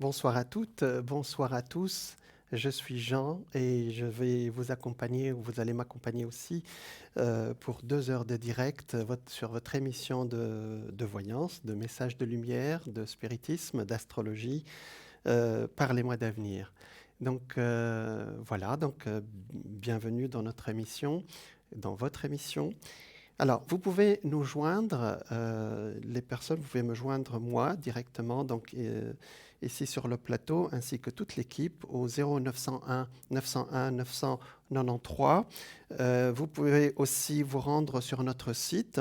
Bonsoir à toutes, bonsoir à tous. Je suis Jean et je vais vous accompagner, ou vous allez m'accompagner aussi, pour 2 heures de direct sur votre émission de voyance, de messages de lumière, de spiritisme, d'astrologie. Parlez-moi d'avenir. Donc voilà, bienvenue dans notre émission, dans votre émission. Alors, vous pouvez nous joindre, les personnes, vous pouvez me joindre moi directement, ici sur le plateau, ainsi que toute l'équipe au 0901 901 993. Vous pouvez aussi vous rendre sur notre site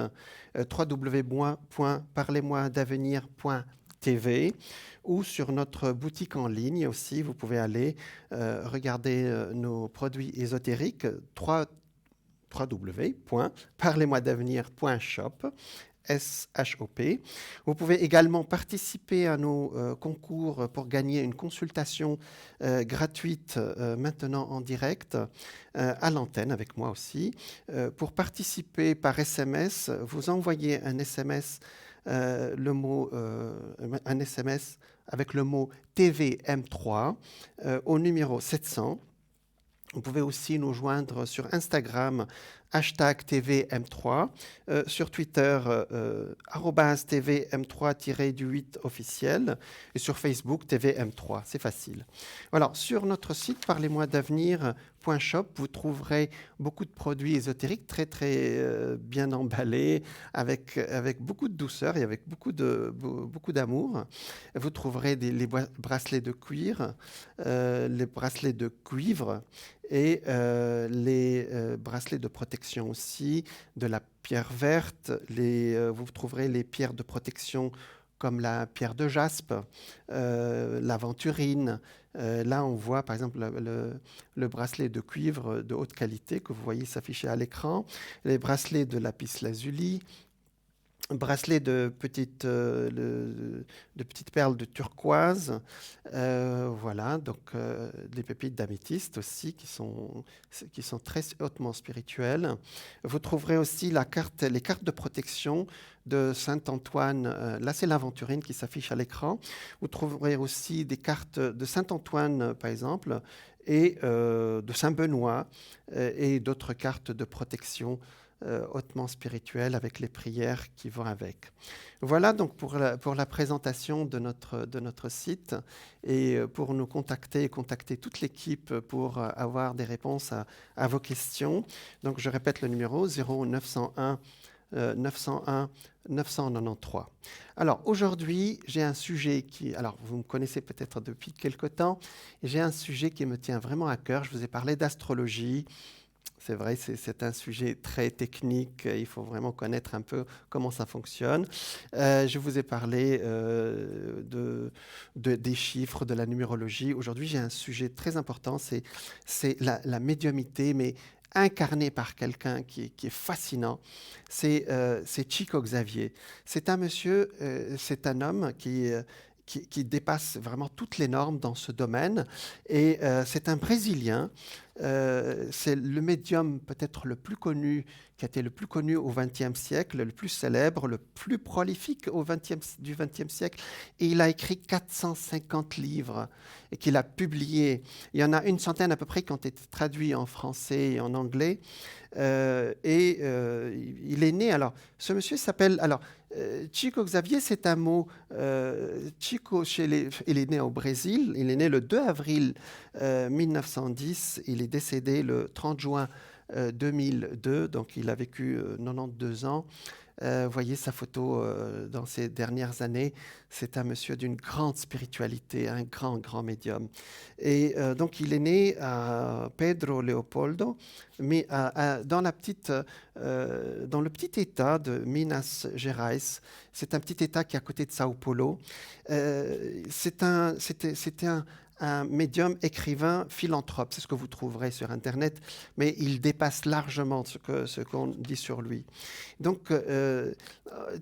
www.parlez-moi-d'avenir.tv ou sur notre boutique en ligne aussi. Vous pouvez aller regarder nos produits ésotériques, www.parlez-moi-d'avenir.shop. S-H-O-P. Vous pouvez également participer à nos concours pour gagner une consultation gratuite maintenant en direct à l'antenne avec moi aussi. Pour participer par SMS, vous envoyez un SMS, un SMS avec le mot TVM3 au numéro 700. Vous pouvez aussi nous joindre sur Instagram, hashtag TVM3, sur Twitter, @TVM3-8 officiel, et sur Facebook, TVM3. C'est facile. Voilà, sur notre site parlez-moi d'avenir.shop, vous trouverez beaucoup de produits ésotériques très bien emballés, avec beaucoup de douceur et avec beaucoup d'amour. Vous trouverez les bracelets de cuir, les bracelets de cuivre, et les bracelets de protection aussi, de la pierre verte. Vous trouverez les pierres de protection comme la pierre de jaspe, l'aventurine. Là, on voit par exemple le bracelet de cuivre de haute qualité que vous voyez s'afficher à l'écran, les bracelets de lapis-lazuli, bracelet de petites perles de turquoise, voilà, des pépites d'améthyste aussi qui sont très hautement spirituelles. Vous trouverez aussi les cartes de protection de Saint-Antoine. Là, c'est l'aventurine qui s'affiche à l'écran. Vous trouverez aussi des cartes de Saint-Antoine, par exemple, et de Saint-Benoît, et d'autres cartes de protection hautement spirituelle avec les prières qui vont avec. Voilà donc pour la présentation de notre site, et pour nous contacter et contacter toute l'équipe pour avoir des réponses à vos questions. Donc je répète le numéro 0901 901 993. Alors aujourd'hui, j'ai un sujet alors vous me connaissez peut-être depuis quelque temps, j'ai un sujet qui me tient vraiment à cœur. Je vous ai parlé d'astrologie. C'est vrai, c'est un sujet très technique. Il faut vraiment connaître un peu comment ça fonctionne. Je vous ai parlé des chiffres, de la numérologie. Aujourd'hui, j'ai un sujet très important. C'est la médiumnité, mais incarnée par quelqu'un qui est fascinant. C'est Chico Xavier. C'est un monsieur, c'est un homme qui dépasse vraiment toutes les normes dans ce domaine. Et c'est un Brésilien. C'est le médium peut-être le plus connu, qui a été le plus connu au XXe siècle, le plus célèbre, le plus prolifique du XXe siècle. Et il a écrit 450 livres et qu'il a publiés. Il y en a une centaine à peu près qui ont été traduits en français et en anglais. Il est né, alors, ce monsieur s'appelle, alors, Chico Xavier, c'est un mot, Chico, il est né au Brésil, il est né le 2 avril 1910, il est décédé le 30 juin 2002, donc il a vécu 92 ans. Voyez sa photo dans ces dernières années. C'est un monsieur d'une grande spiritualité, un grand médium. Et donc il est né à Pedro Leopoldo, mais dans le petit état de Minas Gerais. C'est un petit état qui est à côté de Sao Paulo. C'était un médium, écrivain, philanthrope. C'est ce que vous trouverez sur Internet, mais il dépasse largement ce qu'on dit sur lui. Donc,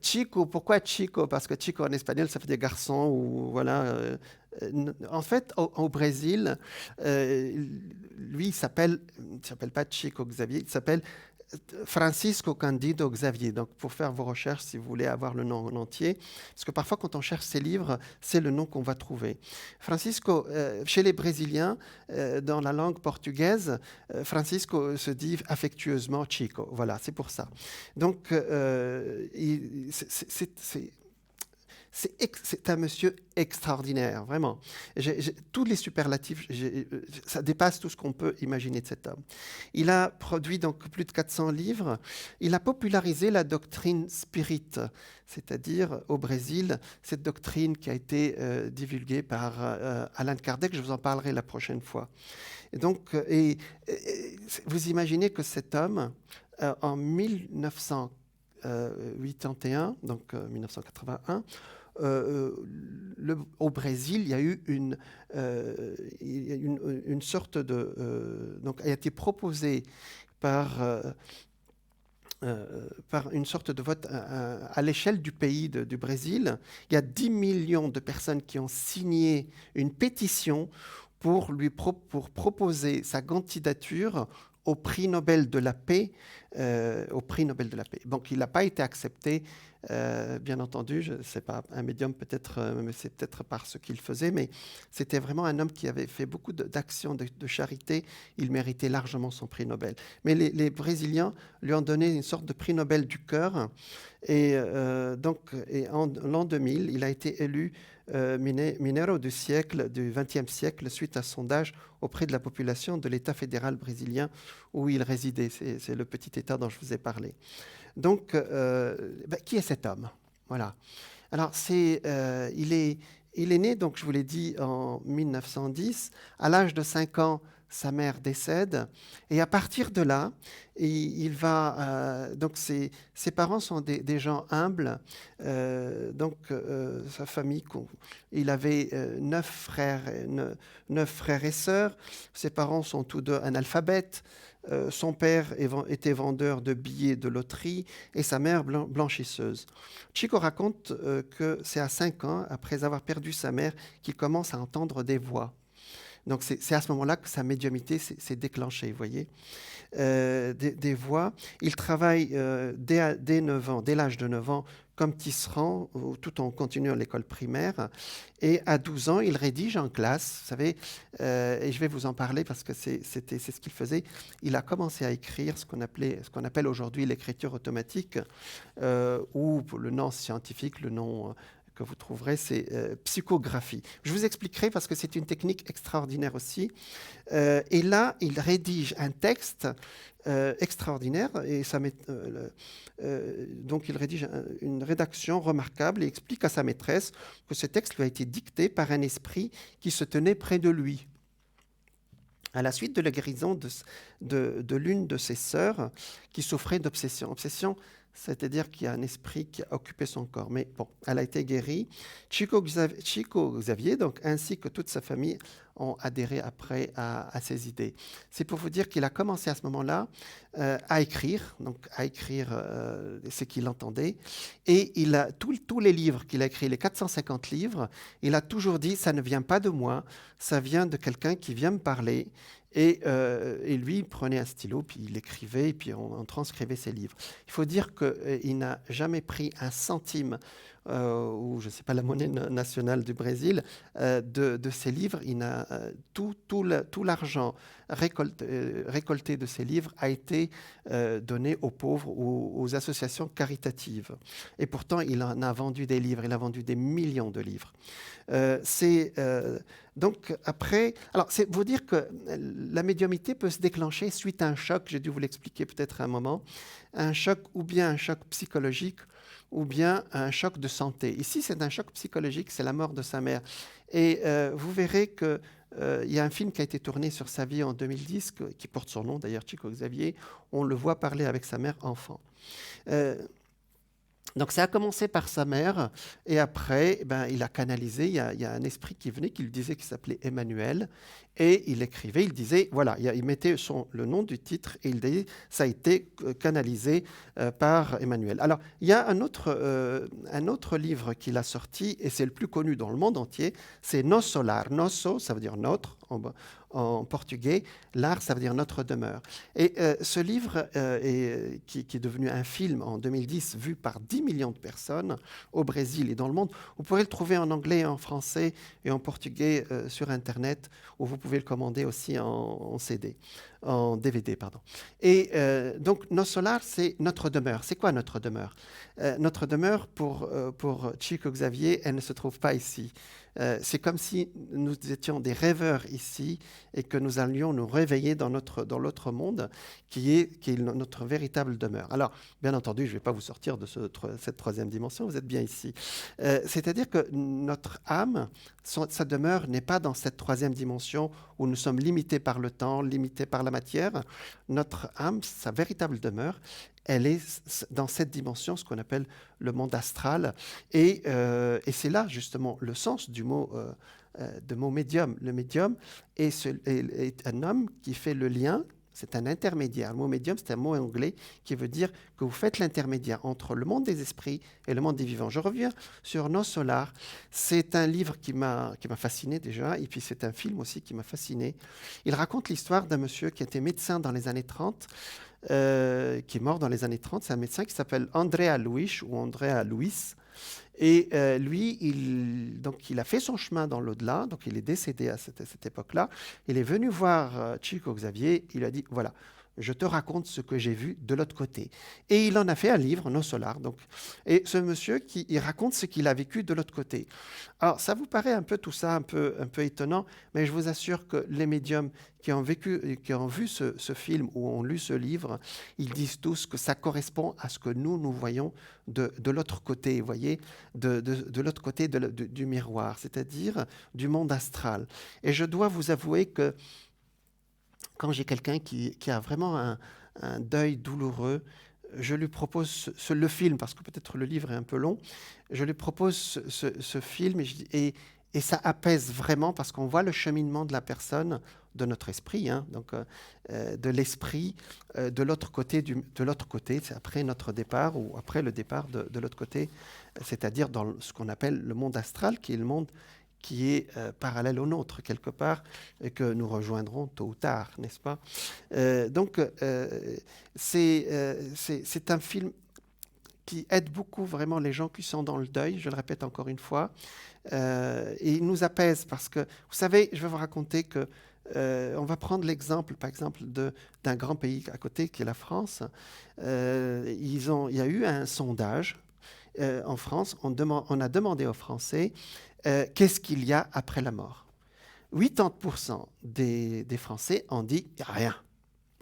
Chico, pourquoi Chico? Parce que Chico en espagnol, ça veut dire garçon, ou voilà. En fait, au Brésil, lui, il s'appelle pas Chico Xavier, il s'appelle Francisco Cândido Xavier. Donc, pour faire vos recherches, si vous voulez avoir le nom en entier, parce que parfois, quand on cherche ces livres, c'est le nom qu'on va trouver. Francisco, chez les Brésiliens, dans la langue portugaise, Francisco se dit affectueusement Chico. Voilà, c'est pour ça. Donc, c'est un monsieur extraordinaire, vraiment. Tous les superlatifs, ça dépasse tout ce qu'on peut imaginer de cet homme. Il a produit donc plus de 400 livres. Il a popularisé la doctrine spirit, c'est-à-dire au Brésil, cette doctrine qui a été divulguée par Allan Kardec. Je vous en parlerai la prochaine fois. Et donc, vous imaginez que cet homme, en 1981, donc 1981, au Brésil, il y a eu une sorte de... donc, a été proposé par une sorte de vote à l'échelle du pays du Brésil. Il y a 10 millions de personnes qui ont signé une pétition pour proposer sa candidature au prix Nobel de la paix. Donc, il n'a pas été accepté, bien entendu. Je ne sais pas, un médium peut-être, c'est peut-être par ce qu'il faisait, mais c'était vraiment un homme qui avait fait beaucoup d'actions de charité. Il méritait largement son prix Nobel. Mais les Brésiliens lui ont donné une sorte de prix Nobel du cœur. Et en l'an 2000, il a été élu Mineiro du siècle, du XXe siècle, suite à un sondage auprès de la population de l'État fédéral brésilien où il résidait. C'est le petit État dont je vous ai parlé. Donc, qui est cet homme? Voilà. Alors, il est né, donc je vous l'ai dit, en 1910. À l'âge de 5 ans, sa mère décède. Et à partir de là, il va... donc, ses parents sont des gens humbles. Sa famille, il avait 9 frères et sœurs. Ses parents sont tous deux analphabètes. Son père était vendeur de billets de loterie et sa mère blanchisseuse. Chico raconte que c'est à 5 ans, après avoir perdu sa mère, qu'il commence à entendre des voix. Donc c'est à ce moment-là que sa médiumnité s'est déclenchée, vous voyez. Des voix. Il travaille dès 9 ans, dès l'âge de 9 ans, comme tisserand, tout en continuant l'école primaire. Et à 12 ans, il rédige en classe, vous savez, et je vais vous en parler parce que c'est ce qu'il faisait. Il a commencé à écrire ce qu'on appelle aujourd'hui l'écriture automatique, ou pour le nom scientifique, le nom que vous trouverez, c'est psychographie. Je vous expliquerai parce que c'est une technique extraordinaire aussi. Et là, il rédige un texte extraordinaire et donc il rédige une rédaction remarquable et explique à sa maîtresse que ce texte lui a été dicté par un esprit qui se tenait près de lui. À la suite de la guérison de l'une de ses sœurs qui souffrait d'obsession. Obsession, c'est-à-dire qu'il y a un esprit qui a occupé son corps. Mais bon, elle a été guérie. Chico Xavier, donc, ainsi que toute sa famille, ont adhéré après à ses idées. C'est pour vous dire qu'il a commencé à ce moment-là à écrire ce qu'il entendait. Et il a tous les livres qu'il a écrits, les 450 livres, il a toujours dit, ça ne vient pas de moi, ça vient de quelqu'un qui vient me parler. Et lui, il prenait un stylo, puis il écrivait, et puis on transcrivait ses livres. Il faut dire qu'il n'a jamais pris un centime, ou je ne sais pas, la monnaie nationale du Brésil, de ses livres. Tout l'argent récolté de ses livres a été donné aux pauvres ou aux associations caritatives. Et pourtant, il en a vendu des livres, il a vendu des millions de livres. Donc après, alors c'est vous dire que la médiumnité peut se déclencher suite à un choc, j'ai dû vous l'expliquer peut-être à un moment, un choc ou bien un choc psychologique ou bien un choc de santé. Ici, c'est un choc psychologique, c'est la mort de sa mère. Et vous verrez qu'il y a un film qui a été tourné sur sa vie en 2010, qui porte son nom d'ailleurs, Chico Xavier. On le voit parler avec sa mère enfant. Donc ça a commencé par sa mère et après, il a canalisé, il y a un esprit qui venait, qui lui disait qu'il s'appelait Emmanuel et il écrivait, il disait, voilà, il mettait le nom du titre et il disait, ça a été canalisé par Emmanuel. Alors, il y a un autre livre qu'il a sorti et c'est le plus connu dans le monde entier, c'est Nos Solar. Nosso, ça veut dire notre en portugais, l'art, ça veut dire notre demeure. Et ce livre, qui est devenu un film en 2010, vu par 10 millions de personnes au Brésil et dans le monde, vous pourrez le trouver en anglais, en français et en portugais sur Internet, ou vous pouvez le commander aussi en CD, en DVD, pardon. Et donc, Nos Solar, c'est notre demeure. C'est quoi notre demeure? Notre demeure, pour Chico Xavier, elle ne se trouve pas ici. C'est comme si nous étions des rêveurs ici et que nous allions nous réveiller dans l'autre monde qui est notre véritable demeure. Alors, bien entendu, je ne vais pas vous sortir de cette troisième dimension, vous êtes bien ici. C'est-à-dire que notre âme, sa demeure n'est pas dans cette troisième dimension où nous sommes limités par le temps, limités par la matière. Notre âme, sa véritable demeure, elle est dans cette dimension, ce qu'on appelle le monde astral. Et c'est là, justement, le sens du mot médium. Le médium est un homme qui fait le lien, c'est un intermédiaire. Le mot médium, c'est un mot anglais qui veut dire que vous faites l'intermédiaire entre le monde des esprits et le monde des vivants. Je reviens sur Nos Solar. C'est un livre qui m'a fasciné déjà, et puis c'est un film aussi qui m'a fasciné. Il raconte l'histoire d'un monsieur qui était médecin dans les années 30, qui est mort dans les années 30. C'est un médecin qui s'appelle Andrea Luis ou Andrea Luis. Et lui, il a fait son chemin dans l'au-delà, donc il est décédé à cette époque-là. Il est venu voir Chico Xavier, il lui a dit, voilà, je te raconte ce que j'ai vu de l'autre côté. Et il en a fait un livre, Nos Solar. Donc. Et ce monsieur, il raconte ce qu'il a vécu de l'autre côté. Alors, ça vous paraît un peu tout ça, un peu étonnant, mais je vous assure que les médiums qui ont vu ce film ou ont lu ce livre, ils disent tous que ça correspond à ce que nous voyons de l'autre côté, vous voyez, de l'autre côté du miroir, c'est-à-dire du monde astral. Et je dois vous avouer que quand j'ai quelqu'un qui a vraiment un deuil douloureux, je lui propose le film, parce que peut-être le livre est un peu long, je lui propose ce film et ça apaise vraiment parce qu'on voit le cheminement de la personne, de notre esprit, hein, donc de l'esprit de l'autre côté, c'est après notre départ ou après le départ de l'autre côté, c'est-à-dire dans ce qu'on appelle le monde astral, qui est le monde qui est parallèle au nôtre, quelque part, et que nous rejoindrons tôt ou tard, n'est-ce pas? Donc, c'est un film qui aide beaucoup vraiment les gens qui sont dans le deuil, je le répète encore une fois, et il nous apaise parce que, vous savez, je vais vous raconter que on va prendre l'exemple, par exemple, d'un grand pays à côté, qui est la France. Il y a eu un sondage en France, on a demandé aux Français qu'est-ce qu'il y a après la mort. 80% des Français ont dit « il n'y a rien ».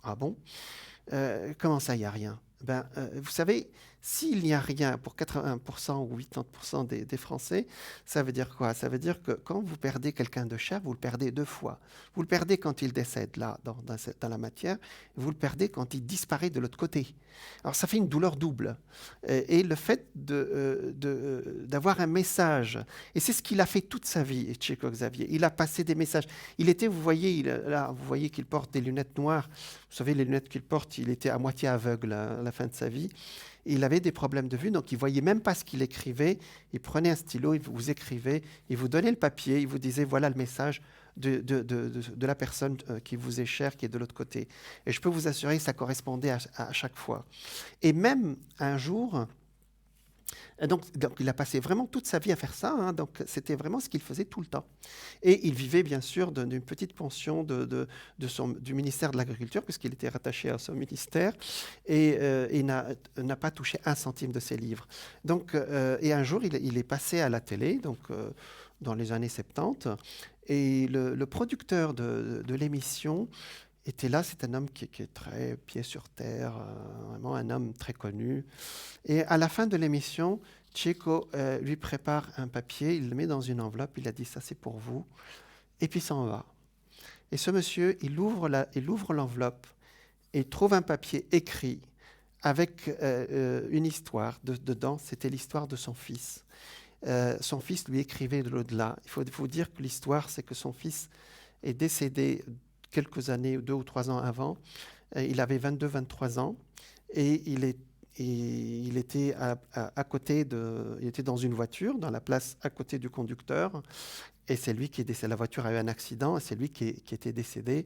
Ah bon? Comment ça, il n'y a rien? Vous savez, s'il n'y a rien pour 80% ou 80% des Français, ça veut dire quoi? Ça veut dire que quand vous perdez quelqu'un de cher, vous le perdez deux fois. Vous le perdez quand il décède, là, dans la matière, vous le perdez quand il disparaît de l'autre côté. Alors, ça fait une douleur double. Et le fait d'avoir un message, et c'est ce qu'il a fait toute sa vie, Chico Xavier, il a passé des messages. Vous voyez qu'il porte des lunettes noires. Vous savez, les lunettes qu'il porte, il était à moitié aveugle à la fin de sa vie. Il avait des problèmes de vue, donc il ne voyait même pas ce qu'il écrivait. Il prenait un stylo, il vous écrivait, il vous donnait le papier, il vous disait voilà le message de la personne qui vous est chère, qui est de l'autre côté. Et je peux vous assurer que ça correspondait à chaque fois. Et même un jour, donc il a passé vraiment toute sa vie à faire ça, hein, donc c'était vraiment ce qu'il faisait tout le temps. Et il vivait bien sûr d'une petite pension du ministère de l'Agriculture, puisqu'il était rattaché à son ministère, et il n'a pas touché un centime de ses livres. Donc, et un jour, il est passé à la télé, donc dans les années 70, et le producteur de l'émission était là. C'est un homme qui est très pied sur terre, vraiment un homme très connu. Et à la fin de l'émission, Chico lui prépare un papier, il le met dans une enveloppe, il a dit ça c'est pour vous, et puis s'en va. Et ce monsieur, il ouvre l'enveloppe et il trouve un papier écrit avec une histoire dedans, c'était l'histoire de son fils. Son fils lui écrivait de l'au-delà. Il faut vous dire que l'histoire, c'est que son fils est décédé quelques années, 2 ou 3 ans avant. Il avait 22-23 ans et il était à côté il était dans une voiture, dans la place à côté du conducteur, Et c'est lui qui est décédé. La voiture a eu un accident, et c'est lui qui était décédé,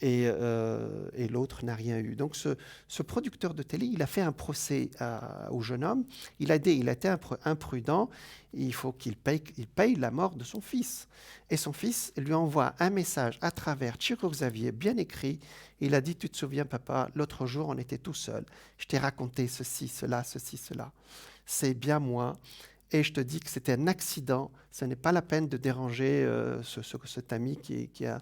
et l'autre n'a rien eu. Donc ce producteur de télé, il a fait un procès au jeune homme. Il a été imprudent. Il faut qu'il paye la mort de son fils. Et son fils lui envoie un message à travers Chico Xavier, bien écrit. Il a dit, tu te souviens, papa, l'autre jour, on était tout seul. Je t'ai raconté ceci, cela, ceci, cela. C'est bien moi. Et je te dis que c'était un accident. Ce n'est pas la peine de déranger cet ami qui a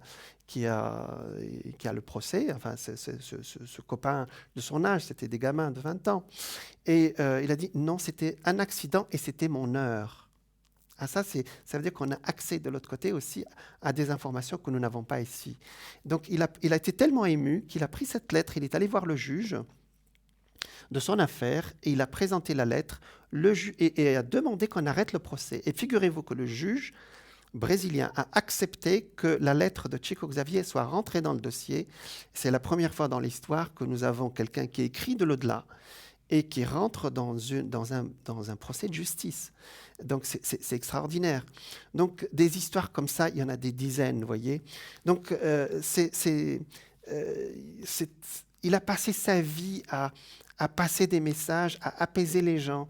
le procès, enfin, ce copain de son âge, c'était des gamins de 20 ans. Et il a dit, non, c'était un accident et c'était mon heure. Ah, ça veut dire qu'on a accès de l'autre côté aussi à des informations que nous n'avons pas ici. Donc, il a été tellement ému qu'il a pris cette lettre, il est allé voir le juge de son affaire, et il a présenté la lettre et a demandé qu'on arrête le procès. Et figurez-vous que le juge brésilien a accepté que la lettre de Chico Xavier soit rentrée dans le dossier. C'est la première fois dans l'histoire que nous avons quelqu'un qui écrit de l'au-delà et qui rentre dans un procès de justice. Donc c'est extraordinaire. Donc des histoires comme ça, il y en a des dizaines, vous voyez. Donc il a passé sa vie à passer des messages, à apaiser les gens.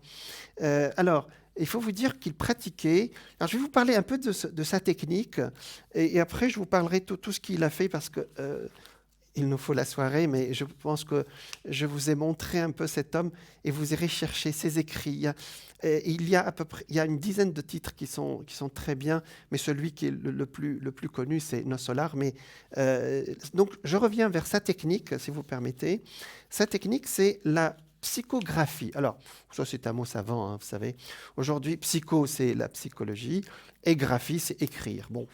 Alors, il faut vous dire qu'il pratiquait. Alors, je vais vous parler un peu de sa technique, et après, je vous parlerai de tout ce qu'il a fait, parce que il nous faut la soirée, mais je pense que je vous ai montré un peu cet homme, et vous irez chercher ses écrits. Il y a une dizaine de titres qui sont très bien, mais celui qui est le plus connu, c'est Nos Solar. Mais donc, je reviens vers sa technique, si vous permettez. Sa technique, c'est la psychographie. Alors, ça, c'est un mot savant, hein, vous savez. Aujourd'hui, psycho, c'est la psychologie, et graphie, c'est écrire. Bon,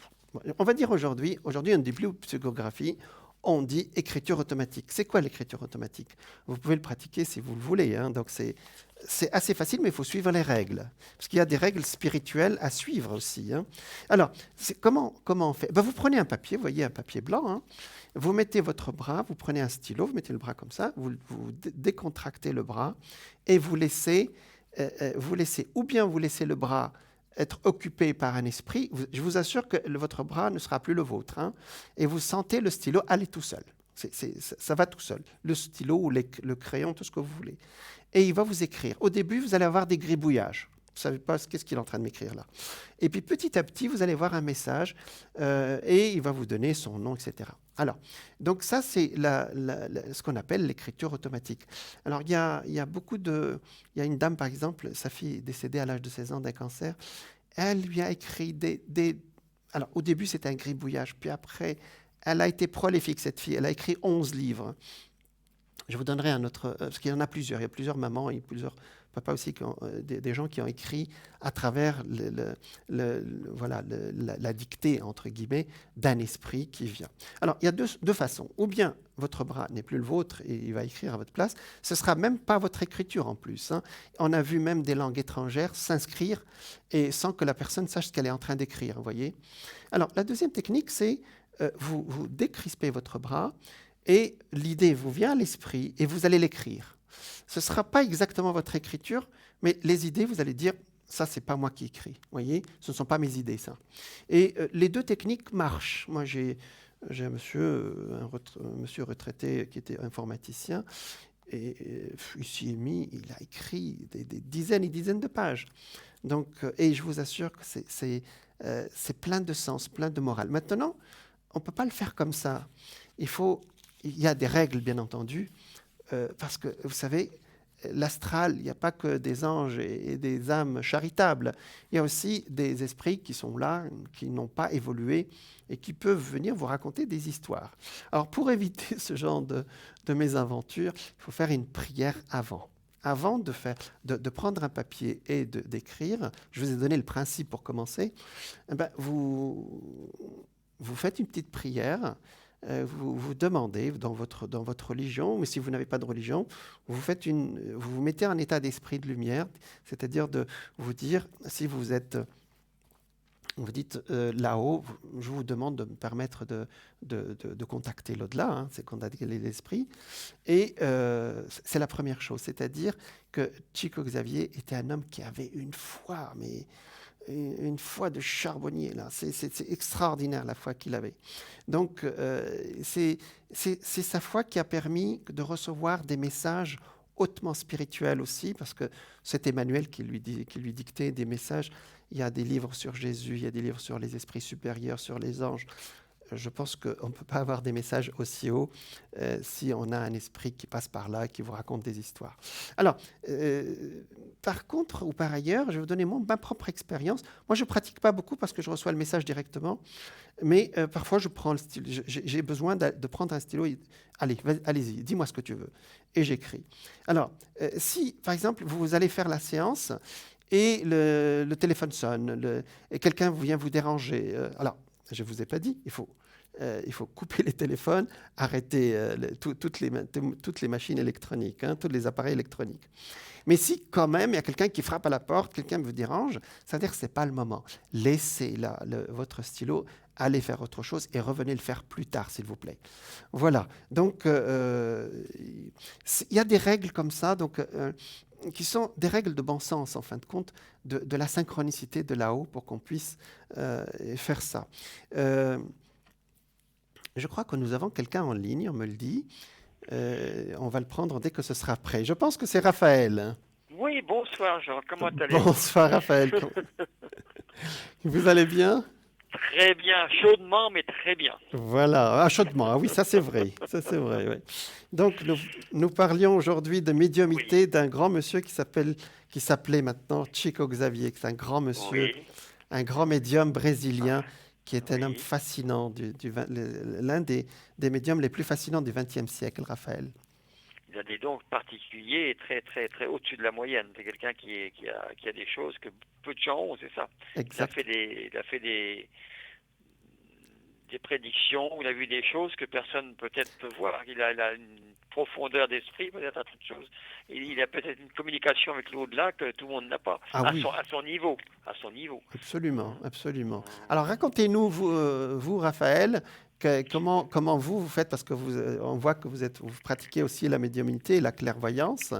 on va dire aujourd'hui, on ne dit plus psychographie, on dit écriture automatique. C'est quoi l'écriture automatique? Vous pouvez le pratiquer si vous le voulez, hein. Donc c'est assez facile, mais il faut suivre les règles. Parce qu'il y a des règles spirituelles à suivre aussi, hein. Alors, comment on fait? Ben, vous prenez un papier, vous voyez un papier blanc, hein. Vous mettez votre bras, vous prenez un stylo, vous mettez le bras comme ça, vous décontractez le bras, et vous laissez ou bien vous laissez le bras être occupé par un esprit. Je vous assure que votre bras ne sera plus le vôtre, hein, et vous sentez le stylo aller tout seul. Ça va tout seul. Le stylo ou le crayon, tout ce que vous voulez. Et il va vous écrire. Au début, vous allez avoir des gribouillages. Vous ne savez pas qu'est-ce qu'il est en train de m'écrire là. Et puis petit à petit, vous allez voir un message, et il va vous donner son nom, etc. Alors, donc ça, c'est ce qu'on appelle l'écriture automatique. Alors, il y a une dame, par exemple, sa fille est décédée à l'âge de 16 ans d'un cancer. Elle lui a écrit Alors, au début, c'était un gribouillage. Puis après, elle a été prolifique, cette fille. Elle a écrit 11 livres. Je vous donnerai un autre, parce qu'il y en a plusieurs. Il y a plusieurs mamans et plusieurs papas aussi, des gens qui ont écrit à travers la dictée, entre guillemets, d'un esprit qui vient. Alors, il y a deux façons. Ou bien votre bras n'est plus le vôtre et il va écrire à votre place. Ce ne sera même pas votre écriture en plus, hein. On a vu même des langues étrangères s'inscrire et sans que la personne sache ce qu'elle est en train d'écrire, vous voyez. Alors, la deuxième technique, c'est vous décrispez votre bras, et l'idée vous vient à l'esprit et vous allez l'écrire. Ce ne sera pas exactement votre écriture, mais les idées, vous allez dire, ça, ce n'est pas moi qui écris. Vous voyez, ce ne sont pas mes idées, ça. Et les deux techniques marchent. Moi, j'ai un monsieur retraité qui était informaticien, et ici et mis, il a écrit des dizaines et dizaines de pages. Donc, et je vous assure que c'est plein de sens, plein de morale. Maintenant, on ne peut pas le faire comme ça. Il y a des règles, bien entendu, parce que, vous savez, l'astral, il n'y a pas que des anges et des âmes charitables. Il y a aussi des esprits qui sont là, qui n'ont pas évolué et qui peuvent venir vous raconter des histoires. Alors, pour éviter ce genre de mésaventures, il faut faire une prière avant. Avant de prendre un papier et d'écrire, je vous ai donné le principe pour commencer, vous faites une petite prière. Vous demandez dans votre religion, mais si vous n'avez pas de religion, vous vous mettez en état d'esprit de lumière, c'est-à-dire de vous dire, si vous dites là-haut, je vous demande de me permettre de contacter l'au-delà, hein, c'est contacter l'esprit. Et c'est la première chose, c'est-à-dire que Chico Xavier était un homme qui avait une foi, mais une foi de charbonnier, là. C'est extraordinaire, la foi qu'il avait. Donc, c'est sa foi qui a permis de recevoir des messages hautement spirituels aussi, parce que c'est Emmanuel qui lui dictait des messages. Il y a des livres sur Jésus, il y a des livres sur les esprits supérieurs, sur les anges. Je pense qu'on ne peut pas avoir des messages aussi hauts si on a un esprit qui passe par là, qui vous raconte des histoires. Alors, par contre, ou par ailleurs, je vais vous donner ma propre expérience. Moi, je ne pratique pas beaucoup parce que je reçois le message directement, mais parfois, je prends le stylo. J'ai besoin de prendre un stylo. Allez, allez-y, dis-moi ce que tu veux. Et j'écris. Alors, si, par exemple, vous allez faire la séance et le téléphone sonne, et quelqu'un vient vous déranger. Alors, je ne vous ai pas dit, il faut couper les téléphones, arrêter toutes les machines électroniques, hein, tous les appareils électroniques. Mais si quand même il y a quelqu'un qui frappe à la porte, quelqu'un vous dérange, ça veut dire que ce n'est pas le moment. Laissez votre stylo, allez faire autre chose et revenez le faire plus tard, s'il vous plaît. Voilà. Donc, il y a des règles comme ça, donc, qui sont des règles de bon sens, en fin de compte, de la synchronicité de là-haut pour qu'on puisse faire ça. Je crois que nous avons quelqu'un en ligne, on me le dit. On va le prendre dès que ce sera prêt. Je pense que c'est Raphaël. Oui, bonsoir Jean, comment allez-vous? Bonsoir Raphaël. Vous allez bien? Très bien, chaudement, mais très bien. Voilà, ah, chaudement. Ah oui, ça c'est vrai. Ça c'est vrai, ouais. Donc nous parlions aujourd'hui de Oui, médiumité d'un grand monsieur qui s'appelait maintenant Chico Xavier, qui est un grand monsieur, oui, un grand médium brésilien qui est un homme oui. fascinant, l'un des médiums les plus fascinants du XXe siècle, Raphaël. Il a des dons particuliers et très, très, très au-dessus de la moyenne. C'est quelqu'un qui a des choses que peu de gens ont, c'est ça. Exact. Il a fait des prédictions, il a vu des choses que personne peut-être peut voir. Il a une profondeur d'esprit, peut-être à toute chose. Il a peut-être une communication avec l'au-delà que tout le monde n'a pas, Ah oui, à son niveau, à son niveau. absolument, Hum, absolument. Alors hum. racontez-nous, vous Raphaël, comment vous faites, parce que on voit que vous pratiquez aussi la médiumnité et la clairvoyance.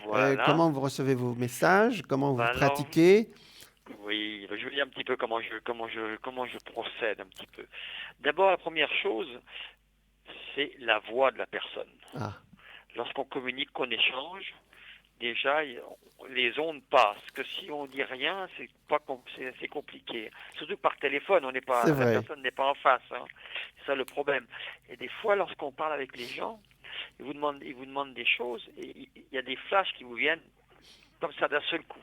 Voilà. Comment vous recevez vos messages? Comment vous Ben alors, pratiquez? oui, je vais dire un petit peu comment je procède un petit peu. D'abord, la première chose, c'est la voix de la personne. Ah, Lorsqu'on communique, qu'on échange, déjà, les ondes passent. Que si on dit rien, c'est assez compliqué. Surtout par téléphone, c'est la vrai. personne n'est pas en face, hein. C'est ça le problème. Et des fois, lorsqu'on parle avec les gens, ils vous demandent des choses et il y a des flashs qui vous viennent comme ça d'un seul coup.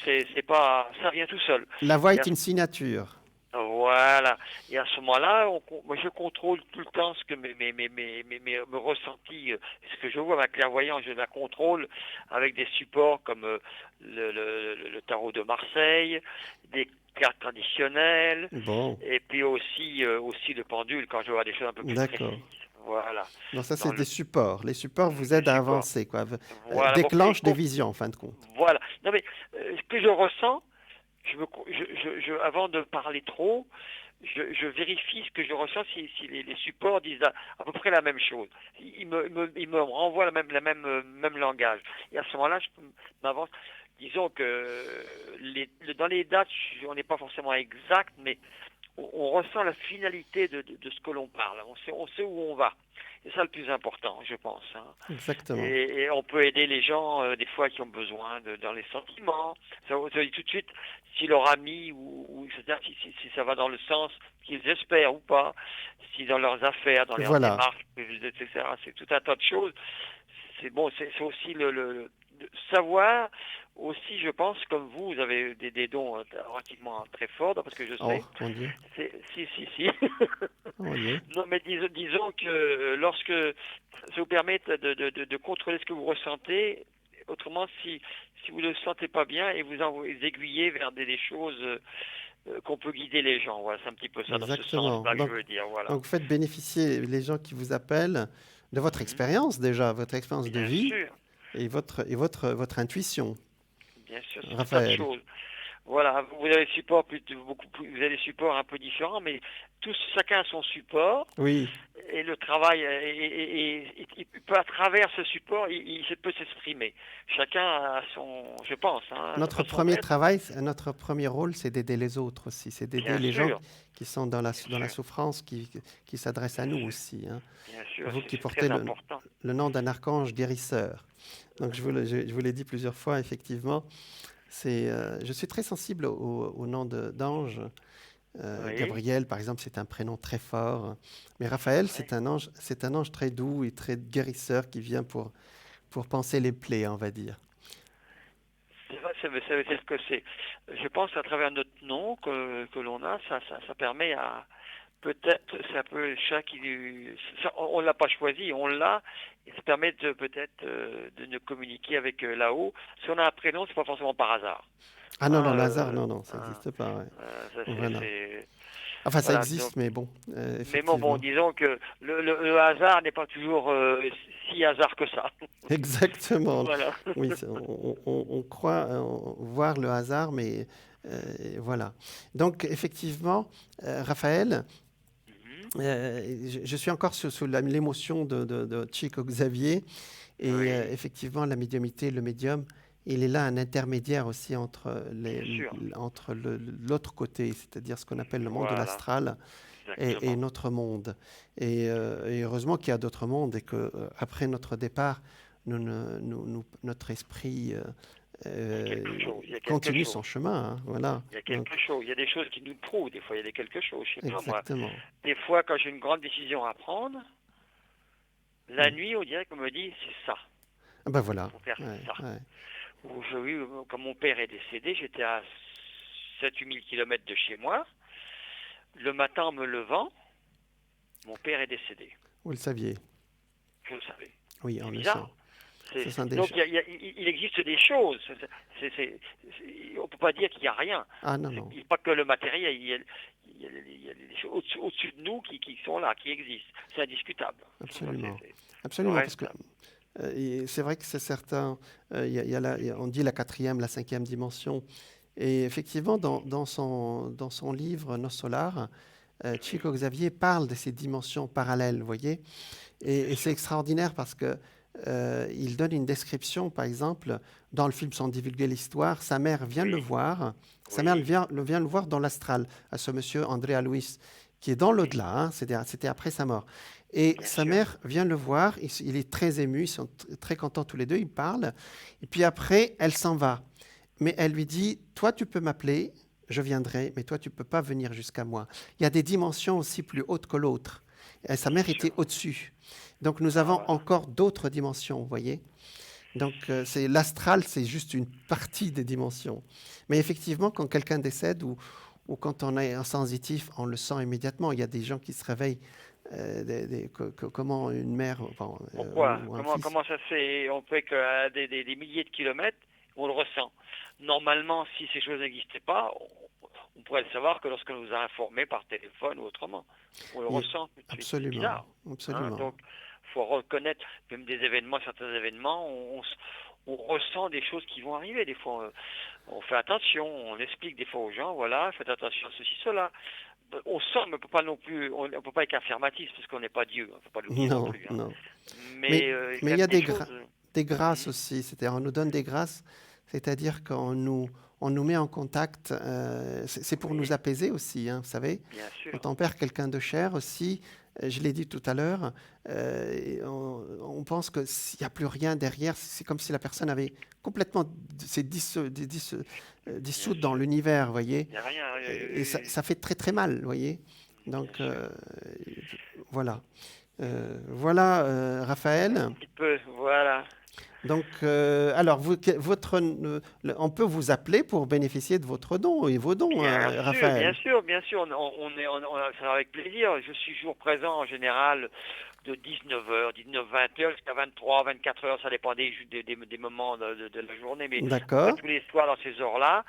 C'est pas, ça vient tout seul. La voix Et est une signature. voilà. Et à ce moment-là, moi, je contrôle tout le temps ce que mes ressentis, ce que je vois, ma clairvoyance, je la contrôle avec des supports comme le tarot de Marseille, des cartes traditionnelles, Bon, et puis aussi le pendule quand je vois des choses un peu plus d'accord. précises. Voilà. Donc ça, c'est Dans des le, supports. Les supports vous le aident à support. avancer, quoi. Voilà. Bon, Déclenchent des visions, en fin de compte. voilà. Non mais ce que je ressens, avant de parler trop, je vérifie ce que je ressens si les supports disent à peu près la même chose. Ils me renvoient même langage. Et à ce moment-là, je m'avance. Disons que dans les dates, on n'est pas forcément exact, mais on ressent la finalité de ce que l'on parle. On sait où on va. C'est ça le plus important, je pense, hein. Exactement. Et on peut aider les gens, des fois, qui ont besoin dans les sentiments. Ça dit tout de suite si leur ami, c'est-à-dire si ça va dans le sens qu'ils espèrent ou pas, si dans leurs affaires, dans leurs Voilà. démarches, etc. C'est tout un tas de choses. C'est bon, c'est aussi de savoir aussi, je pense, comme vous avez des dons relativement très forts, parce que je Oh, sais, mon Dieu. si. Oh, mon Dieu. Non, mais disons que lorsque ça vous permet de contrôler ce que vous ressentez, autrement, si vous ne le sentez pas bien et vous aiguillez vers des choses qu'on peut guider les gens. Voilà, c'est un petit peu ça, dans ce Exactement. sens-là que je veux dire. Voilà. Donc, vous faites bénéficier les gens qui vous appellent de votre Mhm. expérience déjà, votre expérience de Bien vie sûr, et votre intuition, bien sûr, c'est tout un tas de Raphaël. choses. Voilà, vous avez des supports vous avez des supports un peu différents, mais tous, chacun a son support, Oui. et le travail, il peut, à travers ce support, il peut s'exprimer. Chacun a je pense, hein, sa Notre façon premier d'être. travail, notre premier rôle, c'est d'aider les autres aussi. C'est d'aider Bien les gens sûr, qui sont bien dans la sûr, souffrance, qui s'adressent à bien nous sûr, aussi, hein. bien sûr, Vous qui c'est portez très important. le nom d'un archange guérisseur. Donc, je vous l'ai dit plusieurs fois, effectivement. Je suis très sensible au nom d'ange. Oui, Gabriel, par exemple, c'est un prénom très fort. Mais Raphaël, oui. c'est un ange très doux et très guérisseur qui vient pour panser les plaies, on va dire. C'est vrai, ça veut dire que je pense à travers notre nom que l'on a, ça permet à, peut-être, c'est un peu le chat on l'a pas choisi, on l'a, et ça permet peut-être de nous communiquer avec là-haut. Si on a un prénom, c'est pas forcément par hasard. Ah non, non, Hein, Lazare, non, non, ça hein, n'existe pas. Ouais. ça, Voilà. c'est- Enfin, ça voilà. Donc, existe, mais bon, mais bon, effectivement. disons que le hasard n'est pas toujours si hasard que ça. Exactement. Voilà. Oui, on croit voir le hasard, mais voilà. Donc, effectivement, Raphaël, Mhm. je suis encore sous l'émotion de Chico Xavier. Et Oui, effectivement, la médiumité, le médium, il est là un intermédiaire aussi bien sûr. entre l'autre côté, c'est-à-dire ce qu'on appelle le monde de Voilà, l'astral et exactement. notre monde. Et heureusement qu'il y a d'autres mondes et que après notre départ, notre esprit Il y a quelque chose, il y a quelque continue son chose. chemin, hein, voilà. Il y a Donc, quelque chose. Il y a des choses qui nous prouvent. Des fois, il y a quelque chose. Je sais pas, moi. exactement. Des fois, quand j'ai une grande décision à prendre, la Mm. nuit, on dirait qu'on me dit, c'est ça. Ah ben voilà. Faut faire Ouais, ça. ouais. Ou quand mon père est décédé, j'étais à 7 ou 8 kilomètres de chez moi. Le matin, en me levant, mon père est décédé. Vous le saviez. Je le savais. Oui, C'est on le sent. bizarre. Ce sont des... Donc, il existe des choses. On ne peut pas dire qu'il n'y a rien. Ah non, non. C'est pas que le matériel. Il y a des choses au-dessus de nous qui sont là, qui existent. C'est indiscutable. Ça, Absolument. le Absolument, parce que reste, et c'est vrai que c'est certain, on dit la quatrième, la cinquième dimension. Et effectivement, dans son livre Nos Solars, oui, Chico Xavier parle de ces dimensions parallèles, vous voyez. bien Et c'est sûr. extraordinaire parce que il donne une description, par exemple, dans le film sans divulguer l'histoire, sa mère vient le Oui, voir, sa mère oui, vient le voir dans l'astral, à ce monsieur Andrea Luis, qui est dans oui, l'au-delà, hein, c'était après sa mort. Et bien sa sûr. mère vient le voir, il est très ému, ils sont très contents tous les deux, ils parlent, et puis après, elle s'en va. Mais elle lui dit, toi tu peux m'appeler, je viendrai, mais toi tu ne peux pas venir jusqu'à moi. Il y a des dimensions aussi plus hautes que l'autre. Et sa Bien mère était sûr. au-dessus. Donc nous Ah, avons voilà. encore d'autres dimensions, vous voyez. Donc c'est l'astral, c'est juste une partie des dimensions. Mais effectivement, quand quelqu'un décède ou quand on est un sensitif, on le sent immédiatement. Il y a des gens qui se réveillent, comment une mère enfin, Pourquoi? ou un fils. Comment ça se fait? On fait qu'à des milliers de kilomètres, on le ressent. Normalement, si ces choses n'existaient pas, on pourrait le savoir que lorsqu'on nous a informés par téléphone ou autrement. On le Et- ressent tout de suite. C'est absolument, bizarre. Hein? absolument, Donc, il faut reconnaître même des événements, certains événements, on ressent des choses qui vont arriver. Des fois, on fait attention, on explique des fois aux gens, voilà, faites attention à ceci, cela. On sent, mais on peut pas non plus, on peut pas être affirmatif parce qu'on n'est pas Dieu, il ne faut pas l'oublier non non, plus. Hein. non. Mais Mais il y a mais quand il y même a des choses. des grâces Mhm. aussi. C'est-à-dire, on nous donne des grâces, c'est-à-dire on nous met en contact. C'est pour nous Oui, apaiser aussi, hein, vous savez. bien sûr. Quand on perd quelqu'un de cher aussi, je l'ai dit tout à l'heure, on pense que s'il n'y a plus rien derrière, c'est comme si la personne avait complètement s'est Bien dissoute dans sûr. l'univers, vous voyez. Il n'y a rien. Et ça fait très très mal, vous voyez. Bien Donc sûr. voilà. Voilà, Un Raphaël. petit peu, voilà. Donc, alors, on peut vous appeler pour bénéficier de votre don et vos dons, Bien sûr, bien Raphaël. sûr, bien sûr. Ça sera avec plaisir. Je suis toujours présent en général de 19h, 19-20h jusqu'à 23, 24h. Ça dépend des moments de la journée, mais à peu près D'accord. tous les soirs dans ces heures-là.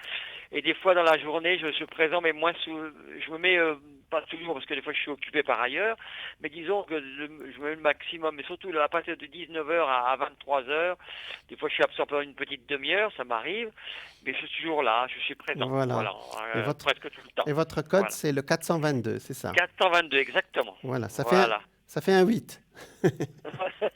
Et des fois dans la journée, je suis présent, mais je me mets pas toujours parce que des fois je suis occupé par ailleurs, mais disons que je mets le maximum, mais surtout à partir de 19h à 23h, des fois je suis absent pendant une petite demi-heure, ça m'arrive, mais je suis toujours là, je suis présent, Voilà. voilà, presque tout le temps. Et votre code, Voilà. c'est le 422, c'est ça? 422, exactement. Voilà, Voilà. ça fait un 8.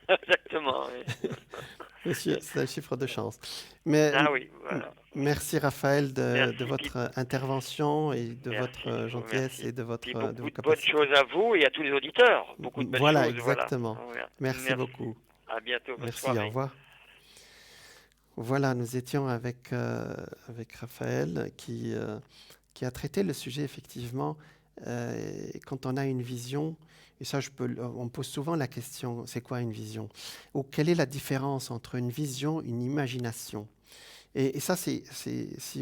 Exactement, oui. C'est un chiffre de chance. Mais Ah oui, voilà. merci Raphaël Merci, de votre intervention et de Merci, votre gentillesse merci. et de vos Puis beaucoup de bonnes capacités. choses à vous et à tous les auditeurs. Beaucoup de belles Voilà, choses. exactement. Voilà. Merci beaucoup. À bientôt. Bonne Merci, soirée. au revoir. Voilà, nous étions avec Raphaël qui a traité le sujet effectivement. Quand on a une vision, et ça on me pose souvent la question, c'est quoi une vision? Ou quelle est la différence entre une vision et une imagination? Et ça, si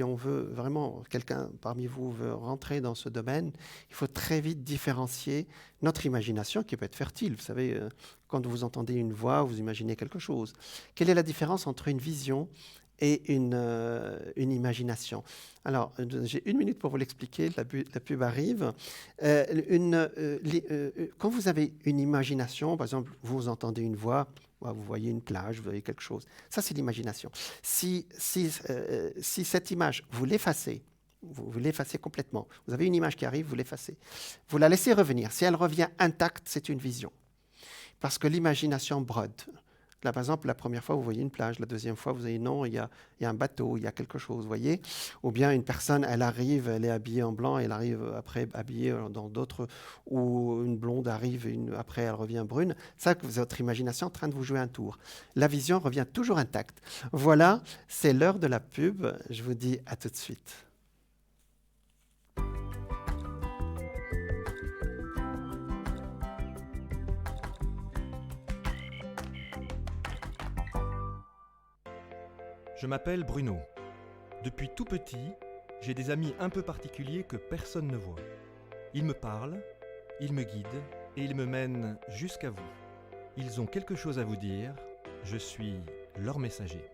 on veut vraiment, quelqu'un parmi vous veut rentrer dans ce domaine, il faut très vite différencier notre imagination, qui peut être fertile. Vous savez, quand vous entendez une voix, vous imaginez quelque chose. Quelle est la différence entre une vision et une imagination? Alors, j'ai 1 minute pour vous l'expliquer, la pub arrive. Quand vous avez une imagination, par exemple, vous entendez une voix, vous voyez une plage, vous voyez quelque chose. Ça, c'est l'imagination. Si cette image, vous l'effacez, vous l'effacez complètement. Vous avez une image qui arrive, vous l'effacez. Vous la laissez revenir. Si elle revient intacte, c'est une vision. Parce que l'imagination brode. Là, par exemple, la première fois, vous voyez une plage. La deuxième fois, vous voyez non, il y a un bateau, il y a quelque chose, vous voyez. Ou bien une personne, elle arrive, elle est habillée en blanc, elle arrive après habillée dans d'autres. Ou une blonde arrive, après elle revient brune. Ça, votre imagination est en train de vous jouer un tour. La vision revient toujours intacte. Voilà, c'est l'heure de la pub. Je vous dis à tout de suite. Je m'appelle Bruno. Depuis tout petit, j'ai des amis un peu particuliers que personne ne voit. Ils me parlent, ils me guident et ils me mènent jusqu'à vous. Ils ont quelque chose à vous dire, je suis leur messager.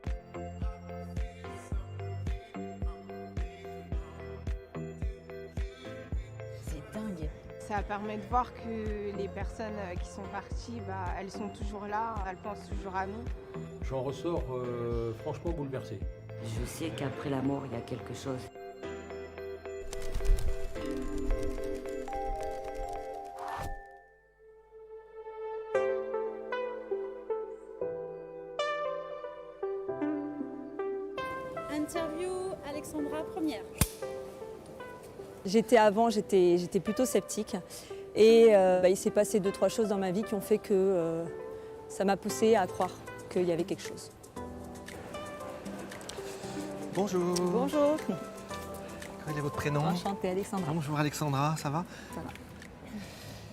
C'est dingue. Ça permet de voir que les personnes qui sont parties, elles sont toujours là, elles pensent toujours à nous. J'en ressors franchement bouleversé. Je sais qu'après la mort, il y a quelque chose. Interview Alexandra première. J'étais plutôt sceptique. Et il s'est passé 2-3 choses dans ma vie qui ont fait que ça m'a poussée à croire qu'il y avait quelque chose. Bonjour. Bonjour. Quel est votre prénom? Enchantée, Alexandra. Bonjour Alexandra, ça va? Ça va.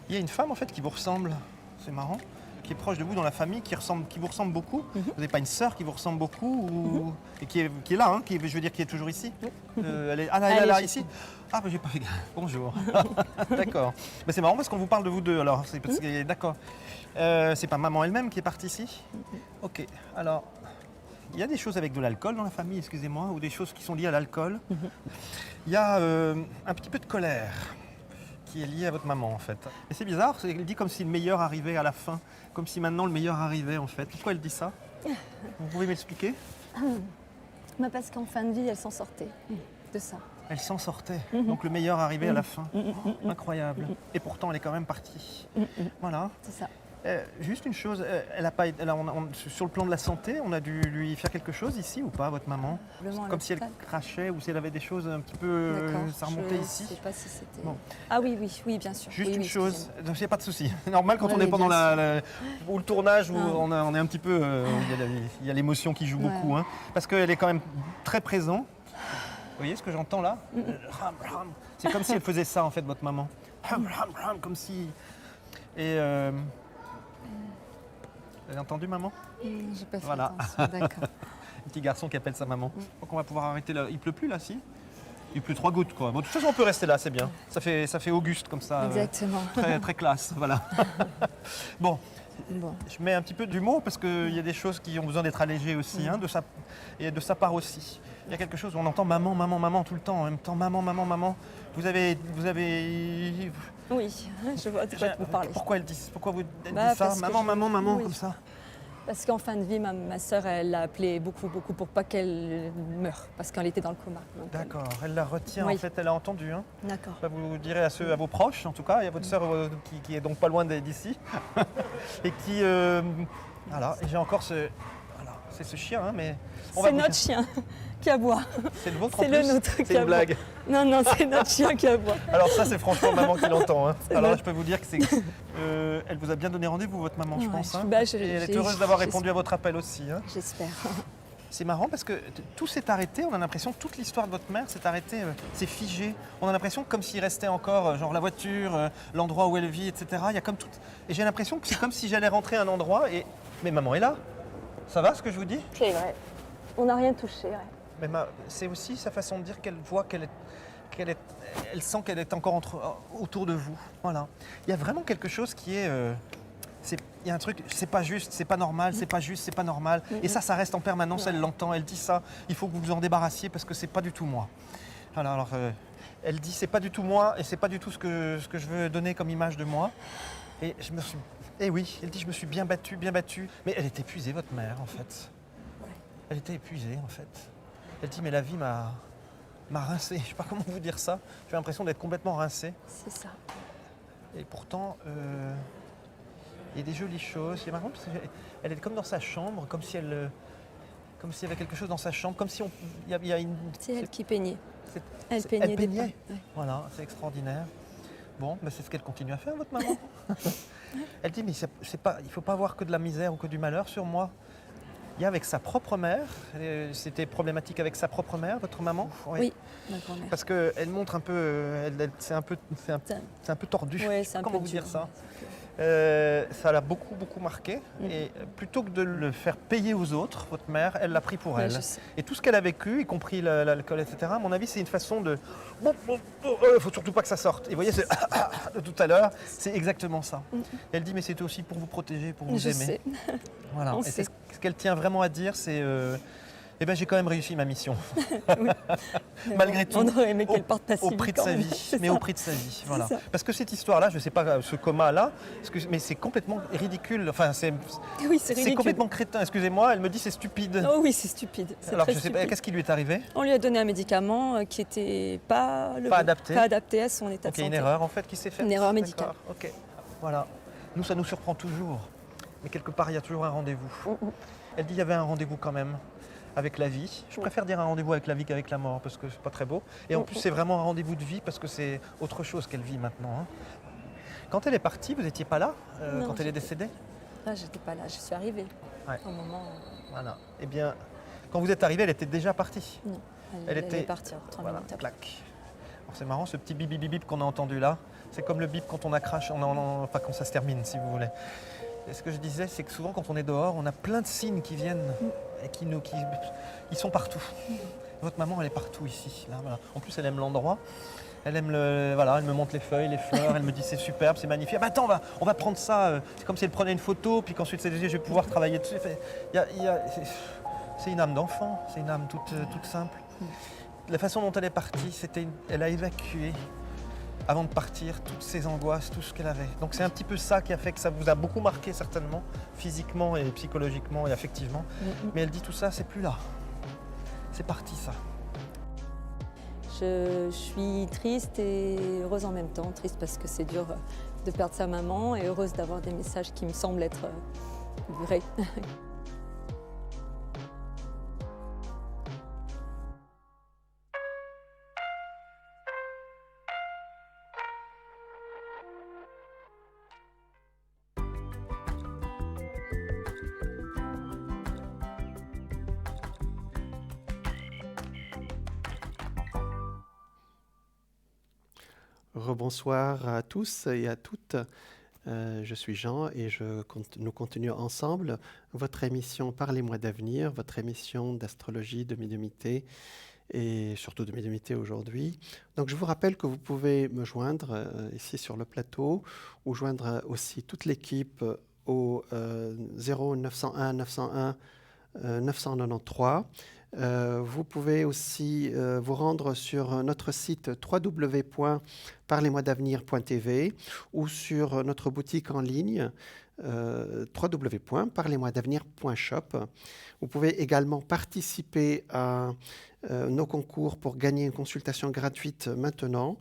Il y a une femme en fait qui vous ressemble, c'est marrant, qui est proche de vous dans la famille, qui vous ressemble beaucoup. Vous n'avez pas une sœur qui vous ressemble beaucoup et qui est là, hein, je veux dire, qui est toujours ici. Elle est là, ici. Ah, j'ai pas fait gaffe. Bonjour. D'accord. Mais c'est marrant parce qu'on vous parle de vous deux, alors. D'accord. C'est pas maman elle-même qui est partie ici? Ok. Alors, il y a des choses avec de l'alcool dans la famille, excusez-moi, ou des choses qui sont liées à l'alcool. Il y a un petit peu de colère qui est liée à votre maman, en fait. Et c'est bizarre, elle dit comme si le meilleur arrivait à la fin, comme si maintenant le meilleur arrivait, en fait. Pourquoi elle dit ça? Vous pouvez m'expliquer? Parce qu'en fin de vie, elle s'en sortait de ça. Elle s'en sortait, donc le meilleur arrivait à la fin. Incroyable. Et pourtant, elle est quand même partie. Voilà. C'est ça. Juste une chose, sur le plan de la santé, on a dû lui faire quelque chose ici ou pas, votre maman? Comme si elle crachait ou si elle avait des choses un petit peu... ça remontait ici? Je ne sais pas si c'était... Bon. Ah oui, bien sûr. Juste oui, une chose, il n'y a pas de souci. Normal quand Oui, on est pendant bien ou le tournage où on est un petit peu... Il y a l'émotion qui joue beaucoup. Hein, parce qu'elle est quand même très présente. Vous voyez ce que j'entends là? C'est comme si elle faisait ça en fait, votre maman. Comme si... Et... Vous avez entendu, maman? J'ai pas fait Voilà. attention, d'accord. Un petit garçon qui appelle sa maman. Donc on va pouvoir arrêter là. Il pleut plus là, si? Il pleut 3 gouttes, quoi. Bon, de toute façon, on peut rester là, c'est bien. Ça fait Auguste, comme ça. Exactement. Très, très classe, voilà. Bon, Bon. je mets un petit peu d'humour parce qu'il y a des choses qui ont besoin d'être allégées aussi, hein, et de sa part aussi. Il y a quelque chose où on entend maman, maman, maman tout le temps, en même temps, maman, maman, maman. Vous avez... Oui, je vois de quoi vous parlez. Pourquoi elle dit ça Parce que maman, maman, maman, oui. comme ça. Parce qu'en fin de vie, ma sœur, elle l'a appelée beaucoup, beaucoup pour pas qu'elle meure, parce qu'elle était dans le coma. Donc, D'accord, elle la retient, Oui. en fait, elle a entendu. Hein. D'accord. Bah, vous direz à vos proches, en tout cas, il y a votre sœur qui est donc pas loin d'ici, et qui... voilà, et j'ai encore ce... Voilà, c'est ce chien, hein, mais... C'est notre chien qui aboie. C'est le vôtre en C'est plus le nôtre qui C'est une aboie. blague. Non, non, c'est notre chien qui aboie. Alors ça, c'est franchement maman qui l'entend. Hein. Alors là, vrai. je peux vous dire que c'est... elle vous a bien donné rendez-vous, votre maman, je Ouais, pense. Hein. bah, Et elle est heureuse d'avoir répondu à votre appel aussi. Hein. J'espère. C'est marrant parce que tout s'est arrêté, on a l'impression que toute l'histoire de votre mère s'est arrêtée, c'est figé. On a l'impression que comme s'il restait encore genre la voiture, l'endroit où elle vit, etc. Il y a comme tout... Et j'ai l'impression que c'est comme si j'allais rentrer à un endroit et... Mais maman est là. Ça va ce que je vous dis? C'est vrai. On n'a rien touché. Ouais. Mais c'est aussi sa façon de dire qu'elle voit elle sent qu'elle est encore autour de vous. Voilà. Il y a vraiment quelque chose qui est... il y a un truc, c'est pas juste, c'est pas normal, c'est pas juste, c'est pas normal. Et ça reste en permanence, elle l'entend, elle dit ça. Il faut que vous vous en débarrassiez parce que c'est pas du tout moi. Voilà, alors, elle dit c'est pas du tout moi et c'est pas du tout ce que je veux donner comme image de moi. Et je me suis... Eh oui, elle dit je me suis bien battue. Mais elle est épuisée, votre mère, en fait. Elle était épuisée, en fait. Elle dit mais la vie m'a rincé. Je sais pas comment vous dire ça. J'ai l'impression d'être complètement rincé. C'est ça. Et pourtant, il y a des jolies choses. Il y a marrant parce qu'elle est comme dans sa chambre, comme s'il y avait quelque chose dans sa chambre, comme si il y a une... C'est elle qui peignait. c'est- Elle c'est- peignait elle des peignait. pans. Ouais. Voilà, c'est extraordinaire. Bon, ben c'est ce qu'elle continue à faire, votre maman. Elle dit, mais il ne faut pas avoir que de la misère ou que du malheur sur moi. Il y a avec sa propre mère, c'était problématique avec sa propre mère, votre maman? Oui, ma grand-mère. Parce qu'elle montre un peu, c'est un peu tordu. Ouais, Je sais c'est pas un comment peu vous dur, dire ça. ouais. Ça l'a beaucoup, beaucoup marqué. Et plutôt que de le faire payer aux autres, votre mère, elle l'a pris pour Ouais, elle. je sais. Et tout ce qu'elle a vécu, y compris l'alcool, etc., à mon avis, c'est une façon de... faut surtout pas que ça sorte. Et vous voyez, de tout à l'heure, c'est exactement ça. Elle dit, mais c'était aussi pour vous protéger, pour vous Je aimer. sais. Voilà. On Et c'est sait. ce qu'elle tient vraiment à dire, c'est... eh ben, j'ai quand même réussi ma mission. Mais Malgré bon, tout, on aurait aimé qu'elle parte pas si au vite prix de quand sa même. vie, C'est mais ça. au prix de sa vie, voilà. ça. Parce que cette histoire-là, je ne sais pas, ce coma-là, mais c'est complètement ridicule. Enfin, c'est Oui, c'est ridicule. complètement crétin. Excusez-moi, elle me dit c'est stupide. Oh oui, c'est stupide. C'est Alors très je sais pas, stupide. qu'est-ce qui lui est arrivé? On lui a donné un médicament qui n'était pas, Pas adapté. pas adapté à son état Donc de il y a une santé. erreur en fait qui s'est faite. Une erreur médicale. D'accord, ok. Voilà. Nous, ça nous surprend toujours. Mais quelque part, il y a toujours un rendez-vous. Elle dit il y avait un rendez-vous quand même avec la vie. Je préfère dire un rendez-vous avec la vie qu'avec la mort parce que c'est pas très beau. Et en plus, c'est vraiment un rendez-vous de vie parce que c'est autre chose qu'elle vit maintenant. Hein. Quand elle est partie, vous n'étiez pas là Non, quand elle est décédée? Ah, j'étais pas là, je suis arrivée. Ouais. Au moment Voilà. Eh bien, quand vous êtes arrivé, elle était déjà partie. où Elle elle était- allait partir 3 Voilà, minutes après. clac. Alors, c'est marrant, ce petit bip bip bip bip qu'on a entendu là, c'est comme le bip quand on a crash, enfin quand ça se termine, si vous voulez. Et ce que je disais, c'est que souvent quand on est dehors, on a plein de signes qui viennent et ils sont partout. Votre maman, elle est partout ici. Là, voilà. En plus, elle aime l'endroit. Elle aime voilà, elle me montre les feuilles, les fleurs. Elle me dit c'est superbe, c'est magnifique. Ah, bah, attends, on va prendre ça. C'est comme si elle prenait une photo, puis qu'ensuite je vais pouvoir travailler dessus. C'est une âme d'enfant, c'est une âme toute simple. La façon dont elle est partie, elle a évacué avant de partir toutes ses angoisses, tout ce qu'elle avait. Donc c'est un petit peu ça qui a fait que ça vous a beaucoup marqué certainement, physiquement et psychologiquement et affectivement. Mais elle dit tout ça, c'est plus là. C'est parti ça. Je suis triste et heureuse en même temps. Triste parce que c'est dur de perdre sa maman et heureuse d'avoir des messages qui me semblent être vrais. Rebonsoir à tous et à toutes. Je suis Jean et nous continuons ensemble votre émission Parlez-moi d'avenir, votre émission d'astrologie, de médiumnité et surtout de médiumnité aujourd'hui. Donc je vous rappelle que vous pouvez me joindre ici sur le plateau ou joindre aussi toute l'équipe au 0 901 901 993. Vous pouvez aussi vous rendre sur notre site www.parlez-moi-d'avenir.tv ou sur notre boutique en ligne www.parlez-moi-d'avenir.shop. Vous pouvez également participer à nos concours pour gagner une consultation gratuite maintenant,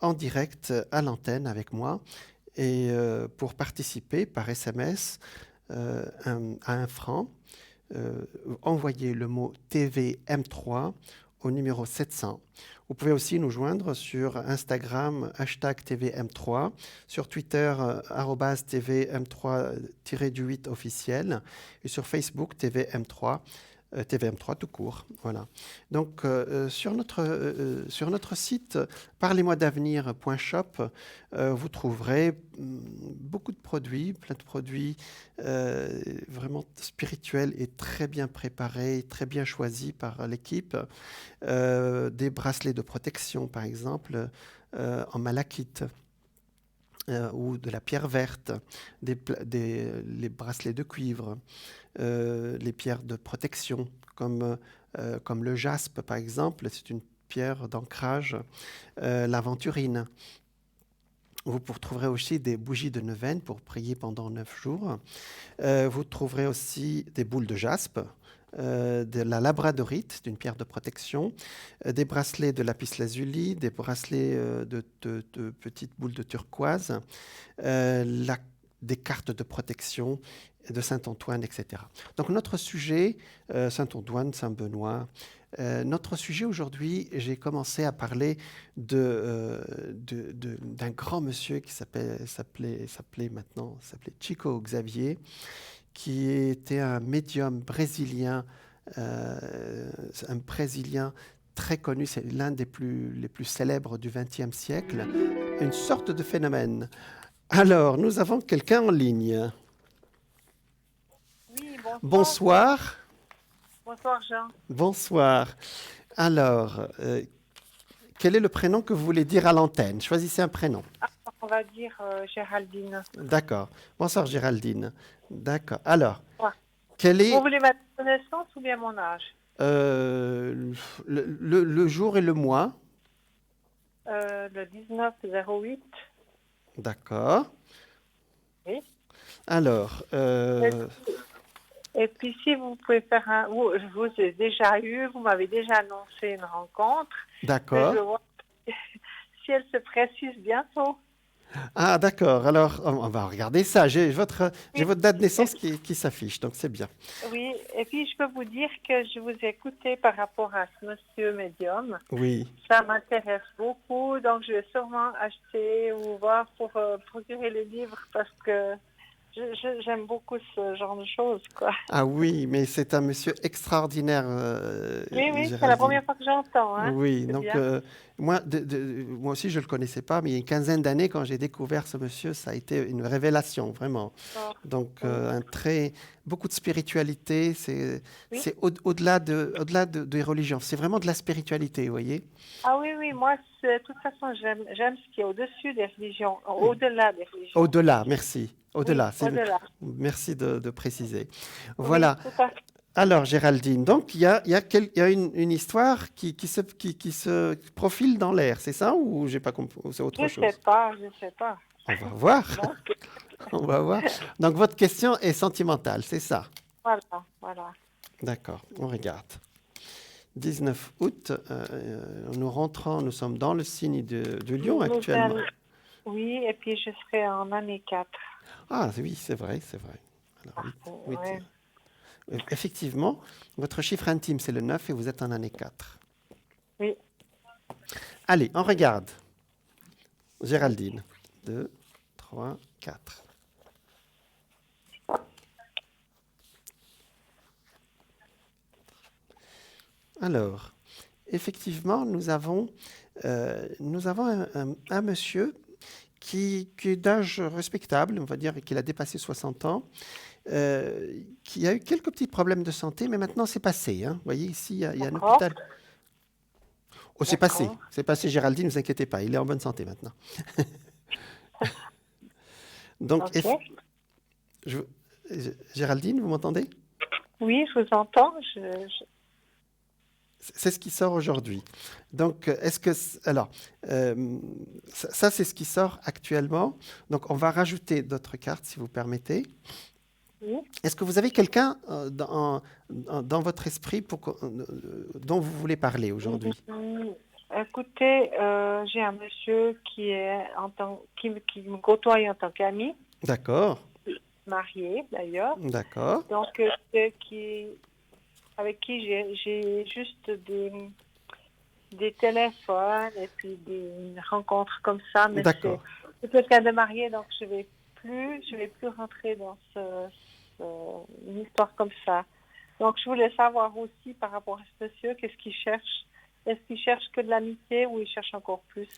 en direct à l'antenne avec moi. Et pour participer par SMS à 1 franc, envoyez le mot TVM3 au numéro 700. Vous pouvez aussi nous joindre sur Instagram, #TVM3, sur Twitter, @TVM3-8 officiel, et sur Facebook, TVM3, TVM3 tout court. Voilà. Donc, sur notre site parlez-moi-d'avenir.shop, vous trouverez beaucoup de produits, plein de produits vraiment spirituels et très bien préparés, très bien choisis par l'équipe. Des bracelets de protection, par exemple, en malachite. Ou de la pierre verte, les bracelets de cuivre, les pierres de protection, comme le jaspe, par exemple, c'est une pierre d'ancrage, l'aventurine. Vous trouverez aussi des bougies de neuvaine pour prier pendant 9 jours. Vous trouverez aussi des boules de jaspe, de la labradorite, d'une pierre de protection, des bracelets de lapis-lazuli, des bracelets de petites boules de turquoise, des cartes de protection de Saint-Antoine, etc. Donc notre sujet, Saint-Antoine, Saint-Benoît, notre sujet aujourd'hui, j'ai commencé à parler d'un grand monsieur qui s'appelait Chico Xavier, qui était un médium brésilien, un Brésilien très connu, c'est l'un les plus célèbres du XXe siècle, une sorte de phénomène. Alors, nous avons quelqu'un en ligne. Oui, bonsoir. Bonsoir. Bonsoir, Jean. Bonsoir. Alors, quel est le prénom que vous voulez dire à l'antenne? Choisissez un prénom. On va dire Géraldine. D'accord. Bonsoir, Géraldine. D'accord. Alors, Ouais. Vous voulez ma naissance ou bien mon âge? Le jour et le mois. Le 19-08. D'accord. Oui. Alors. Et puis, si vous pouvez faire je vous ai déjà eu, vous m'avez déjà annoncé une rencontre. D'accord. Je vois si elle se précise bientôt. Ah, d'accord. Alors, on va regarder ça. J'ai votre date de naissance qui s'affiche, donc c'est bien. Oui, et puis je peux vous dire que je vous ai écouté par rapport à ce monsieur médium. Oui. Ça m'intéresse beaucoup, donc je vais sûrement acheter ou voir pour procurer les livres parce que j'aime beaucoup ce genre de choses, quoi. Ah oui, mais c'est un monsieur extraordinaire. Oui, c'est la première fois que j'entends. Hein. Oui, donc moi aussi je ne le connaissais pas, mais il y a une quinzaine d'années, quand j'ai découvert ce monsieur, ça a été une révélation, vraiment. Donc beaucoup de spiritualité, c'est au-delà des religions, c'est vraiment de la spiritualité, vous voyez. Ah oui, moi, de toute façon, j'aime ce qui est au-dessus des religions, au-delà des religions. Au-delà, merci. Au-delà, oui, au-delà. Merci de préciser. Voilà. Oui, tout à fait. Alors, Géraldine, donc il y a une histoire qui se profile dans l'air, c'est ça ou j'ai pas compris, c'est autre chose? Je sais pas. On va voir. On va voir. Donc, votre question est sentimentale, c'est ça? Voilà. D'accord, on regarde. 19 août, nous sommes dans le signe de Lion actuellement. Oui, et puis je serai en année 4. Ah oui, c'est vrai. Alors, oui. Effectivement, votre chiffre intime, c'est le 9 et vous êtes en année 4. Oui. Allez, on regarde. Géraldine. 2, 3, 4. Alors, effectivement, nous avons un monsieur qui est d'âge respectable, on va dire qu'il a dépassé 60 ans, qui a eu quelques petits problèmes de santé, mais maintenant c'est passé. Hein. Vous voyez, ici, il y a un hôpital. Oh, c'est passé. D'accord. C'est passé, Géraldine, ne vous inquiétez pas. Il est en bonne santé maintenant. Donc, Ok. je- Géraldine, vous m'entendez? Oui, je vous entends. C'est ce qui sort aujourd'hui. Donc, est-ce que... Alors, ça, c'est ce qui sort actuellement. Donc, on va rajouter d'autres cartes, si vous permettez. Oui. Est-ce que vous avez quelqu'un dans votre esprit dont vous voulez parler aujourd'hui? Écoutez, j'ai un monsieur qui qui me côtoie en tant qu'ami, D'accord, marié d'ailleurs. d'accord, Donc, avec qui j'ai juste des téléphones et puis des rencontres comme ça. Mais d'accord. c'est quelqu'un de marié, donc je vais plus rentrer dans une histoire comme ça. Donc, je voulais savoir aussi par rapport à ce monsieur, qu'est-ce qu'il cherche? Est-ce qu'il cherche que de l'amitié ou il cherche encore plus?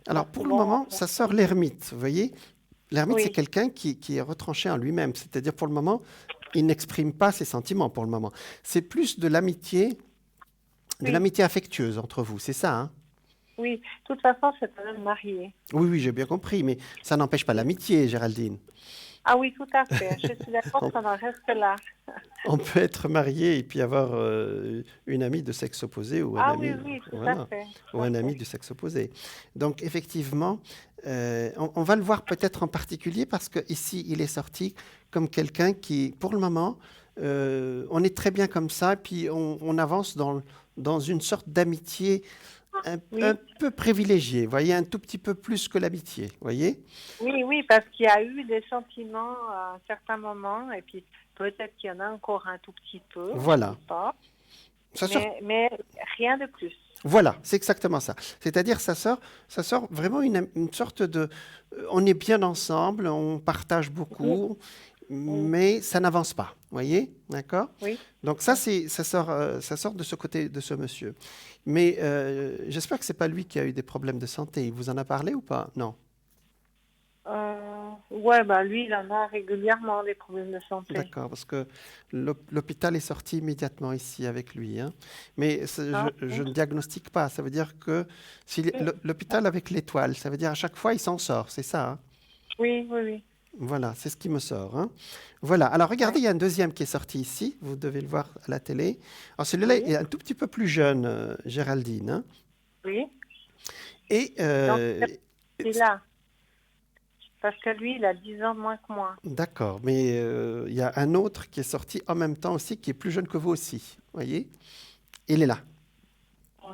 Alors, pour le moment, ça sort l'ermite, vous voyez? L'ermite, Oui. c'est quelqu'un qui est retranché en lui-même. C'est-à-dire, pour le moment, il n'exprime pas ses sentiments, pour le moment. C'est plus de l'amitié affectueuse entre vous, c'est ça, hein? Oui, de toute façon, c'est un homme marié. Oui, oui, j'ai bien compris, mais ça n'empêche pas l'amitié, Géraldine. Ah oui, tout à fait. Je suis d'accord qu'on en reste là. On peut être marié et puis avoir une amie de sexe opposé ou un Ah ami, oui, oui, tout voilà, à fait. ou un ami du sexe opposé. Donc effectivement, on va le voir peut-être en particulier parce que ici il est sorti comme quelqu'un qui, pour le moment, on est très bien comme ça, et puis on avance dans une sorte d'amitié Oui. un peu privilégiée, voyez, un tout petit peu plus que l'amitié, voyez. Oui, oui, parce qu'il y a eu des sentiments à un certain moment, et puis peut-être qu'il y en a encore un tout petit peu. Voilà. Je sais pas. Ça sort. Mais rien de plus. Voilà, c'est exactement ça. C'est-à-dire, ça sort vraiment une sorte de... On est bien ensemble, on partage beaucoup, mais ça n'avance pas, voyez, d'accord? Oui. Donc ça sort de ce côté de ce monsieur. Mais j'espère que c'est pas lui qui a eu des problèmes de santé. Il vous en a parlé ou pas? Non. Ouais, bah lui, il en a régulièrement des problèmes de santé. D'accord, parce que l'hôpital est sorti immédiatement ici avec lui, hein. Mais je ne diagnostique pas. Ça veut dire que si l'hôpital avec l'étoile, ça veut dire à chaque fois il s'en sort, c'est ça, hein? Oui, oui, oui. Voilà, c'est ce qui me sort, hein. Voilà, alors regardez, il y a un deuxième qui est sorti ici, vous devez le voir à la télé. Alors celui-là est un tout petit peu plus jeune, Géraldine, hein. Oui. Et C'est là. Parce que lui, il a 10 ans de moins que moi. d'accord, mais il y a un autre qui est sorti en même temps aussi, qui est plus jeune que vous aussi, voyez? Il est là.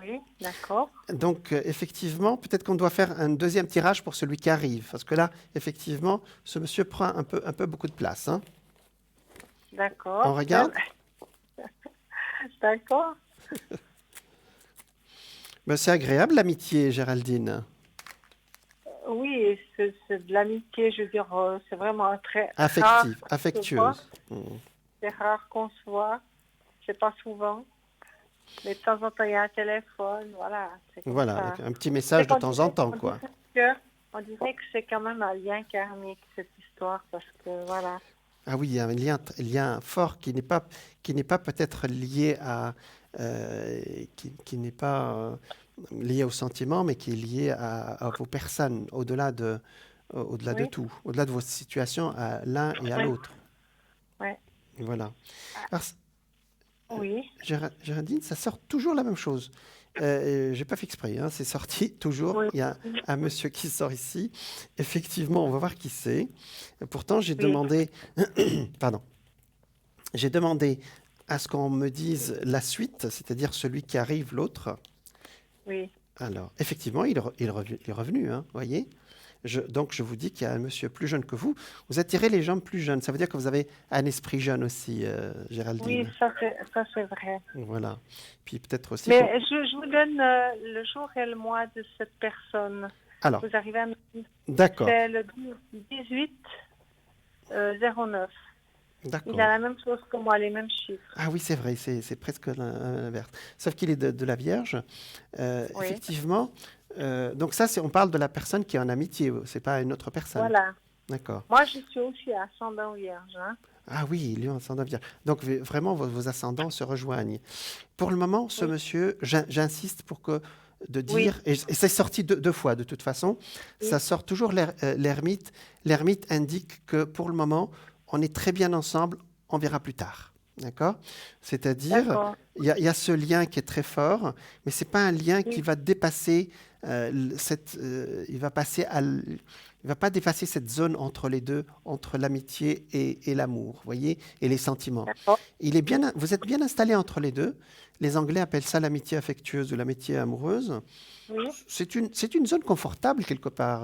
Oui, d'accord. Donc, effectivement, peut-être qu'on doit faire un deuxième tirage pour celui qui arrive, parce que là, effectivement, ce monsieur prend un peu beaucoup de place, hein. D'accord. On regarde? D'accord. Ben, c'est agréable, l'amitié, Géraldine. Oui, c'est de l'amitié, je veux dire, c'est vraiment très Affective, rare affectueuse. C'est rare qu'on se voit, c'est pas souvent. Mais de temps en temps, il y a un téléphone, voilà. Comme Voilà, ça. avec un petit message de temps en temps, quoi. On dirait que c'est quand même un lien karmique, cette histoire, parce que, voilà. Ah oui, il y a un lien fort qui n'est pas peut-être lié à... qui n'est pas lié au sentiment, mais qui est lié à vos personnes, au-delà de tout, au-delà de vos situations à l'un et à l'autre. Ouais. Voilà. Alors, Oui. Géraldine, ça sort toujours la même chose. J'ai pas fait exprès, hein, c'est sorti toujours. Oui. Il y a un monsieur qui sort ici. Effectivement, on va voir qui c'est. Pourtant, j'ai demandé, pardon, j'ai demandé à ce qu'on me dise la suite, c'est-à-dire celui qui arrive, l'autre. Oui. Alors, effectivement, il est revenu, hein, voyez. Donc, je vous dis qu'il y a un monsieur plus jeune que vous. Vous attirez les gens plus jeunes. Ça veut dire que vous avez un esprit jeune aussi, Géraldine. Oui, ça c'est vrai. Voilà. Puis peut-être aussi... Mais je vous donne le jour et le mois de cette personne. Alors, vous arrivez à me dire. D'accord. C'est le 18-09. D'accord. Il a la même chose que moi, les mêmes chiffres. Ah oui, c'est vrai, c'est presque l'inverse. Sauf qu'il est de la Vierge. Oui. Effectivement. Donc ça, on parle de la personne qui est en amitié, c'est pas une autre personne. Voilà. D'accord. Moi, je suis aussi ascendant Vierge. Hein. Ah oui, Lion, ascendant Vierge. Donc vraiment, vos ascendants se rejoignent. Pour le moment, ce monsieur, j'insiste pour que de dire, et c'est sorti deux fois de toute façon, ça sort toujours l'ermite. L'ermite indique que pour le moment, on est très bien ensemble, on verra plus tard. D'accord? C'est-à-dire, il y a ce lien qui est très fort, mais ce n'est pas un lien qui va dépasser il va pas dépasser cette zone entre les deux, entre l'amitié et l'amour, voyez, et les sentiments. Vous êtes bien installé entre les deux. Les Anglais appellent ça l'amitié affectueuse ou l'amitié amoureuse. Oui. C'est une zone confortable quelque part,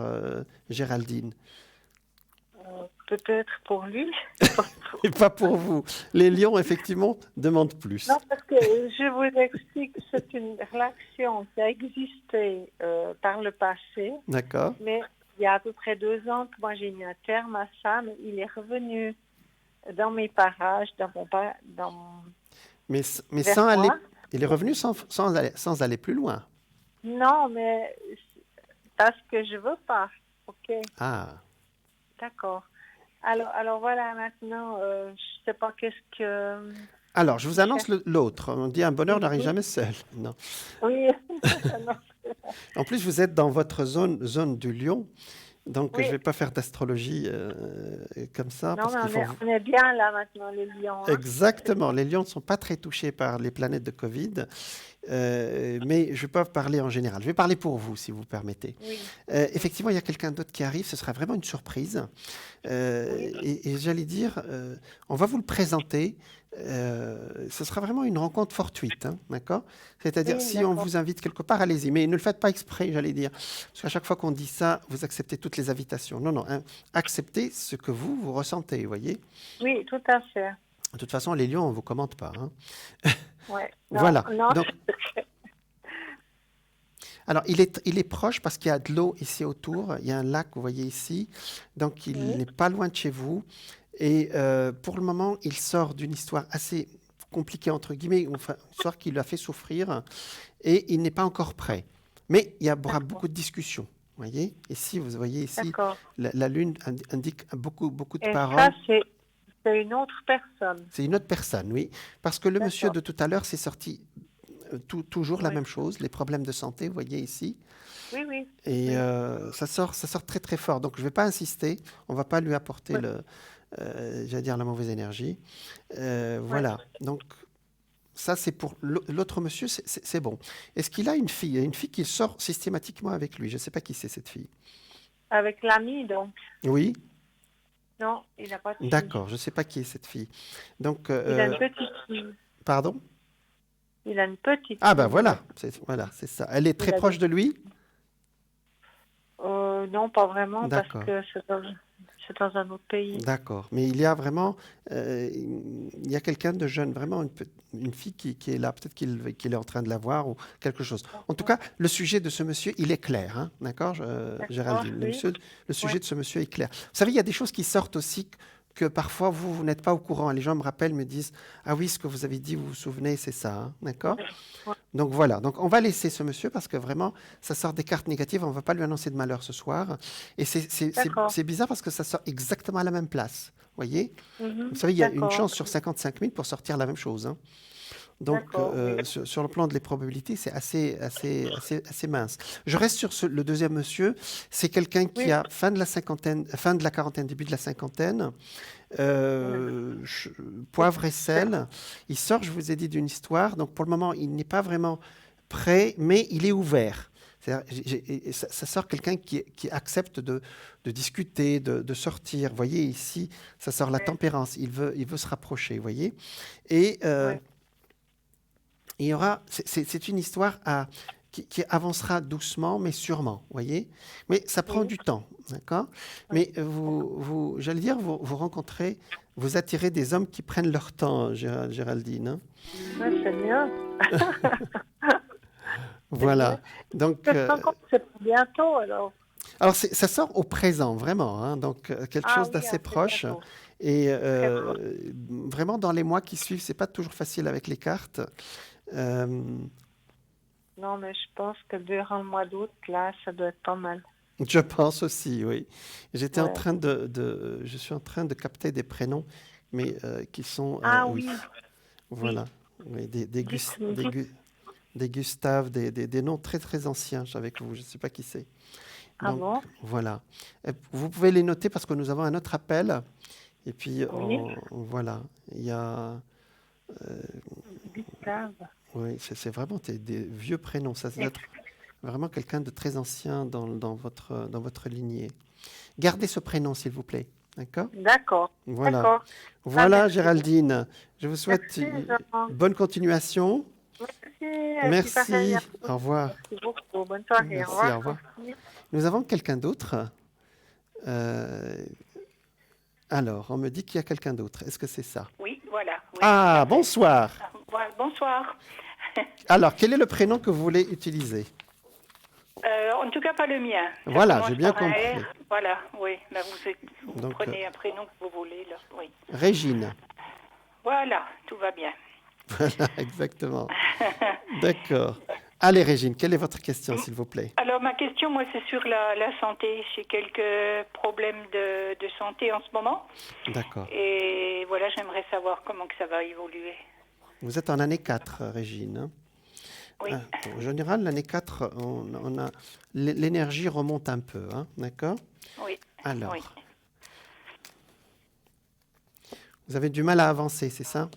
Géraldine. Peut-être pour lui. Et pas pour vous. Les lions, effectivement, demandent plus. Non, parce que je vous explique, c'est une relation qui a existé par le passé. D'accord. Mais il y a à peu près 2 ans que moi j'ai mis un terme à ça, mais il est revenu dans mes parages, mais vers sans aller, moi. il est revenu sans aller plus loin. Non, mais parce que je veux pas. Ok. Ah. D'accord. Alors voilà, maintenant, je sais pas qu'est-ce que... Alors, je vous annonce l'autre. On dit un bonheur n'arrive jamais seul. Non. Oui. En plus, vous êtes dans votre zone du lion. Donc, Oui. je ne vais pas faire d'astrologie comme ça. Non, parce mais on est bien là maintenant, les lions. Hein. Exactement. Les lions ne sont pas très touchés par les planètes de Covid. Mais je ne vais pas parler en général. Je vais parler pour vous, si vous permettez. Oui. Effectivement, il y a quelqu'un d'autre qui arrive. Ce sera vraiment une surprise. Et j'allais dire, on va vous le présenter. Ce sera vraiment une rencontre fortuite, hein, d'accord? C'est-à-dire, Oui, si d'accord. on vous invite quelque part, allez-y. Mais ne le faites pas exprès, j'allais dire. Parce qu'à chaque fois qu'on dit ça, vous acceptez toutes les invitations. Non, non. Hein, acceptez ce que vous ressentez, vous voyez? Oui, tout à fait. De toute façon, les lions, on ne vous commente pas. Hein. Ouais. Non, Voilà. non, Donc, alors, il est proche parce qu'il y a de l'eau ici autour. Il y a un lac, vous voyez ici. Donc, il n'est pas loin de chez vous. Et pour le moment, il sort d'une histoire assez compliquée, entre guillemets, enfin, une histoire qui lui a fait souffrir. Et il n'est pas encore prêt. Mais il y aura beaucoup de discussions. Vous voyez? Ici, vous voyez ici, la lune indique beaucoup de Et paroles. ça, c'est une autre personne. C'est une autre personne, oui. Parce que le monsieur de tout à l'heure, c'est sorti toujours la même chose, les problèmes de santé, vous voyez ici. Oui, oui. Et ça sort très très fort. Donc je ne vais pas insister, on ne va pas lui apporter j'allais dire la mauvaise énergie. Voilà. Donc ça c'est pour l'autre monsieur, c'est bon. Est-ce qu'il a une fille? Il y a une fille qui sort systématiquement avec lui. Je ne sais pas qui c'est cette fille. Avec l'ami, donc. Oui. Non, il n'a pas de fille. D'accord, je ne sais pas qui est cette fille. Donc, il a une petite fille. Pardon? Il a une petite Ah ben fille. voilà, c'est ça. Elle est très proche de lui? Non, pas vraiment, parce D'accord. que c'est dans un autre pays. D'accord. Mais il y a vraiment, il y a quelqu'un de jeune, vraiment une fille qui est là, peut-être qu'il est en train de la voir ou quelque chose. En tout cas, le sujet de ce monsieur, il est clair, hein, d'accord, Géraldine? Oui. Le sujet de ce monsieur est clair. Vous savez, il y a des choses qui sortent aussi que parfois vous n'êtes pas au courant. Les gens me rappellent, me disent « Ah oui, ce que vous avez dit, vous vous souvenez, c'est ça, hein, d'accord ?» Donc voilà, donc on va laisser ce monsieur parce que vraiment, ça sort des cartes négatives, on ne va pas lui annoncer de malheur ce soir. Et c'est bizarre parce que ça sort exactement à la même place, vous voyez? Vous savez, il y a une chance sur 55 000 pour sortir la même chose. Hein. Donc, sur le plan de les probabilités, c'est assez mince. Je reste sur le deuxième monsieur. C'est quelqu'un qui a fin de la quarantaine, début de la cinquantaine. Poivre et sel. Il sort, je vous ai dit, d'une histoire. Donc, pour le moment, il n'est pas vraiment prêt, mais il est ouvert. Ça sort quelqu'un qui accepte de discuter, de sortir. Vous voyez, ici, ça sort la tempérance. Il veut se rapprocher, vous voyez. Et il y aura, c'est une histoire qui avancera doucement, mais sûrement, vous voyez. Mais ça prend du temps, d'accord? Mais j'allais dire, vous rencontrez, vous attirez des hommes qui prennent leur temps, Géraldine. Hein? Ouais, c'est bien. Voilà. Donc, c'est bientôt, alors. Alors, ça sort au présent, vraiment. Hein? Donc, quelque chose d'assez proche. Bientôt. Et vraiment, dans les mois qui suivent, c'est pas toujours facile avec les cartes. Non, mais je pense que durant le mois d'août, là, ça doit être pas mal. Je pense aussi, oui. J'étais en train je suis en train de capter des prénoms, mais qui sont... Oui. Voilà. Oui, des Gustave, des noms très très anciens avec vous. Je ne sais pas qui c'est. Ah Donc, bon? voilà. Vous pouvez les noter parce que nous avons un autre appel. Et puis, Oui. voilà. Il y a. Gustave. Oui, c'est vraiment des vieux prénoms. Ça doit être vraiment quelqu'un de très ancien dans votre lignée. Gardez ce prénom, s'il vous plaît. D'accord? D'accord. Voilà. D'accord. Voilà, merci. Géraldine. Je vous souhaite Merci, Jean. bonne continuation. Merci. Merci. Au revoir. Merci beaucoup. Bonne soirée. Merci, Au revoir. au revoir. Merci. Nous avons quelqu'un d'autre. Alors, on me dit qu'il y a quelqu'un d'autre. Est-ce que c'est ça? Oui, voilà. Oui. Ah, bonsoir. Voilà, bonsoir. Alors, quel est le prénom que vous voulez utiliser? En tout cas, pas le mien. Ça Voilà, commence j'ai bien par un compris. R. Voilà, oui. Là, vous Donc, prenez un prénom que vous voulez, là. Oui. Régine. Voilà, tout va bien. Voilà, exactement. D'accord. Allez, Régine, quelle est votre question, s'il vous plaît? Alors, ma question, moi, c'est sur la santé. J'ai quelques problèmes de santé en ce moment. D'accord. Et voilà, j'aimerais savoir comment que ça va évoluer. Vous êtes en année 4, Régine. Hein? Oui. En général, l'année 4, l'énergie remonte un peu. Hein? D'accord? Oui. Alors, Oui. vous avez du mal à avancer, c'est ça?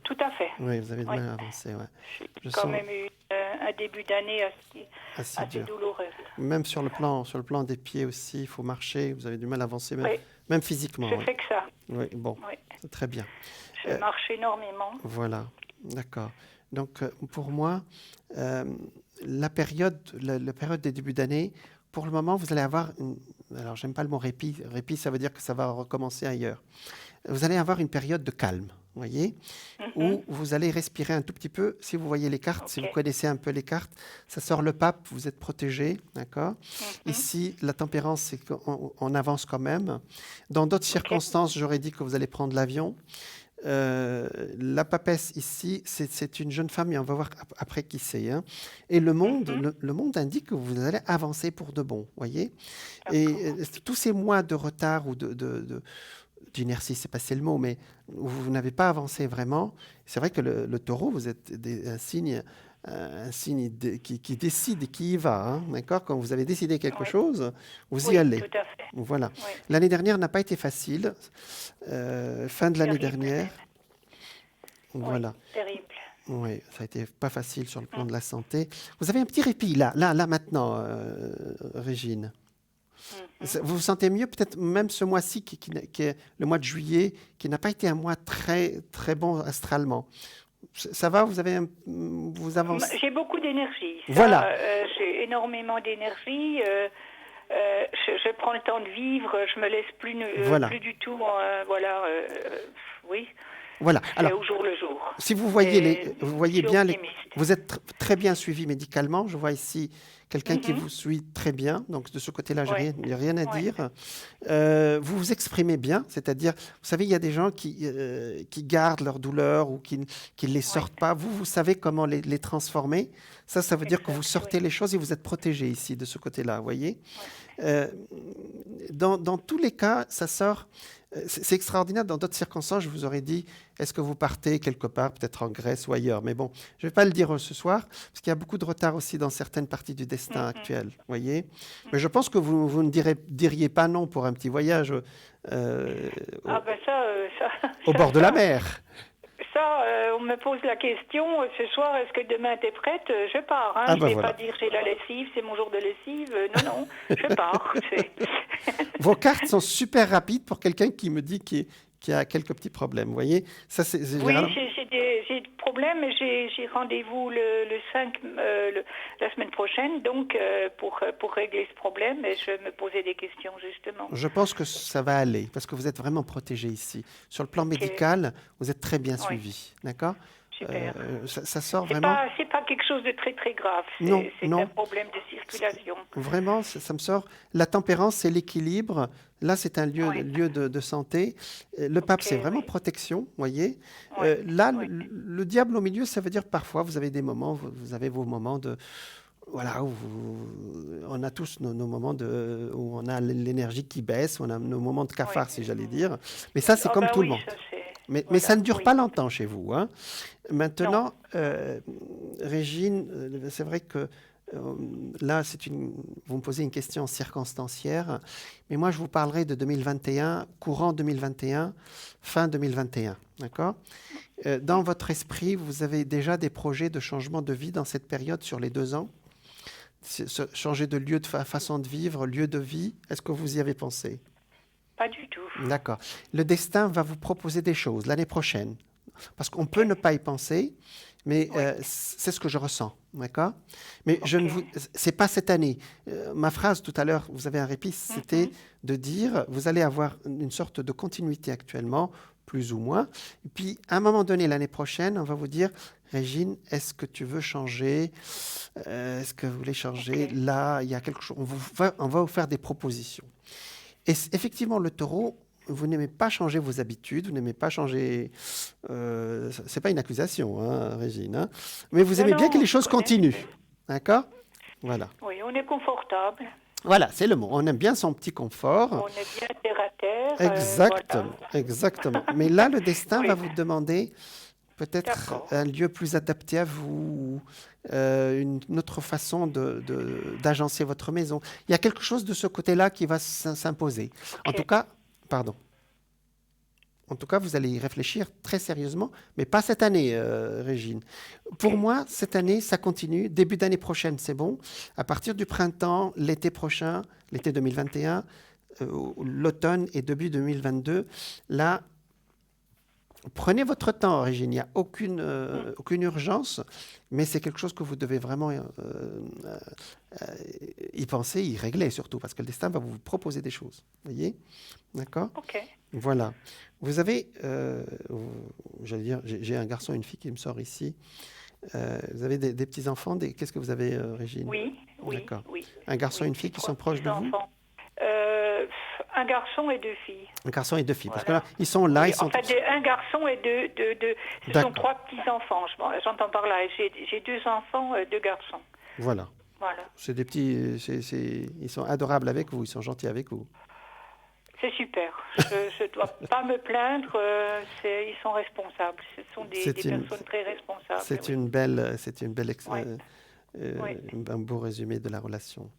Tout à fait. Oui, vous avez du Oui. mal à avancer, ouais. J'ai quand même eu un début d'année assez assez dur. douloureux. Même sur le plan des pieds aussi, il faut marcher, vous avez du mal à avancer, même, Oui. même physiquement. Je ouais. fais que ça. Oui, bon, Oui. c'est très bien. Je marche énormément. Voilà, d'accord. Donc, pour moi, la période des débuts d'année, pour le moment, vous allez avoir alors, j'aime pas le mot répit. Répit, ça veut dire que ça va recommencer ailleurs. Vous allez avoir une période de calme, voyez, où vous allez respirer un tout petit peu. Si vous voyez les cartes, si vous connaissez un peu les cartes, ça sort le pape, vous êtes protégé, d'accord? Ici, la tempérance, c'est qu'on avance quand même. Dans d'autres circonstances, j'aurais dit que vous allez prendre l'avion. La papesse ici, c'est une jeune femme et on va voir après qui c'est. Hein. Et le monde indique que vous allez avancer pour de bon, voyez. Et tous ces mois de retard ou d'inertie, c'est pas le mot, mais où vous n'avez pas avancé vraiment. C'est vrai que le taureau, vous êtes un signe qui décide et qui y va. Hein, d'accord? Quand vous avez décidé quelque chose, vous y allez. Tout à fait. Voilà. Oui. L'année dernière n'a pas été facile. Fin de l'année dernière. Voilà. Terrible. Oui, ça a été pas facile sur le plan de la santé. Vous avez un petit répit là maintenant, Régine. Vous vous sentez mieux peut-être même ce mois-ci qui est le mois de juillet, qui n'a pas été un mois très très bon astralement. Ça va, vous avancez. J'ai beaucoup d'énergie. Voilà. J'ai énormément d'énergie. Je prends le temps de vivre. Je me laisse plus du tout. Oui. Voilà. Alors, au jour le jour. Si vous voyez vous voyez bien vous êtes très bien suivi médicalement. Je vois ici quelqu'un qui vous suit très bien. Donc de ce côté-là, j'ai rien à dire. Vous vous exprimez bien, c'est-à-dire, vous savez, il y a des gens qui gardent leur douleur ou qui ne les sortent pas. Vous savez comment les transformer. Ça veut dire que vous sortez les choses et vous êtes protégé ici de ce côté-là. Vous voyez. Dans tous les cas, ça sort. C'est extraordinaire. Dans d'autres circonstances, je vous aurais dit, est-ce que vous partez quelque part, peut-être en Grèce ou ailleurs? Mais bon, je ne vais pas le dire ce soir, parce qu'il y a beaucoup de retard aussi dans certaines parties du destin actuel. Voyez. Mais je pense que vous ne diriez pas non pour un petit voyage au bord de la mer. Ça, on me pose la question, ce soir, est-ce que demain tu es prête? Je pars. Hein. Je ne vais pas dire j'ai la lessive, c'est mon jour de lessive. Non, je pars. Vos cartes sont super rapides pour quelqu'un qui me dit qu'il y a quelques petits problèmes. Vous voyez, ça, oui, j'ai des problèmes. J'ai rendez-vous le 5, la semaine prochaine, donc pour régler ce problème. Et je me posais des questions, justement. Je pense que ça va aller, parce que vous êtes vraiment protégé ici. Sur le plan médical, vous êtes très bien suivi. D'accord? Super. Ça sort vraiment. C'est pas quelque chose de très très grave. C'est un problème de circulation. Vraiment, ça me sort. La tempérance, c'est l'équilibre. Là, c'est un lieu de santé. Le pape, c'est vraiment protection, voyez. Là, le diable au milieu, ça veut dire parfois, vous avez des moments, vous avez vos moments de. Voilà, on a tous nos moments où on a l'énergie qui baisse, on a nos moments de cafard, si j'allais dire. Mais ça, c'est comme tout le monde. Mais Voilà, ça ne dure oui. pas longtemps chez vous, hein. Maintenant, Régine, c'est vrai que là, vous me posez une question circonstancière, mais moi, je vous parlerai de 2021, courant 2021, fin 2021, d'accord? Dans votre esprit, vous avez déjà des projets de changement de vie dans cette période sur les 2 ans? Changer de lieu, de façon de vivre, lieu de vie, est-ce que vous y avez pensé? Pas du tout. D'accord. Le destin va vous proposer des choses l'année prochaine, parce qu'on peut ne pas y penser, mais c'est ce que je ressens, d'accord? Mais c'est pas cette année. Ma phrase tout à l'heure, vous avez un répit, c'était de dire, vous allez avoir une sorte de continuité actuellement, plus ou moins. Et puis, à un moment donné, l'année prochaine, on va vous dire, Régine, est-ce que tu veux changer? Est-ce que vous voulez changer? Là, il y a quelque chose. On va vous faire des propositions. Et effectivement, le taureau, vous n'aimez pas changer vos habitudes, vous n'aimez pas changer... c'est pas une accusation, hein, Régine, hein, mais vous aimez bien que les choses continuent. D'accord? Voilà. Oui, on est confortable. Voilà, c'est le mot. On aime bien son petit confort. On est bien terre à terre. Exactement, voilà. exactement. Mais là, le destin Oui. va vous demander peut-être D'accord. un lieu plus adapté à vous, une autre façon d'agencer votre maison. Il y a quelque chose de ce côté-là qui va s'imposer. En tout cas, pardon. En tout cas, vous allez y réfléchir très sérieusement, mais pas cette année, Régine. Pour moi, cette année, ça continue. Début d'année prochaine, c'est bon. À partir du printemps, l'été prochain, l'été 2021, l'automne et début 2022, là, prenez votre temps, Régine. Il n'y a aucune urgence, mais c'est quelque chose que vous devez vraiment y penser, y régler surtout, parce que le destin va vous proposer des choses. Vous voyez? D'accord? Ok. Voilà. Vous avez, j'allais dire, j'ai un garçon et une fille qui me sort ici. Vous avez des petits-enfants? Qu'est-ce que vous avez, Régine? Oui, oui. D'accord. Oui. Un garçon et une fille qui sont proches de vous? Un garçon et 2 filles. Un garçon et 2 filles. Voilà. Parce que là, ils sont là. Oui, ils sont... En fait, un garçon et deux. Ce sont 3 petits-enfants, j'entends par là. J'ai 2 enfants, 2 garçons. Voilà. Voilà. C'est des petits. Ils sont adorables avec vous, ils sont gentils avec vous. C'est super. Je ne dois pas me plaindre. Ils sont responsables. Ce sont des personnes très responsables. C'est oui. une belle. Oui. Un beau résumé de la relation.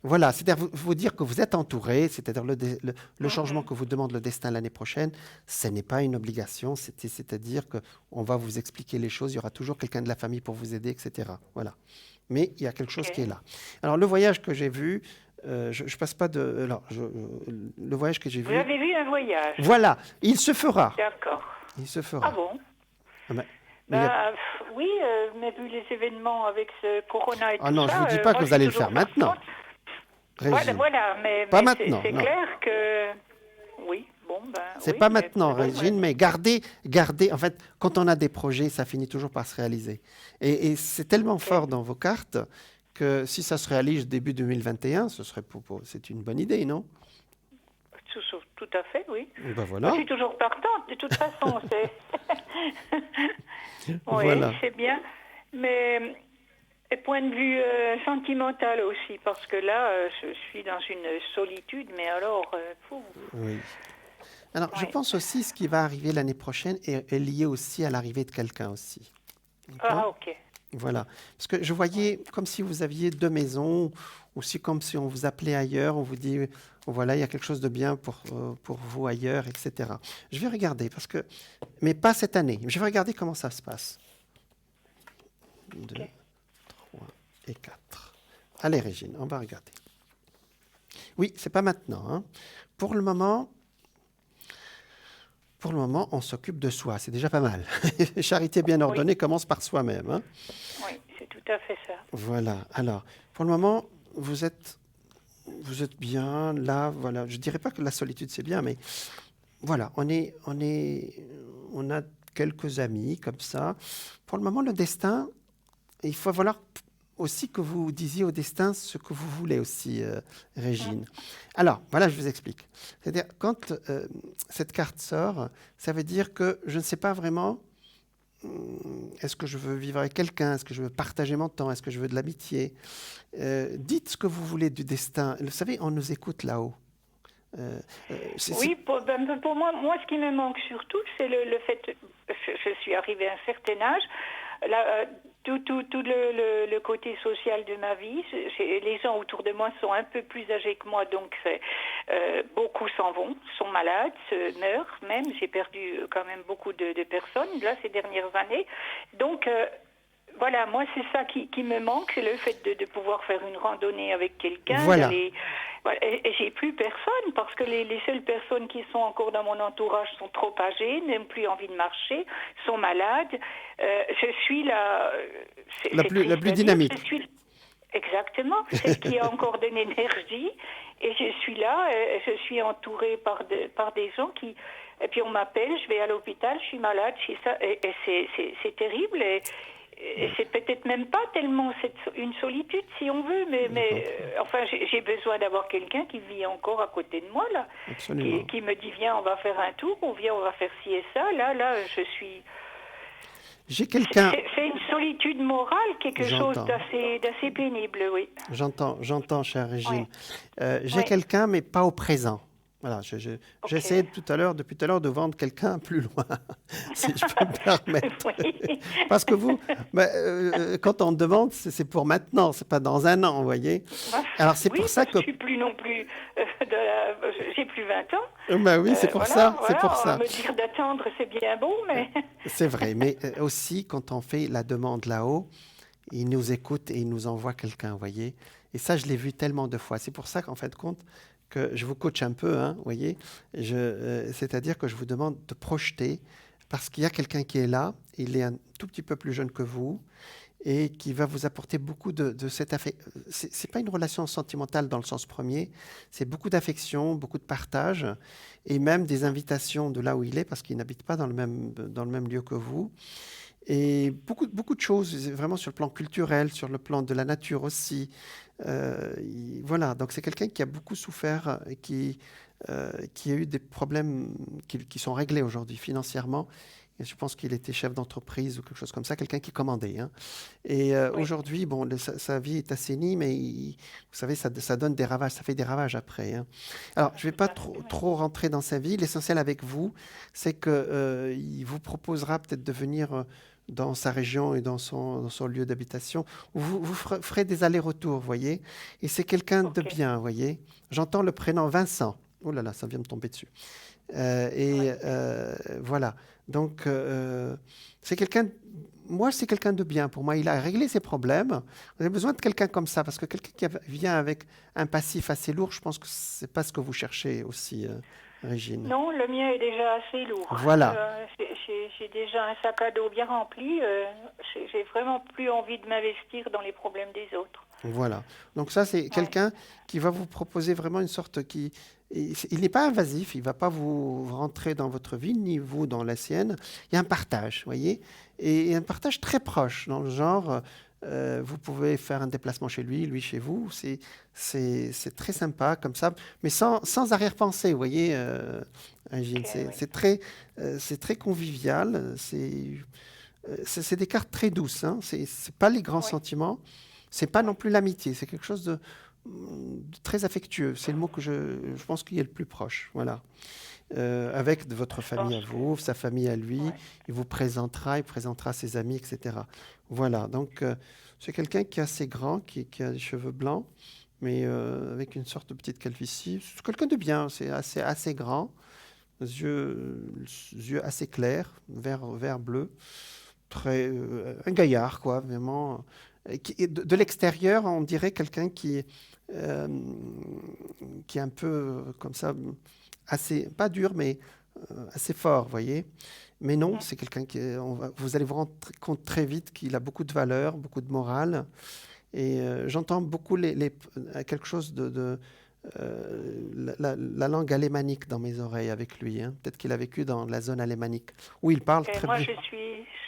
Voilà, c'est-à-dire vous dire que vous êtes entouré, c'est-à-dire le changement que vous demande le destin l'année prochaine, ce n'est pas une obligation, c'est-à-dire qu'on va vous expliquer les choses, il y aura toujours quelqu'un de la famille pour vous aider, etc. Voilà. Mais il y a quelque chose qui est là. Alors, le voyage que j'ai vu, je passe pas de... Alors, le voyage que j'ai vu... Vous avez vu un voyage? Voilà, il se fera. D'accord. Il se fera. Ah bon? Ah oui, mais vu les événements avec ce corona et tout ça... Ah non, je ne vous dis pas que vous allez le faire maintenant. Voilà, mais pas maintenant. C'est clair que... Oui, bon, c'est oui, pas maintenant, bon, Régine, mais gardez... En fait, quand on a des projets, ça finit toujours par se réaliser. Et c'est tellement fort dans vos cartes que si ça se réalise début 2021, c'est une bonne idée, non? Tout à fait, oui. Ben voilà. Je suis toujours partante, de toute façon. Oui, voilà. c'est bien. Mais point de vue sentimental aussi, parce que là, je suis dans une solitude, mais alors... Oui. Alors, je pense aussi ce qui va arriver l'année prochaine est lié aussi à l'arrivée de quelqu'un aussi. Ah, ok. Voilà. Parce que je voyais comme si vous aviez 2 maisons, aussi comme si on vous appelait ailleurs, on vous dit, voilà, il y a quelque chose de bien pour vous ailleurs, etc. Je vais regarder, mais pas cette année. Je vais regarder comment ça se passe. 2, 3 et 4. Allez, Régine, on va regarder. Oui, c'est pas maintenant. Hein. Pour le moment, on s'occupe de soi. C'est déjà pas mal. Charité bien ordonnée commence par soi-même. Hein. Oui, c'est tout à fait ça. Voilà. Alors, pour le moment, vous êtes bien là. Voilà. Je dirais pas que la solitude c'est bien, mais voilà, on a quelques amis comme ça. Pour le moment, le destin, il faut falloir aussi que vous disiez au destin ce que vous voulez aussi, Régine. Alors, voilà, je vous explique. C'est-à-dire, quand cette carte sort, ça veut dire que je ne sais pas vraiment, est-ce que je veux vivre avec quelqu'un, est-ce que je veux partager mon temps, est-ce que je veux de l'amitié. Dites ce que vous voulez du destin. Vous savez, on nous écoute là-haut. Oui, pour moi, ce qui me manque surtout, c'est le fait que je suis arrivée à un certain âge. Là, tout le côté social de ma vie, les gens autour de moi sont un peu plus âgés que moi, donc beaucoup s'en vont, sont malades, meurent même. J'ai perdu quand même beaucoup de personnes là ces dernières années. Donc voilà, moi c'est ça qui me manque, c'est le fait de pouvoir faire une randonnée avec quelqu'un. Voilà. Et j'ai plus personne parce que les seules personnes qui sont encore dans mon entourage sont trop âgées, n'ont plus envie de marcher, sont malades. Je suis la plus dynamique. Exactement, celle qui a encore de l'énergie. Et je suis là, je suis entourée par des gens qui... Et puis on m'appelle, je vais à l'hôpital, je suis malade, et c'est terrible. Et c'est peut-être même pas tellement une solitude, si on veut, mais enfin, j'ai besoin d'avoir quelqu'un qui vit encore à côté de moi, là, qui me dit, viens, on va faire un tour, ou viens, on va faire ci et ça. Là, je suis... J'ai quelqu'un... C'est une solitude morale, quelque chose d'assez pénible, oui. J'entends, chère Régine. J'ai quelqu'un, mais pas au présent. Voilà, j'essayais depuis tout à l'heure de vendre quelqu'un plus loin, si je peux me permettre. Parce que vous, quand on demande, c'est pour maintenant, c'est pas dans un an, vous voyez. Alors c'est pour ça que... je suis plus non plus, j'ai plus 20 ans. Oui, c'est pour ça, c'est pour ça. Me dire d'attendre, c'est bien beau, mais... C'est vrai, mais aussi quand on fait la demande là-haut, ils nous écoutent et ils nous envoient quelqu'un, vous voyez. Et ça, je l'ai vu tellement de fois. C'est pour ça qu'en fait de compte, que je vous coach un peu, vous voyez, c'est-à-dire que je vous demande de projeter, parce qu'il y a quelqu'un qui est là, il est un tout petit peu plus jeune que vous, et qui va vous apporter beaucoup de cette affection. C'est pas une relation sentimentale dans le sens premier, c'est beaucoup d'affection, beaucoup de partage, et même des invitations de là où il est, parce qu'il n'habite pas dans le même lieu que vous. Et beaucoup de choses, vraiment sur le plan culturel, sur le plan de la nature aussi. Voilà, donc c'est quelqu'un qui a beaucoup souffert et qui a eu des problèmes qui sont réglés aujourd'hui financièrement. Et je pense qu'il était chef d'entreprise ou quelque chose comme ça, quelqu'un qui commandait. Et aujourd'hui, bon, sa vie est assainie, mais vous savez, ça donne des ravages, ça fait des ravages après. Alors, je ne vais pas trop rentrer dans sa vie. L'essentiel avec vous, c'est qu'il vous proposera peut-être de venir dans sa région et dans son lieu d'habitation, où vous ferez des allers-retours, vous voyez. Et c'est quelqu'un de bien, vous voyez. J'entends le prénom Vincent. Oh là là, ça vient me tomber dessus. Voilà. Donc, c'est quelqu'un... Moi, c'est quelqu'un de bien. Pour moi, il a réglé ses problèmes. Vous avez besoin de quelqu'un comme ça, parce que quelqu'un qui vient avec un passif assez lourd, je pense que ce n'est pas ce que vous cherchez aussi, Régine. Non, le mien est déjà assez lourd. Voilà. J'ai déjà un sac à dos bien rempli. J'ai vraiment plus envie de m'investir dans les problèmes des autres. Voilà. Donc ça, c'est quelqu'un qui va vous proposer vraiment une sorte qui... Il n'est pas invasif, il ne va pas vous rentrer dans votre vie, ni vous dans la sienne. Il y a un partage, vous voyez, et un partage très proche, dans le genre, vous pouvez faire un déplacement chez lui chez vous. C'est très sympa comme ça, mais sans arrière-pensée, vous voyez, Régine. C'est très convivial, c'est des cartes très douces, c'est pas les grands sentiments, c'est pas non plus l'amitié, c'est quelque chose de très affectueux, c'est le mot que je pense qu'il est le plus proche, voilà. Avec votre famille à vous, sa famille à lui, il vous présentera, il présentera ses amis, etc. Voilà, donc c'est quelqu'un qui est assez grand, qui a des cheveux blancs, mais avec une sorte de petite calvitie. C'est quelqu'un de bien, c'est assez grand, yeux assez clairs, vert bleu, un gaillard, quoi, vraiment. De l'extérieur, on dirait quelqu'un qui est un peu comme ça, assez, pas dur, mais assez fort, vous voyez. Mais non, c'est quelqu'un vous allez vous rendre compte très vite qu'il a beaucoup de valeur, beaucoup de morale. Et j'entends beaucoup quelque chose de la langue alémanique dans mes oreilles avec lui. Peut-être qu'il a vécu dans la zone alémanique, où il parle très bien. Moi,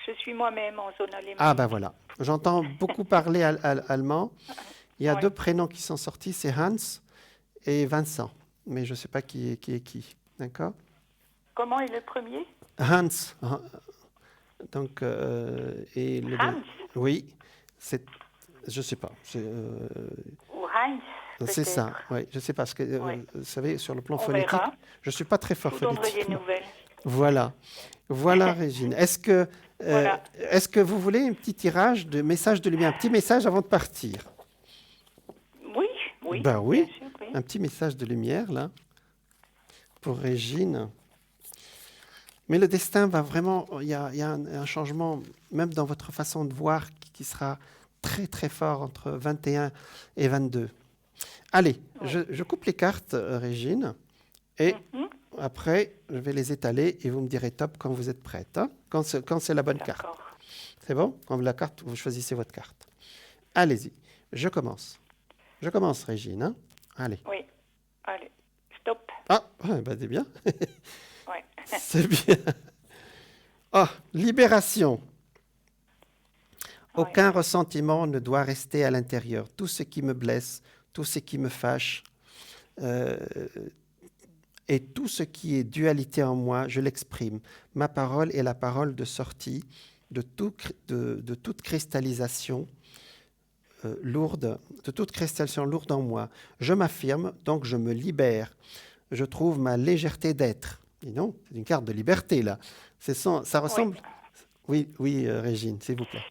je suis moi-même en zone alémanique. Ah ben voilà, j'entends beaucoup parler allemand. Il y a deux prénoms qui sont sortis, c'est Hans et Vincent. Mais je ne sais pas qui est qui. D'accord ? Comment est le premier ? Hans. Donc, Hans ? Oui. Je ne sais pas. Ou Heinz ? C'est ça, peut-être. oui. Je sais pas, parce que, Oui. vous savez, sur le plan On phonétique, verra. je ne suis pas très fort Je vous donnerai des phonétiquement. nouvelles. Voilà. Voilà, Régine. Voilà. Est-ce que vous voulez un petit tirage de message de lumière, un petit message avant de partir? Oui, oui, Ben oui, bien sûr, oui. un petit message de lumière, là, pour Régine. Mais le destin va vraiment, il y a un changement, même dans votre façon de voir, qui sera très très fort entre 21 et 22. Allez, je coupe les cartes, Régine, et après, je vais les étaler et vous me direz top quand vous êtes prête, hein, quand c'est la bonne carte. D'accord. C'est bon? Quand vous choisissez votre carte. Allez-y, je commence. Je commence, Régine. Hein? Allez. Oui. Allez, stop. Ah, ben c'est bien. Ouais. C'est bien. Ah, libération. Aucun ressentiment ne doit rester à l'intérieur. Tout ce qui me blesse, tout ce qui me fâche, et tout ce qui est dualité en moi, je l'exprime. Ma parole est la parole de sortie de toute cristallisation lourde, de toute cristallisation lourde en moi. Je m'affirme, donc je me libère. Je trouve ma légèreté d'être. Dis donc, c'est une carte de liberté, là. Ça ressemble... Oui, Régine, s'il vous plaît.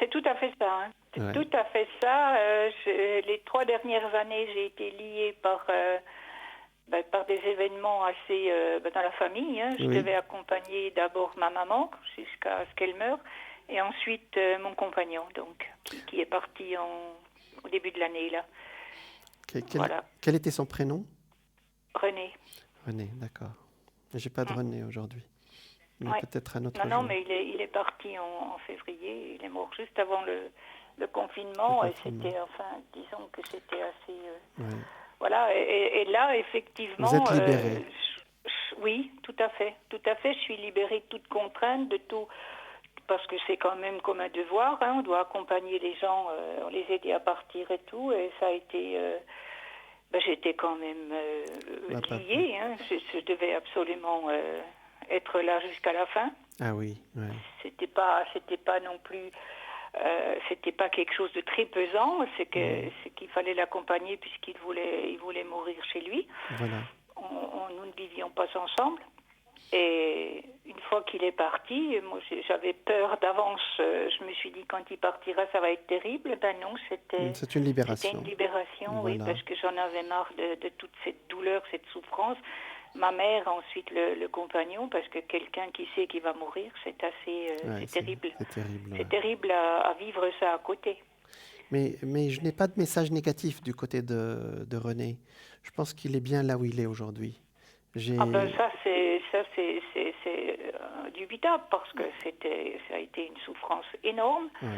C'est tout à fait ça. Hein. C'est Ouais. tout à fait ça. Les 3 dernières années, j'ai été liée par des événements assez dans la famille. Hein. Je Oui. devais accompagner d'abord ma maman jusqu'à ce qu'elle meure, et ensuite mon compagnon, donc qui est parti au début de l'année là. Voilà. Quel était son prénom? René. René, d'accord. J'ai pas de René aujourd'hui. Mais Ouais. peut-être un autre Non, jour. mais il est parti en février. Il est mort juste avant le confinement. Et c'était, disons que c'était assez... Ouais. Voilà, et là, effectivement... Vous êtes libérée. Oui, tout à fait. Tout à fait. Je suis libérée de toute contrainte, de tout... Parce que c'est quand même comme un devoir. Hein. On doit accompagner les gens, les aider à partir et tout. Et ça a été... j'étais quand même liée. Hein. Je devais absolument être là jusqu'à la fin. Ah oui, ouais. C'était pas non plus... c'était pas quelque chose de très pesant, c'est qu'il fallait l'accompagner puisqu'il voulait mourir chez lui. Voilà. Nous ne vivions pas ensemble. Et une fois qu'il est parti, moi j'avais peur d'avance. Je me suis dit quand il partira, ça va être terrible. Ben non, c'est une libération. C'était une libération, voilà. oui, parce que j'en avais marre de toute cette douleur, cette souffrance. Ma mère, ensuite le compagnon, parce que quelqu'un qui sait qu'il va mourir, c'est assez, c'est terrible. C'est terrible. C'est terrible à vivre ça à côté. Mais je n'ai pas de message négatif du côté de René. Je pense qu'il est bien là où il est aujourd'hui. Ça c'est dubitable parce que ça a été une souffrance énorme. Ouais.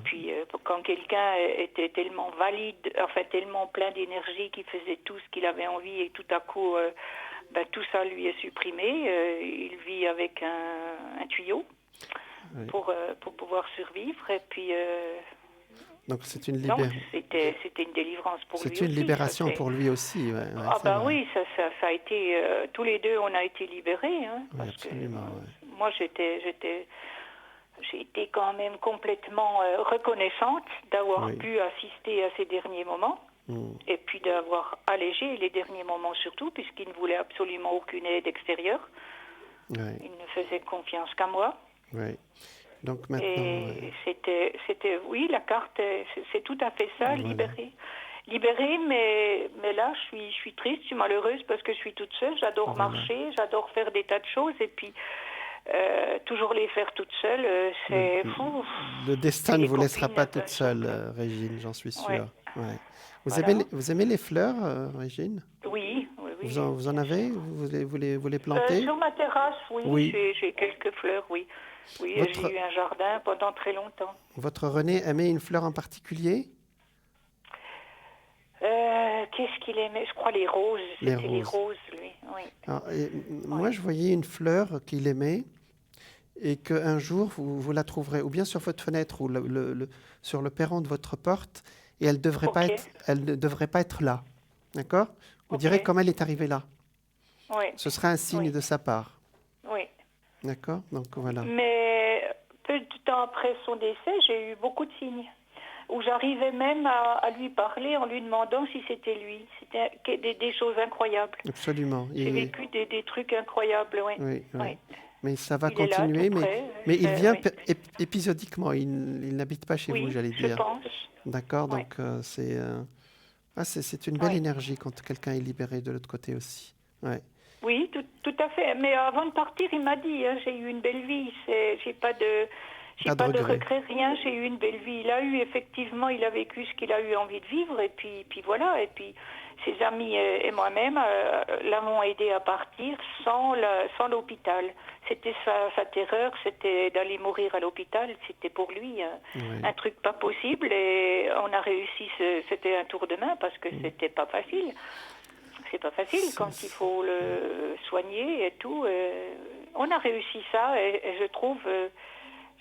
Puis quand quelqu'un était tellement valide, tellement plein d'énergie, qu'il faisait tout ce qu'il avait envie et tout à coup tout ça lui est supprimé, il vit avec un tuyau pour pouvoir survivre. Et puis donc c'est une libération. C'était une délivrance pour lui aussi. C'est une libération pour lui aussi. Oui, ça a été tous les deux, on a été libérés. Hein, oui, parce absolument. que, moi j'ai été quand même complètement reconnaissante d'avoir pu assister à ces derniers moments et puis d'avoir allégé les derniers moments surtout, puisqu'il ne voulait absolument aucune aide extérieure. Il ne faisait confiance qu'à moi. Oui. Donc maintenant, et c'était, oui, la carte, c'est tout à fait ça, libérée. Libérée, mais là, je suis triste, je suis malheureuse parce que je suis toute seule. J'adore marcher, j'adore faire des tas de choses et puis toujours les faire toute seule, c'est fou. Le destin ne vous laissera pas toute seule, Régine, j'en suis sûre. Ouais. Vous aimez les fleurs, Régine? Oui. Vous en avez? Vous les plantez? Sur ma terrasse, oui. J'ai quelques fleurs, oui. Oui, j'ai eu un jardin pendant très longtemps. Votre René aimait une fleur en particulier? Qu'est-ce qu'il aimait? Je crois les roses. C'était les roses, lui. Oui. Alors, moi, je voyais une fleur qu'il aimait et qu'un jour, vous la trouverez ou bien sur votre fenêtre ou sur le perron de votre porte et elle ne devrait pas être là. D'accord? Vous direz comment elle est arrivée là. Oui. Ce sera un signe de sa part. Oui. D'accord? Donc voilà. Mais peu de temps après son décès, j'ai eu beaucoup de signes. où j'arrivais même à lui parler en lui demandant si c'était lui. C'était des choses incroyables. Absolument. J'ai vécu des trucs incroyables, oui. Oui, oui. Ouais. Mais ça va Il est là, continuer, tout près. mais il vient Oui, épisodiquement. Il n'habite pas chez vous, oui, j'allais je dire. pense. D'accord, Ouais. donc c'est une belle Ouais. énergie quand quelqu'un est libéré de l'autre côté aussi. Ouais. Oui, tout à fait. Mais avant de partir, il m'a dit, hein, j'ai eu une belle vie. J'ai pas de regret, rien. J'ai eu une belle vie. Il a vécu ce qu'il a eu envie de vivre, et puis voilà. Et puis ses amis et moi-même l'avons aidé à partir sans l'hôpital. C'était sa terreur, c'était d'aller mourir à l'hôpital. C'était pour lui un truc pas possible, et on a réussi. C'était un tour de main parce que c'était pas facile. C'est pas facile quand il faut le soigner et tout. On a réussi ça, et je trouve,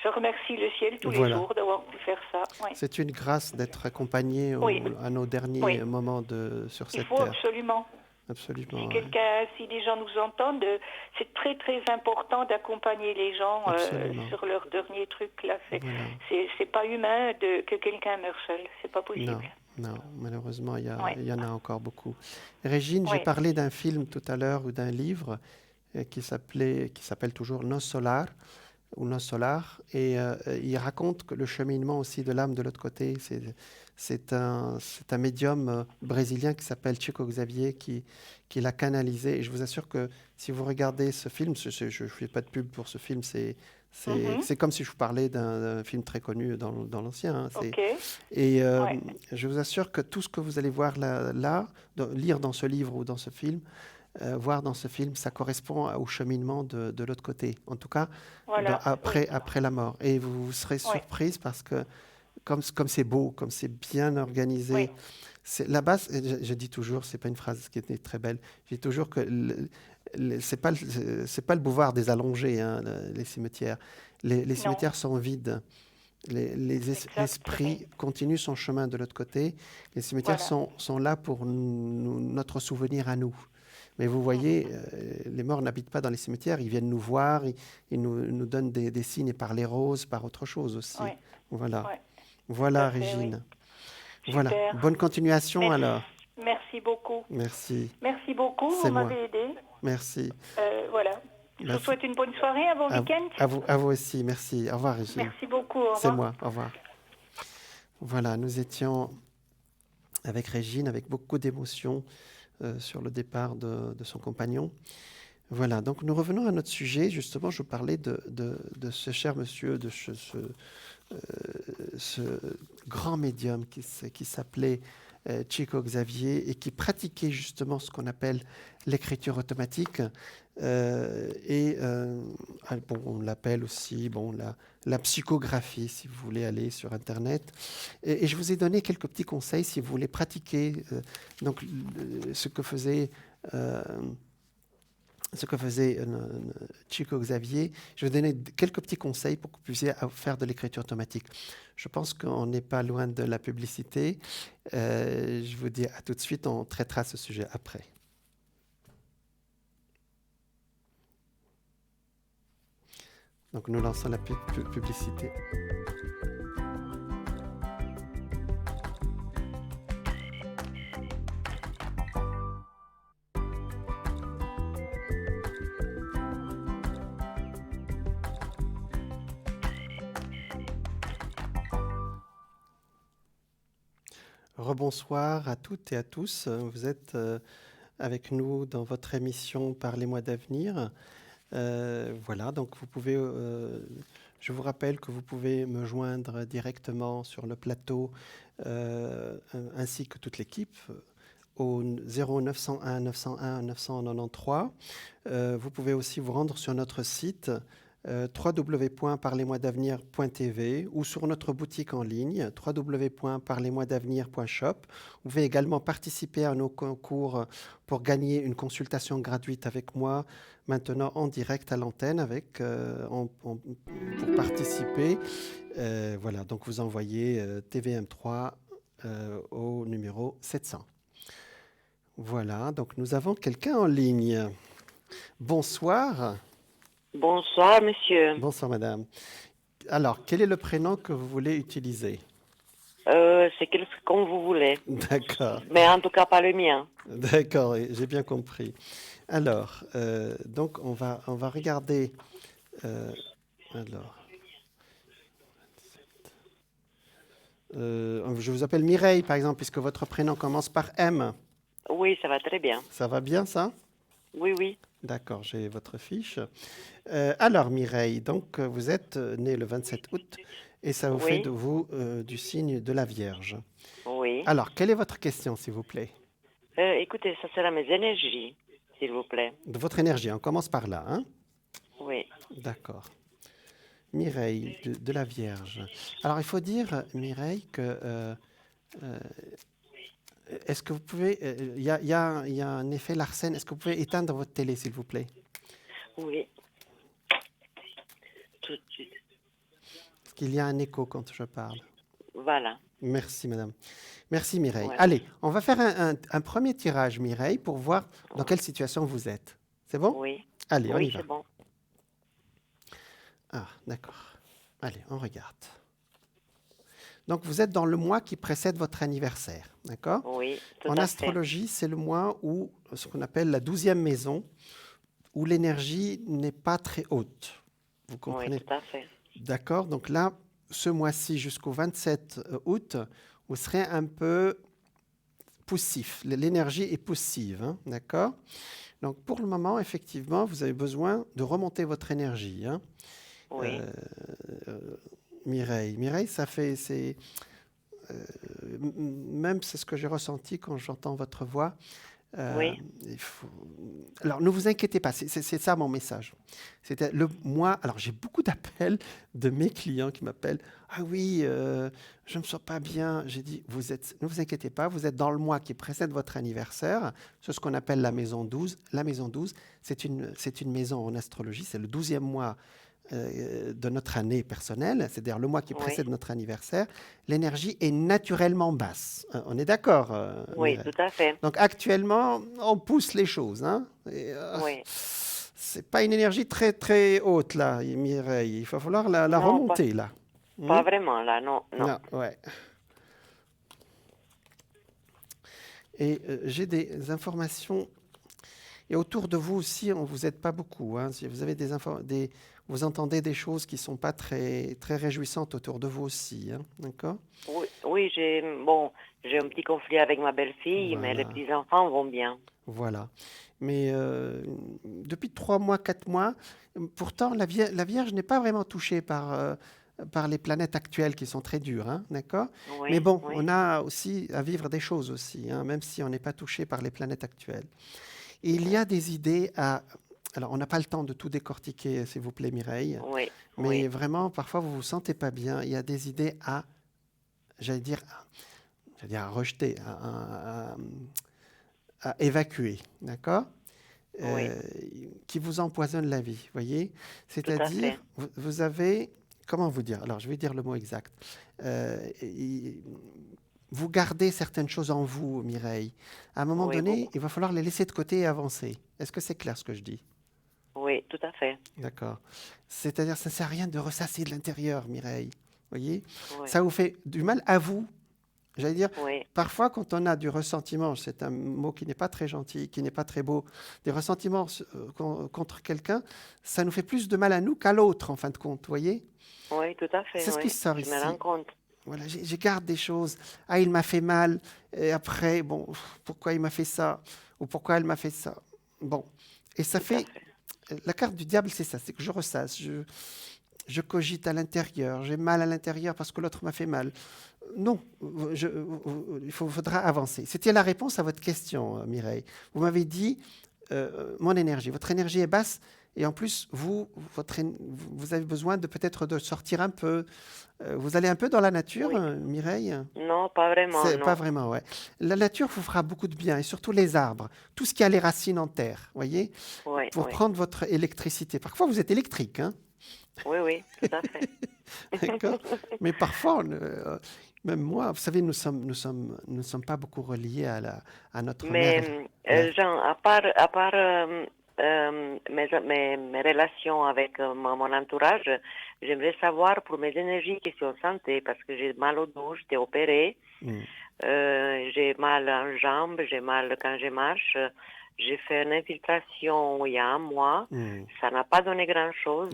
je remercie le ciel tous les jours d'avoir pu faire ça. Ouais. C'est une grâce d'être accompagné à nos derniers moments sur cette terre. Il faut absolument. Absolument. Si des gens nous entendent, c'est très très important d'accompagner les gens sur leur dernier truc là. C'est pas humain que quelqu'un meure seul. C'est pas possible. Non, malheureusement, il y en a encore beaucoup. Régine, j'ai parlé d'un film tout à l'heure ou d'un livre qui s'appelle toujours Nos Solar, et il raconte que le cheminement aussi de l'âme de l'autre côté. C'est un médium brésilien qui s'appelle Chico Xavier qui l'a canalisé. Et je vous assure que si vous regardez ce film, je ne fais pas de pub pour ce film, c'est comme si je vous parlais d'un film très connu dans l'ancien. Hein. Et je vous assure que tout ce que vous allez voir lire dans ce livre ou dans ce film, voir dans ce film, ça correspond au cheminement de l'autre côté. En tout cas, après la mort. Et vous serez surprise parce que comme c'est beau, comme c'est bien organisé, la base, je dis toujours, c'est pas une phrase qui était très belle, je dis toujours que c'est pas le boulevard des allongés, hein, les cimetières. Les cimetières sont vides. L'esprit continue son chemin de l'autre côté. Les cimetières sont là pour notre souvenir à nous. Mais vous voyez, les morts n'habitent pas dans les cimetières, ils viennent nous voir, ils nous donnent des signes par les roses, par autre chose aussi. Voilà, Régine. Voilà, bonne continuation alors. Merci beaucoup. Merci. Merci beaucoup, vous m'avez aidé. Merci. Voilà. Je vous souhaite une bonne soirée, un bon week-end. À vous aussi, merci. Au revoir, Régine. Merci beaucoup, au revoir. C'est moi, au revoir. Voilà, nous étions avec Régine, avec beaucoup d'émotion sur le départ de son compagnon. Voilà, donc nous revenons à notre sujet. Justement, je parlais de ce cher monsieur, de ce grand médium qui s'appelait Chico Xavier et qui pratiquait justement ce qu'on appelle l'écriture automatique. On l'appelle aussi la psychographie, si vous voulez aller sur Internet. Et je vous ai donné quelques petits conseils si vous voulez pratiquer ce que faisait Chico Xavier. Je vais vous donner quelques petits conseils pour que vous puissiez faire de l'écriture automatique. Je pense qu'on n'est pas loin de la publicité. Je vous dis à tout de suite, on traitera ce sujet après. Donc nous lançons la publicité. Rebonsoir à toutes et à tous. Vous êtes avec nous dans votre émission Parlez-moi d'avenir. Voilà, donc vous pouvez, je vous rappelle que vous pouvez me joindre directement sur le plateau ainsi que toute l'équipe au 0901 901 993. Vous pouvez aussi vous rendre sur notre site www.parlezmoi-d'avenir.tv ou sur notre boutique en ligne www.parlezmoi-d'avenir.shop. Vous pouvez également participer à nos concours pour gagner une consultation gratuite avec moi maintenant en direct à l'antenne pour participer. Voilà, donc vous envoyez TVM3 au numéro 700. Voilà, donc nous avons quelqu'un en ligne. Bonsoir. Bonsoir, monsieur. Bonsoir, madame. Alors, quel est le prénom que vous voulez utiliser? Comme vous voulez. D'accord. Mais en tout cas, pas le mien. D'accord, j'ai bien compris. Alors, donc on va regarder. Alors, je vous appelle Mireille, par exemple, puisque votre prénom commence par M. Oui, ça va très bien. Ça va bien, ça? Oui, oui. D'accord, j'ai votre fiche. Alors, Mireille, donc vous êtes née le 27 août et ça vous fait de vous du signe de la Vierge. Oui. Alors, quelle est votre question, s'il vous plaît? Écoutez, ça sera mes énergies, s'il vous plaît. De votre énergie, on commence par là, hein? Oui. D'accord. Mireille, de la Vierge. Alors, il faut dire, Mireille, que... est-ce que vous pouvez... Il y a un effet Larsen. Est-ce que vous pouvez éteindre votre télé, s'il vous plaît? Oui. Tout de suite. Parce qu'il y a un écho quand je parle. Voilà. Merci, madame. Merci, Mireille. Ouais. Allez, on va faire un premier tirage, Mireille, pour voir dans quelle situation vous êtes. C'est bon? Oui. Allez, on y Oui, va. c'est bon. Ah, d'accord. Allez, on regarde. Donc, vous êtes dans le mois qui précède votre anniversaire, d'accord? Oui, tout En à fait. astrologie, c'est le mois où, ce qu'on appelle la 12e maison, où l'énergie n'est pas très haute. Vous comprenez? Oui, tout à fait. D'accord. Donc là, ce mois-ci jusqu'au 27 août, vous serez un peu poussif. L'énergie est poussive, hein, d'accord? Donc pour le moment, effectivement, vous avez besoin de remonter votre énergie, hein. Oui. Mireille, ça fait, même c'est ce que j'ai ressenti quand j'entends votre voix. Oui. Alors, ne vous inquiétez pas, c'est ça mon message. C'était moi, alors j'ai beaucoup d'appels de mes clients qui m'appellent. Ah oui, je ne me sens pas bien. J'ai dit, ne vous inquiétez pas, vous êtes dans le mois qui précède votre anniversaire. C'est ce qu'on appelle la maison 12. La maison 12, c'est une maison en astrologie, c'est le 12e mois de notre année personnelle, c'est-à-dire le mois qui précède notre anniversaire. L'énergie est naturellement basse. On est d'accord? Oui, Mireille? tout à fait. Donc actuellement, on pousse les choses, hein? Oui. C'est pas une énergie très très haute là, Mireille. Il va falloir la Non, remonter là. Pas vraiment, là, non. Non, ouais. Et j'ai des informations. Et autour de vous aussi, vous n'êtes pas beaucoup, hein. Si vous avez vous entendez des choses qui ne sont pas très, très réjouissantes autour de vous aussi, hein, d'accord? Oui, j'ai un petit conflit avec ma belle-fille, mais les petits-enfants vont bien. Voilà. Mais depuis 3 mois, 4 mois, pourtant, la Vierge n'est pas vraiment touchée par les planètes actuelles qui sont très dures, hein, d'accord? Oui, mais bon, oui. on a aussi à vivre des choses aussi, hein, même si on n'est pas touché par les planètes actuelles. Et il y a des idées à... Alors, on n'a pas le temps de tout décortiquer, s'il vous plaît, Mireille. Oui, mais vraiment, parfois, vous ne vous sentez pas bien. Il y a des idées à, j'allais dire à rejeter, à évacuer, d'accord? Qui vous empoisonnent la vie, voyez? C'est-à-dire, vous avez... Comment vous dire? Alors, je vais dire le mot exact. Vous gardez certaines choses en vous, Mireille. À un moment donné, il va falloir les laisser de côté et avancer. Est-ce que c'est clair ce que je dis? Oui, tout à fait. D'accord. C'est-à-dire, ça ne sert à rien de ressasser de l'intérieur, Mireille. Voyez? Oui. Ça vous fait du mal à vous. J'allais dire, Oui. parfois, quand on a du ressentiment, c'est un mot qui n'est pas très gentil, qui n'est pas très beau, des ressentiments contre quelqu'un, ça nous fait plus de mal à nous qu'à l'autre, en fin de compte, voyez? Oui, tout à fait. C'est ce qui sort ici. Je me rends compte. Voilà, je garde des choses. Ah, il m'a fait mal. Et après, bon, pourquoi il m'a fait ça? Ou pourquoi elle m'a fait ça? Bon. Et ça fait... La carte du diable, c'est ça. C'est que je ressasse. Je cogite à l'intérieur. J'ai mal à l'intérieur parce que l'autre m'a fait mal. Non. Il faudra avancer. C'était la réponse à votre question, Mireille. Vous m'avez dit, mon énergie. Votre énergie est basse. Et en plus, vous avez besoin peut-être de sortir un peu. Vous allez un peu dans la nature, Mireille? Non, pas vraiment. Non. Pas vraiment, ouais. La nature vous fera beaucoup de bien, et surtout les arbres, tout ce qui a les racines en terre, voyez, pour prendre votre électricité. Parfois, vous êtes électrique, hein? Oui, tout à fait. D'accord. Mais parfois, même moi, vous savez, nous sommes pas beaucoup reliés à notre mère. Mais Jean, à part mes relations avec mon entourage, j'aimerais savoir pour mes énergies, question santé, parce que j'ai mal au dos, j'étais opérée, j'ai mal en jambes, j'ai mal quand je marche. J'ai fait une infiltration il y a un mois, ça n'a pas donné grand-chose.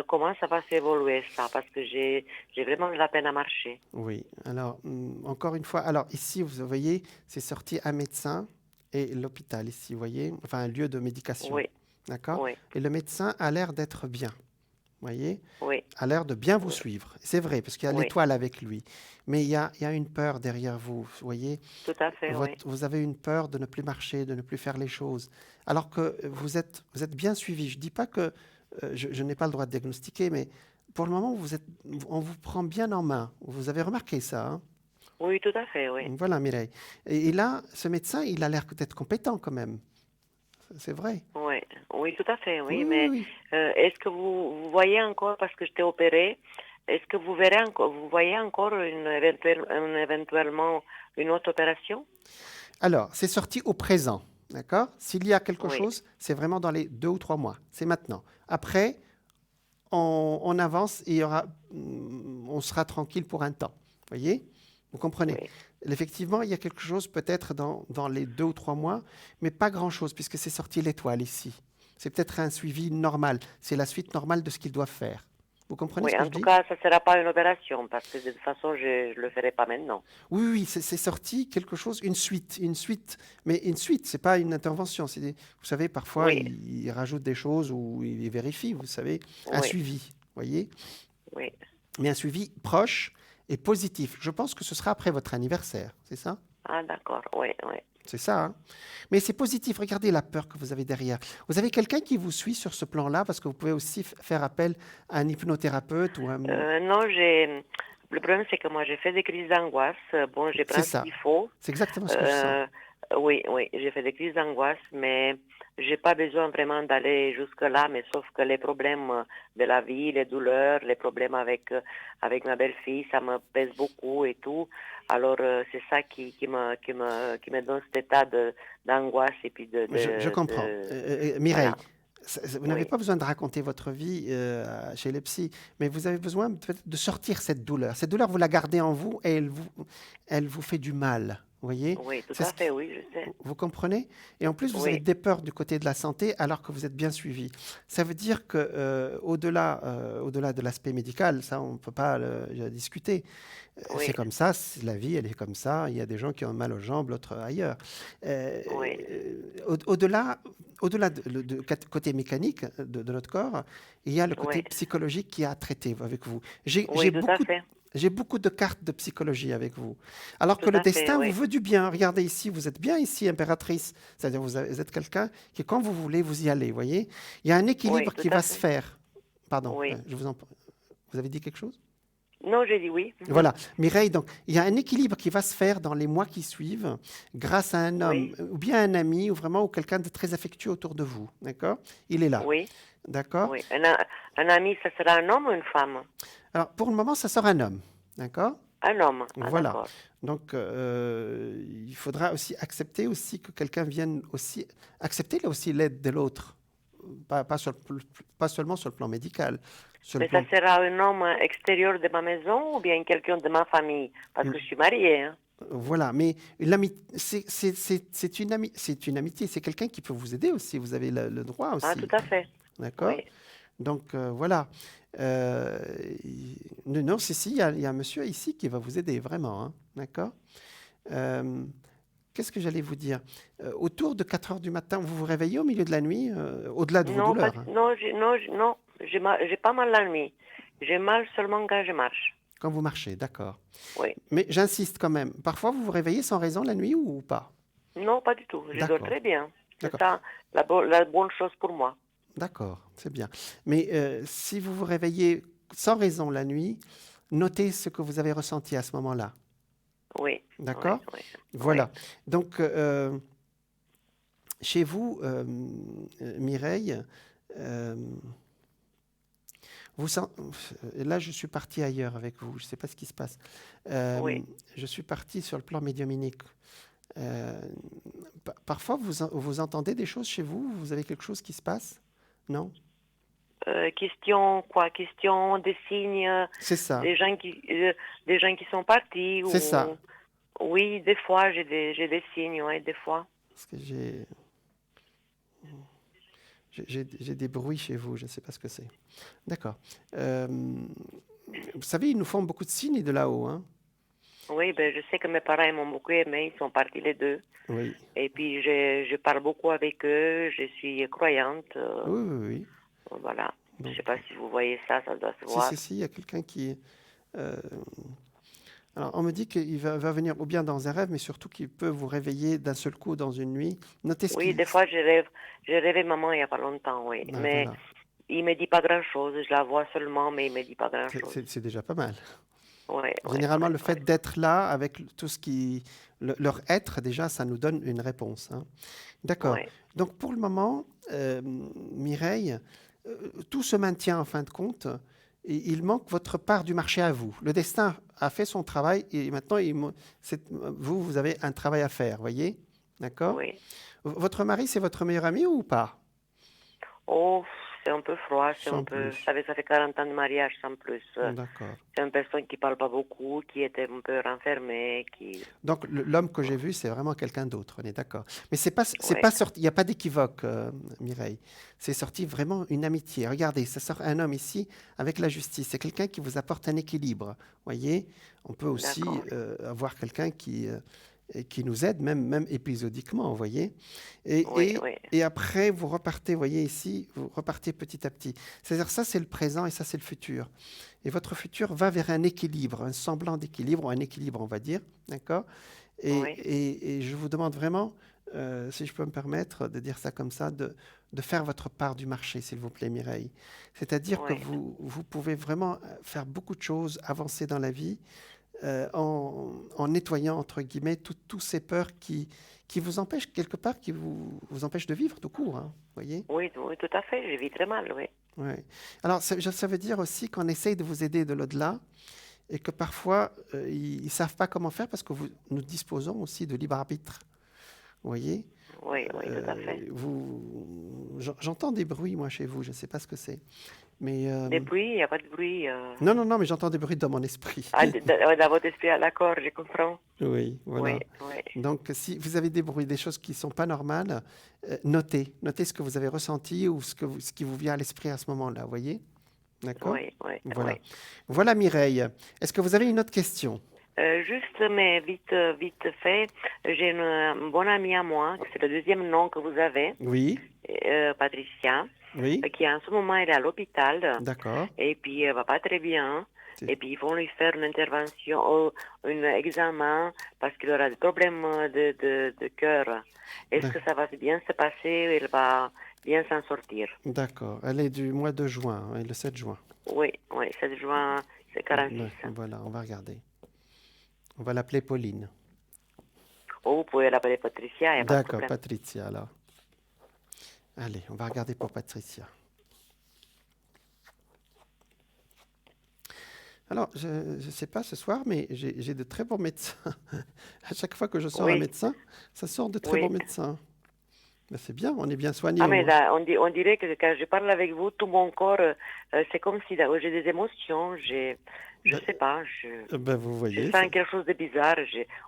Comment ça va s'évoluer ça? Parce que j'ai vraiment de la peine à marcher. Oui, alors encore une fois, alors ici vous voyez, c'est sorti un médecin et l'hôpital ici, vous voyez, enfin un lieu de médication. Oui. D'accord. Oui. Et le médecin a l'air d'être bien, vous voyez, Oui. a l'air de bien vous suivre. C'est vrai, parce qu'il y a l'étoile avec lui. Mais il y a une peur derrière vous, vous voyez. Tout à fait, oui. Vous avez une peur de ne plus marcher, de ne plus faire les choses. Alors que vous êtes bien suivi. Je ne dis pas que je n'ai pas le droit de diagnostiquer, mais pour le moment, on vous prend bien en main. Vous avez remarqué ça, hein? Oui, tout à fait, oui. Voilà, Mireille. Et là, ce médecin, il a l'air d'être compétent quand même. C'est vrai. Oui, oui, tout à fait, oui. Oui, mais oui. Est-ce que vous voyez encore, parce que j'étais opérée, est-ce que vous verrez encore, vous voyez encore éventuellement une autre opération? Alors, c'est sorti au présent, d'accord? S'il y a quelque Oui. chose, c'est vraiment dans les 2 ou 3 mois. C'est maintenant. Après, on avance et on sera tranquille pour un temps. Vous voyez? Vous comprenez? Oui. Effectivement, il y a quelque chose peut-être dans les 2 ou 3 mois, mais pas grand-chose puisque c'est sorti l'étoile ici. C'est peut-être un suivi normal. C'est la suite normale de ce qu'ils doivent faire. Vous comprenez Oui, ce que en je tout dis? cas, ça ne sera pas une opération, parce que de toute façon, je ne le ferai pas maintenant. Oui, oui, c'est sorti quelque chose, une suite. Mais une suite, c'est pas une intervention. Vous savez, parfois, Oui. ils rajoutent des choses ou ils vérifient, vous savez, un Oui. suivi, vous voyez? Oui. Mais un suivi proche et positif. Je pense que ce sera après votre anniversaire, c'est ça? Ah, d'accord, oui, oui. C'est ça, hein? Mais c'est positif. Regardez la peur que vous avez derrière. Vous avez quelqu'un qui vous suit sur ce plan-là, parce que vous pouvez aussi faire appel à un hypnothérapeute ou un... Non, le problème, c'est que moi, j'ai fait des crises d'angoisse. Bon, j'ai pris C'est ce ça. qu'il faut. C'est exactement ce que je sens. Oui, oui, j'ai fait des crises d'angoisse, mais j'ai pas besoin vraiment d'aller jusque-là, mais sauf que les problèmes de la vie, les douleurs, les problèmes avec ma belle-fille, ça me pèse beaucoup et tout. Alors, c'est ça qui me donne cet état d'angoisse et puis Je comprends. Mireille, voilà. vous n'avez Oui. pas besoin de raconter votre vie chez les psys, mais vous avez besoin peut-être de sortir cette douleur. Cette douleur, vous la gardez en vous et elle vous fait du mal. Vous voyez? Oui, tout C'est à ce qui- fait, oui, je sais. Vous comprenez? Et en plus, vous Oui. avez des peurs du côté de la santé alors que vous êtes bien suivi. Ça veut dire que au-delà de l'aspect médical, ça, on ne peut pas le discuter. Oui. C'est comme ça, la vie, elle est comme ça. Il y a des gens qui ont mal aux jambes, l'autre ailleurs. Oui. Au-delà côté mécanique de notre corps, il y a le côté Oui. psychologique qui est à traiter avec vous. Oui, tout à fait. J'ai beaucoup de cartes de psychologie avec vous. Alors que Tout le à fait, destin oui. vous veut du bien. Regardez ici, vous êtes bien ici, impératrice. C'est-à-dire vous êtes quelqu'un qui, quand vous voulez, vous y allez, voyez? Il y a un équilibre tout qui à va fait. se faire. Pardon, Oui. vous avez dit quelque chose? Non, j'ai dit oui. Voilà, Mireille, donc il y a un équilibre qui va se faire dans les mois qui suivent grâce à un homme, Oui. ou bien un ami, ou quelqu'un de très affectueux autour de vous, d'accord? Il est là, Oui. d'accord? Oui. Un ami, ça sera un homme ou une femme? Alors, pour le moment, ça sera un homme, d'accord? Un homme. Ah, Voilà. d'accord. Donc, il faudra aussi accepter aussi que quelqu'un vienne aussi accepter là aussi l'aide de l'autre, pas seulement sur le plan médical. Sur le Mais ça plan... sera un homme extérieur de ma maison ou bien quelqu'un de ma famille? Parce que je suis mariée. Hein. Voilà, mais c'est une amitié, c'est quelqu'un qui peut vous aider aussi, vous avez le droit aussi. Ah, tout à fait. D'accord? Oui. Donc, voilà. Non, si, il y a un monsieur ici qui va vous aider, vraiment. Hein, d'accord? Qu'est-ce que j'allais vous dire? Autour de 4 heures du matin, vous vous réveillez au milieu de la nuit, au-delà de vos Non, douleurs? Hein. non, j'ai pas mal la nuit. J'ai mal seulement quand je marche. Quand vous marchez, d'accord. Oui. Mais j'insiste quand même. Parfois, vous vous réveillez sans raison la nuit ou pas? Non, pas du tout. Je dors D'accord. très bien. C'est D'accord. ça la bonne chose pour moi. D'accord, c'est bien. Mais si vous vous réveillez sans raison la nuit, notez ce que vous avez ressenti à ce moment-là. Oui. D'accord? Oui, Voilà. Donc, chez vous, Mireille, là, je suis parti ailleurs avec vous. Je ne sais pas ce qui se passe. Oui. Je suis parti sur le plan médiumnique. Parfois, vous entendez des choses chez vous? Vous avez quelque chose qui se passe? Non? Question quoi? Question des signes, C'est ça. des gens qui sont partis C'est ça. Oui, des fois, j'ai des signes, oui, des fois. Parce que j'ai des bruits chez vous, je ne sais pas ce que c'est. D'accord. Vous savez, ils nous font beaucoup de signes de là-haut, hein? Oui, ben, je sais que mes parents m'ont beaucoup aimé, ils sont partis les deux. Oui. Et puis, je parle beaucoup avec eux, je suis croyante. Oui, oui, oui. Voilà. Donc, je ne sais pas si vous voyez ça, ça doit se voir. Si, il y a quelqu'un qui... Alors, on me dit qu'il va venir ou bien dans un rêve, mais surtout qu'il peut vous réveiller d'un seul coup dans une nuit. Notez ce Oui, des fois, j'ai rêvé maman il n'y a pas longtemps, oui. Ben, mais voilà. il ne me dit pas grand-chose, je la vois seulement, mais il ne me dit pas grand-chose. C'est déjà pas mal. Ouais, Généralement, le fait d'être là, avec tout ce qui... leur être, déjà, ça nous donne une réponse. Hein. D'accord. Ouais. Donc, pour le moment, Mireille, tout se maintient en fin de compte. Et il manque votre part du marché à vous. Le destin a fait son travail et maintenant, vous avez un travail à faire, voyez? D'accord? Oui. Votre mari, c'est votre meilleur ami ou pas? Oh, c'est un peu froid, Sans plus. ça fait 40 ans de mariage sans plus. D'accord. C'est une personne qui ne parle pas beaucoup, qui était un peu renfermée, qui... Donc, l'homme que j'ai vu, c'est vraiment quelqu'un d'autre, on est d'accord. Mais c'est pas Ouais. sorti, il n'y a pas d'équivoque, Mireille. C'est sorti vraiment une amitié. Regardez, ça sort un homme ici avec la justice. C'est quelqu'un qui vous apporte un équilibre, voyez? On peut aussi avoir quelqu'un qui nous aide, même épisodiquement, vous voyez. Et après, vous repartez, vous voyez ici, vous repartez petit à petit. C'est-à-dire ça, c'est le présent et ça, c'est le futur. Et votre futur va vers un équilibre, un semblant d'équilibre, ou un équilibre, on va dire, d'accord? Et je vous demande vraiment, si je peux me permettre de dire ça comme ça, de faire votre part du marché, s'il vous plaît, Mireille. C'est-à-dire que vous pouvez vraiment faire beaucoup de choses, avancer dans la vie, en nettoyant, entre guillemets, toutes ces peurs qui vous empêchent, quelque part, qui vous empêchent de vivre tout court, hein, voyez? Oui, tout à fait, je vis très mal, oui. Ouais. Alors, ça veut dire aussi qu'on essaye de vous aider de l'au-delà et que parfois, ils ne savent pas comment faire parce que nous disposons aussi de libre arbitre, vous voyez? Oui, tout à fait. J'entends des bruits, moi, chez vous, je ne sais pas ce que c'est. Mais, Des bruits, il n'y a pas de bruit. Non, mais j'entends des bruits dans mon esprit. Ah, dans votre esprit, d'accord, je comprends. Oui, voilà. Oui. Donc, si vous avez des bruits, des choses qui ne sont pas normales, notez ce que vous avez ressenti ou ce qui vous vient à l'esprit à ce moment-là, vous voyez? D'accord? Oui. Voilà, Mireille. Est-ce que vous avez une autre question? Juste, mais vite fait, j'ai une bonne amie à moi, c'est le deuxième nom que vous avez. Oui. Patricia. Oui. Qui en ce moment elle est à l'hôpital. D'accord. Et puis elle va pas très bien. Et puis ils vont lui faire une intervention, un examen parce qu'il aura des problèmes de cœur. Est-ce que ça va bien se passer? Elle va bien s'en sortir. D'accord. Elle est du mois de juin, le 7 juin. Oui, 7 juin, c'est 46. Voilà, on va regarder. On va l'appeler Pauline. Oh, vous pouvez l'appeler Patricia, il n'y a pas de D'accord, problème. Patricia, alors. Allez, on va regarder pour Patricia. Alors, je ne sais pas ce soir, mais j'ai de très bons médecins. À chaque fois que je sors un médecin, ça sort de très bons médecins. Ben, c'est bien, on est bien soigné. Ah, mais là, on dirait que quand je parle avec vous, tout mon corps, c'est comme si j'ai des émotions, je sais pas, vous voyez, je sens quelque chose de bizarre.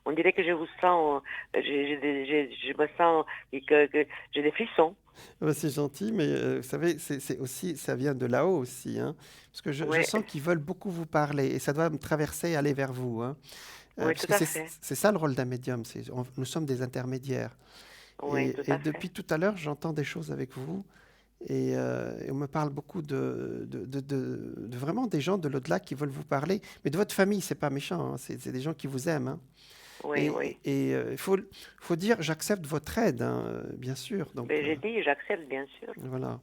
On dirait que je vous sens, je me sens que j'ai des frissons. Ben, c'est gentil, mais vous savez, c'est aussi, ça vient de là-haut aussi, hein, parce que je sens qu'ils veulent beaucoup vous parler et ça doit me traverser, aller vers vous. Hein, oui, tout à fait. C'est ça le rôle d'un médium, nous sommes des intermédiaires. Oui, et depuis tout à l'heure, j'entends des choses avec vous et on me parle beaucoup de vraiment des gens de l'au-delà qui veulent vous parler. Mais de votre famille, c'est pas méchant, hein, c'est des gens qui vous aiment. Hein. Oui. Et il faut dire, j'accepte votre aide, hein, bien sûr. Mais j'ai dit, j'accepte, bien sûr. Voilà.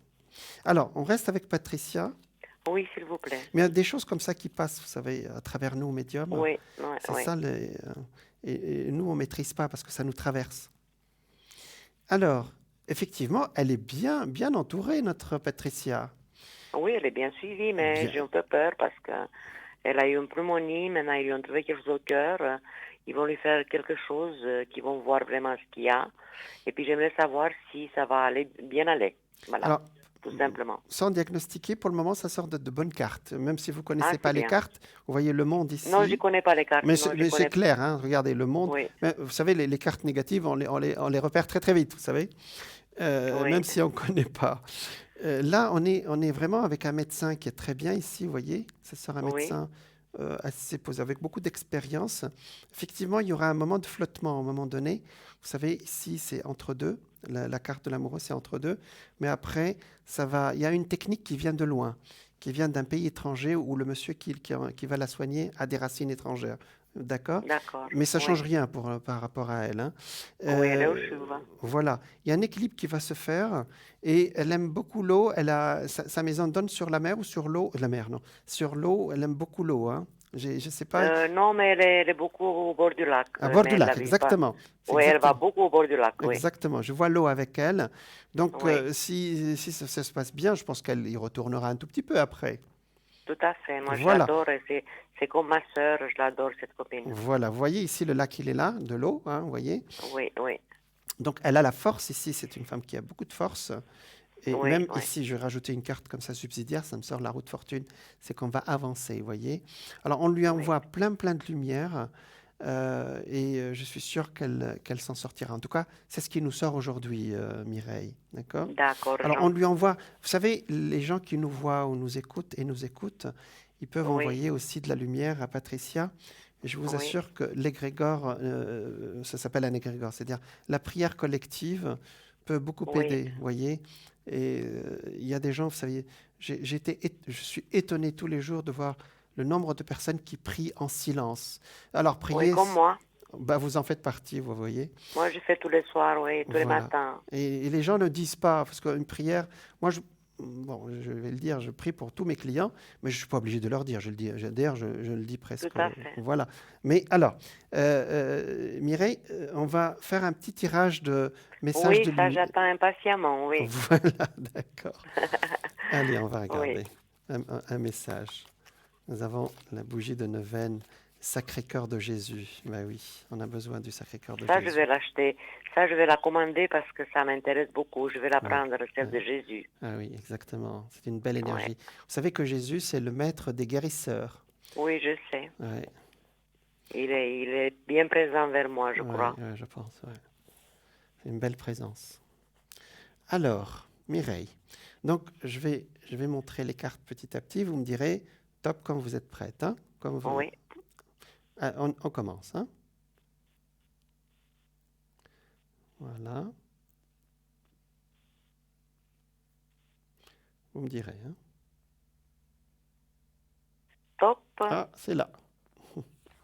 Alors, on reste avec Patricia. Oui, s'il vous plaît. Mais il y a des choses comme ça qui passent, vous savez, à travers nous, médiums. Oui, c'est ça, et nous, on ne maîtrise pas parce que ça nous traverse. Alors, effectivement, elle est bien entourée, notre Patricia. Oui, elle est bien suivie, mais j'ai un peu peur parce qu'elle a eu une pneumonie, maintenant ils lui ont trouvé quelque chose au cœur. ils vont lui faire quelque chose, qu'ils vont voir vraiment ce qu'il y a. Et puis j'aimerais savoir si ça va bien aller. Voilà, Alors, tout simplement. sans diagnostiquer, pour le moment, ça sort de bonnes cartes. Même si vous ne connaissez Ah, pas c'est les bien. cartes, vous voyez le monde ici. Non, je ne connais pas les cartes. Mais non, je c'est connais- clair, hein, regardez, le monde. Oui. Mais vous savez, les cartes négatives, on les repère très très vite, vous savez, Oui. même si on ne connaît pas. Là, on est vraiment avec un médecin qui est très bien ici, vous voyez. Ça sort un Oui. médecin assez posé, avec beaucoup d'expérience. Effectivement, il y aura un moment de flottement à un moment donné. Vous savez, ici, c'est entre deux. La carte de l'amoureux, c'est entre deux. Mais après, il y a une technique qui vient de loin, qui vient d'un pays étranger où le monsieur qui va la soigner a des racines étrangères. D'accord? D'accord. Mais ça ne change Oui. rien par rapport à elle, hein. Oui, elle est au cheveu. Voilà. Il y a un équilibre qui va se faire et elle aime beaucoup l'eau. Sa maison donne sur la mer ou sur l'eau? La mer, non. Sur l'eau, elle aime beaucoup l'eau, hein. Je ne sais pas. Non, mais elle est beaucoup au bord du lac. À bord mais du elle lac, n'habite exactement. pas. C'est Oui, elle va exactement. beaucoup au bord du lac, oui. Exactement. Je vois l'eau avec elle. Donc, Oui. si ça se passe bien, je pense qu'elle y retournera un tout petit peu après. Tout à fait. Moi, Voilà. je l'adore. C'est comme ma sœur. Je l'adore, cette copine. Voilà. Vous voyez ici le lac, il est là, de l'eau, hein, vous voyez. Oui, oui. Donc, elle a la force ici. C'est une femme qui a beaucoup de force. Et Oui, même oui. ici, je vais rajouter une carte comme ça subsidiaire, ça me sort la roue de fortune, c'est qu'on va avancer, vous voyez. Alors, on lui envoie plein de lumière et je suis sûr qu'elle s'en sortira. En tout cas, c'est ce qui nous sort aujourd'hui, Mireille, d'accord? D'accord. Alors, on lui envoie, vous savez, les gens qui nous voient ou nous écoutent, ils peuvent Oui. envoyer aussi de la lumière à Patricia. Et je vous Oui. assure que l'égrégore, ça s'appelle un égrégore, c'est-à-dire la prière collective peut beaucoup Oui. aider, vous voyez. Et il y a des gens, vous savez, je suis étonné tous les jours de voir le nombre de personnes qui prient en silence. Alors, prier, Oui, comme moi. bah, vous en faites partie, vous voyez. Moi, je fais tous les soirs, oui, tous les Voilà. matins. Et les gens ne disent pas, parce qu'une prière, moi, je vais le dire, je prie pour tous mes clients, mais je ne suis pas obligé de leur dire, je le dis, d'ailleurs, je le dis presque. Tout à fait. Voilà. Mais alors, Mireille, on va faire un petit tirage de messages Oui, de ça, lumière. j'attends impatiemment, oui. Voilà, d'accord. Allez, on va regarder. Oui. Un message. Nous avons la bougie de neuvaine, Sacré-Cœur de Jésus. Ben oui, on a besoin du Sacré-Cœur de Ça, Jésus. je vais l'acheter. Ça, je vais la commander parce que ça m'intéresse beaucoup. Je vais la Ouais, prendre, celle ouais. de Jésus. Ah oui, exactement. C'est une belle énergie. Ouais. Vous savez que Jésus, c'est le maître des guérisseurs. Oui, je sais. Ouais, Il est bien présent vers moi, je crois. ouais, je pense. Ouais. C'est une belle présence. Alors, Mireille, donc je vais montrer les cartes petit à petit. Vous me direz top quand vous êtes prête. Hein, comme vous... Oui. Ah, on commence. Hein. Voilà. Vous me direz. Hein. Top. Ah, c'est là.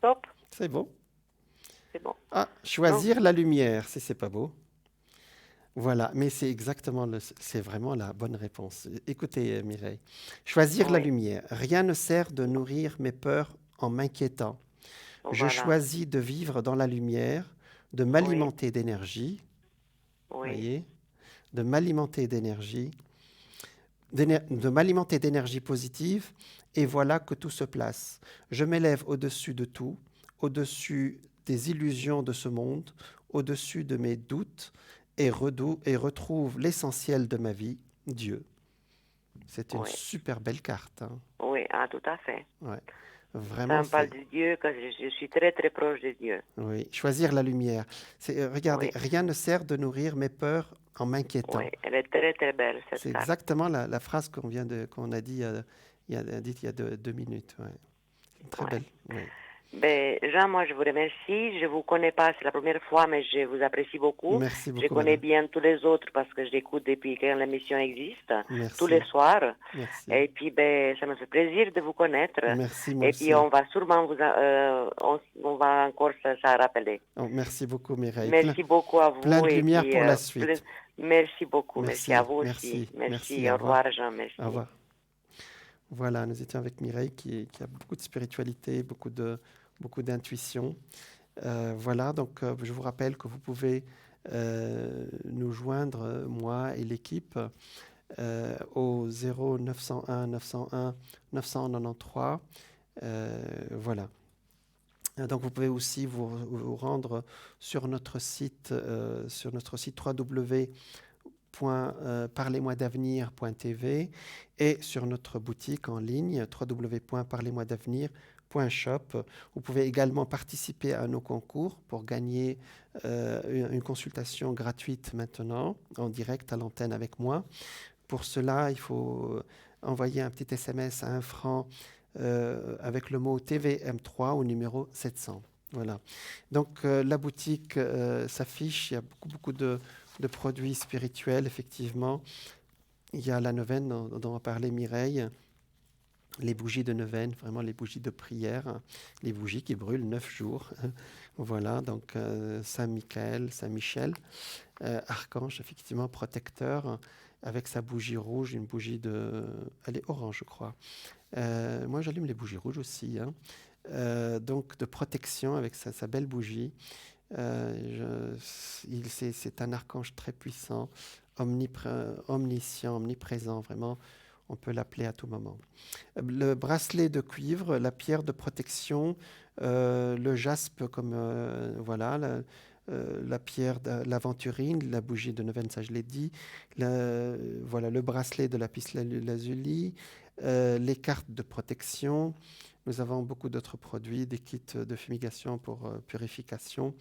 Top. C'est beau. C'est bon. Ah, choisir la lumière, c'est pas beau. Voilà, mais c'est exactement, c'est vraiment la bonne réponse. Écoutez, Mireille, choisir la Oui. lumière. Rien ne sert de nourrir mes peurs en m'inquiétant. Je Voilà. choisis de vivre dans la lumière, de m'alimenter d'énergie. Oui. Voyez, de m'alimenter d'énergie, de m'alimenter d'énergie positive, et voilà que tout se place. Je m'élève au-dessus de tout, au-dessus des illusions de ce monde, au-dessus de mes doutes, et retrouve l'essentiel de ma vie, Dieu. C'est une Oui. super belle carte. Hein. Oui, ah, tout à fait. Ouais. Ça Vraiment, me parle de Dieu, que je suis très, très proche de Dieu. oui. Choisir la lumière. Regardez, Oui. rien ne sert de nourrir mes peurs en m'inquiétant. Oui, elle est très, très belle, cette C'est carte. exactement la phrase qu'on a dit il y a 2 minutes. Ouais. C'est très Ouais. belle. Ouais. Ben, Jean, moi, je vous remercie. Je ne vous connais pas, c'est la première fois, mais je vous apprécie beaucoup. Merci beaucoup. Je connais madame. bien tous les autres parce que je l'écoute depuis que l'émission existe, Merci. tous les soirs. Merci. Et puis, ben, ça me fait plaisir de vous connaître. Merci, moi Et aussi. puis, on va sûrement on va encore ça rappeler. Oh, merci beaucoup, Mireille. Merci beaucoup à vous. plein de et lumière puis, pour la suite. Merci beaucoup. Merci, Merci à vous merci, aussi. Merci. merci, Au au revoir. revoir, Jean. Merci. Au revoir. Voilà, nous étions avec Mireille qui a beaucoup de spiritualité, beaucoup d'intuition. Voilà, donc je vous rappelle que vous pouvez nous joindre, moi et l'équipe, au 0901 901 993. Voilà. Donc vous pouvez aussi vous rendre sur notre site www.parlez-moi-d'avenir.tv et sur notre boutique en ligne www.parlez-moi-d'avenir.shop. Vous pouvez également participer à nos concours pour gagner une consultation gratuite maintenant, en direct à l'antenne avec moi. Pour cela, il faut envoyer un petit SMS à 1 franc avec le mot TVM3 au numéro 700. Voilà. Donc la boutique s'affiche, il y a beaucoup de produits spirituels, effectivement. Il y a la neuvaine dont a parlé Mireille, les bougies de neuvaine, vraiment les bougies de prière, les bougies qui brûlent 9 jours. Voilà, donc Saint-Michel, Saint-Michel, archange, effectivement, protecteur, avec sa bougie rouge, une bougie elle est orange, je crois. Moi, j'allume les bougies rouges aussi, hein. Donc de protection avec sa belle bougie. C'est un archange très puissant, omniscient, omniprésent, vraiment. On peut l'appeler à tout moment. Le bracelet de cuivre, la pierre de protection, le jaspe, comme voilà, la pierre de l'aventurine, la bougie de neuvaine, ça je l'ai dit. Voilà, le bracelet de lapis-lazuli, les cartes de protection. Nous avons beaucoup d'autres produits, des kits de fumigation pour purification,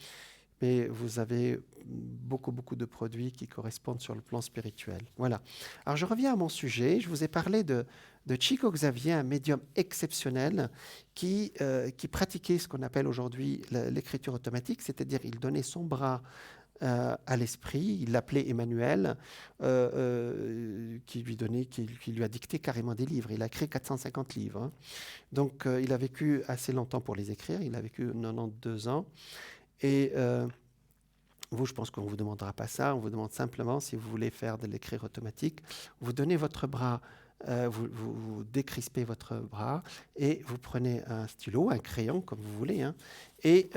mais vous avez beaucoup de produits qui correspondent sur le plan spirituel. Voilà. Alors je reviens à mon sujet. Je vous ai parlé de Chico Xavier, un médium exceptionnel qui pratiquait ce qu'on appelle aujourd'hui l'écriture automatique, c'est-à-dire il donnait son bras à l'esprit, il l'appelait Emmanuel, qui lui a dicté carrément des livres. Il a écrit 450 livres. Hein. Donc il a vécu assez longtemps pour les écrire, il a vécu 92 ans. Et vous, je pense qu'on ne vous demandera pas ça, on vous demande simplement si vous voulez faire de l'écrire automatique. Vous donnez votre bras, vous décrispez votre bras et vous prenez un stylo, un crayon, comme vous voulez, hein, et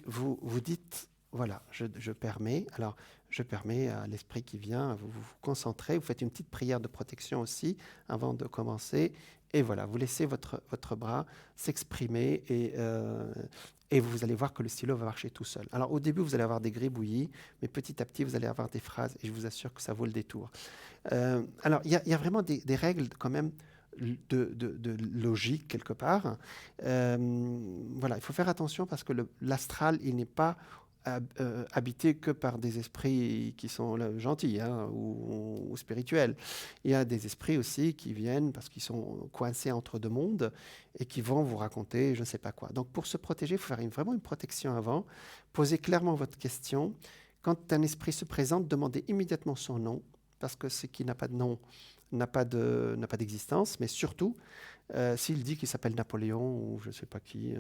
vous dites, voilà, je permets. Alors, je permets à l'esprit qui vient, vous vous concentrez, vous faites une petite prière de protection aussi avant de commencer. Et voilà, vous laissez votre bras s'exprimer et vous allez voir que le stylo va marcher tout seul. Alors au début, vous allez avoir des gribouillis, mais petit à petit, vous allez avoir des phrases et je vous assure que ça vaut le détour. Alors, il y a vraiment des règles quand même de logique quelque part. Voilà, il faut faire attention parce que l'astral, il n'est pas habité que par des esprits qui sont gentils, hein, ou spirituels. Il y a des esprits aussi qui viennent parce qu'ils sont coincés entre deux mondes et qui vont vous raconter je ne sais pas quoi. Donc pour se protéger, il faut faire vraiment une protection avant. Posez clairement votre question. Quand un esprit se présente, demandez immédiatement son nom, parce que ce qui n'a pas de nom n'a pas d'existence, mais surtout, s'il dit qu'il s'appelle Napoléon ou je ne sais pas qui...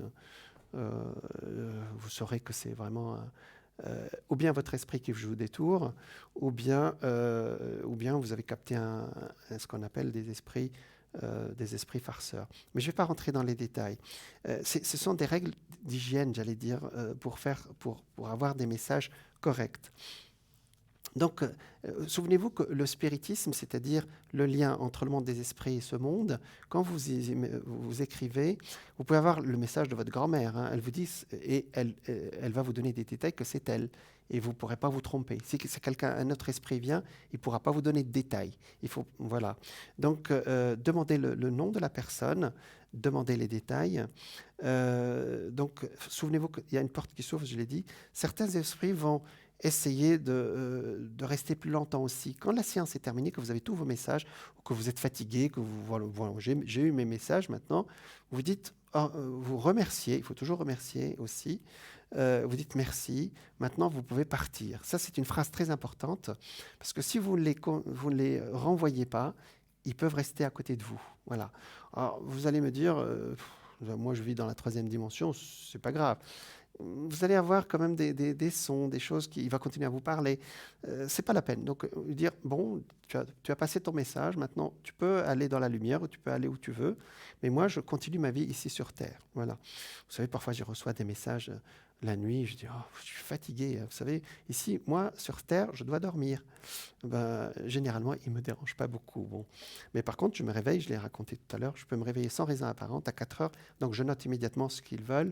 vous saurez que c'est vraiment ou bien votre esprit qui vous joue des tours, ou bien vous avez capté ce qu'on appelle des esprits farceurs. Mais je ne vais pas rentrer dans les détails. Ce sont des règles d'hygiène, j'allais dire, pour avoir des messages corrects. Donc, souvenez-vous que le spiritisme, c'est-à-dire le lien entre le monde des esprits et ce monde, quand vous écrivez, vous pouvez avoir le message de votre grand-mère. Hein, elle vous dit, et elle va vous donner des détails que c'est elle. Et vous ne pourrez pas vous tromper. Si un autre esprit vient, il ne pourra pas vous donner de détails. Voilà. Donc, demandez le nom de la personne, demandez les détails. Donc, souvenez-vous qu'il y a une porte qui s'ouvre, je l'ai dit. Certains esprits vont essayez de rester plus longtemps aussi. Quand la séance est terminée, que vous avez tous vos messages, ou que vous êtes fatigué, que voilà, j'ai eu mes messages maintenant, vous dites, vous remerciez, il faut toujours remercier aussi, vous dites merci, maintenant vous pouvez partir. Ça, c'est une phrase très importante, parce que si vous ne les renvoyez pas, ils peuvent rester à côté de vous. Voilà. Alors, vous allez me dire, moi je vis dans la 3e dimension, c'est pas grave. Vous allez avoir quand même des sons, des choses il va continuer à vous parler. C'est pas la peine. Donc, dire, bon, tu as passé ton message, maintenant, tu peux aller dans la lumière ou tu peux aller où tu veux, mais moi, je continue ma vie ici sur Terre. Voilà. Vous savez, parfois, je reçois des messages la nuit, je dis, je suis fatigué. Vous savez, ici, moi, sur Terre, je dois dormir. Généralement, il ne me dérange pas beaucoup. Bon. Mais par contre, je me réveille, je l'ai raconté tout à l'heure, je peux me réveiller sans raison apparente à 4 heures, donc je note immédiatement ce qu'ils veulent.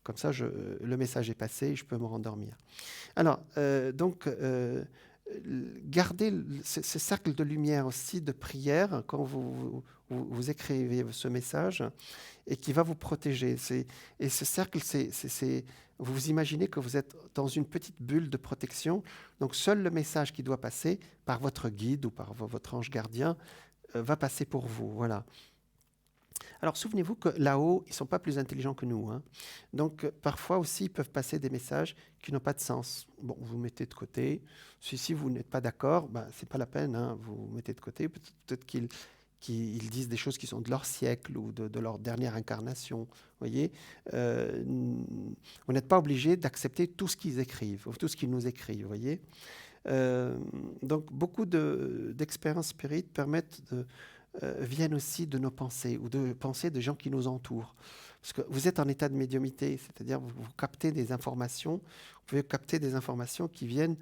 Comme ça, le message est passé et je peux me rendormir. Alors, gardez ce cercle de lumière aussi, de prière, quand vous écrivez ce message, et qui va vous protéger. Et ce cercle, vous imaginez que vous êtes dans une petite bulle de protection, donc seul le message qui doit passer par votre guide ou par votre ange gardien va passer pour vous. Voilà. Alors, souvenez-vous que là-haut, ils ne sont pas plus intelligents que nous. Hein. Donc, parfois aussi, ils peuvent passer des messages qui n'ont pas de sens. Bon, vous mettez de côté. Si vous n'êtes pas d'accord, ce n'est pas la peine. Hein, vous mettez de côté. Peut-être qu'ils disent des choses qui sont de leur siècle ou de leur dernière incarnation. Voyez, vous n'êtes pas obligé d'accepter tout ce qu'ils écrivent, ou tout ce qu'ils nous écrivent. Voyez. Donc, beaucoup d'expériences spirites permettent viennent aussi de nos pensées ou de pensées de gens qui nous entourent. Parce que vous êtes en état de médiumnité, c'est-à-dire vous captez des informations, vous pouvez capter des informations qui viennent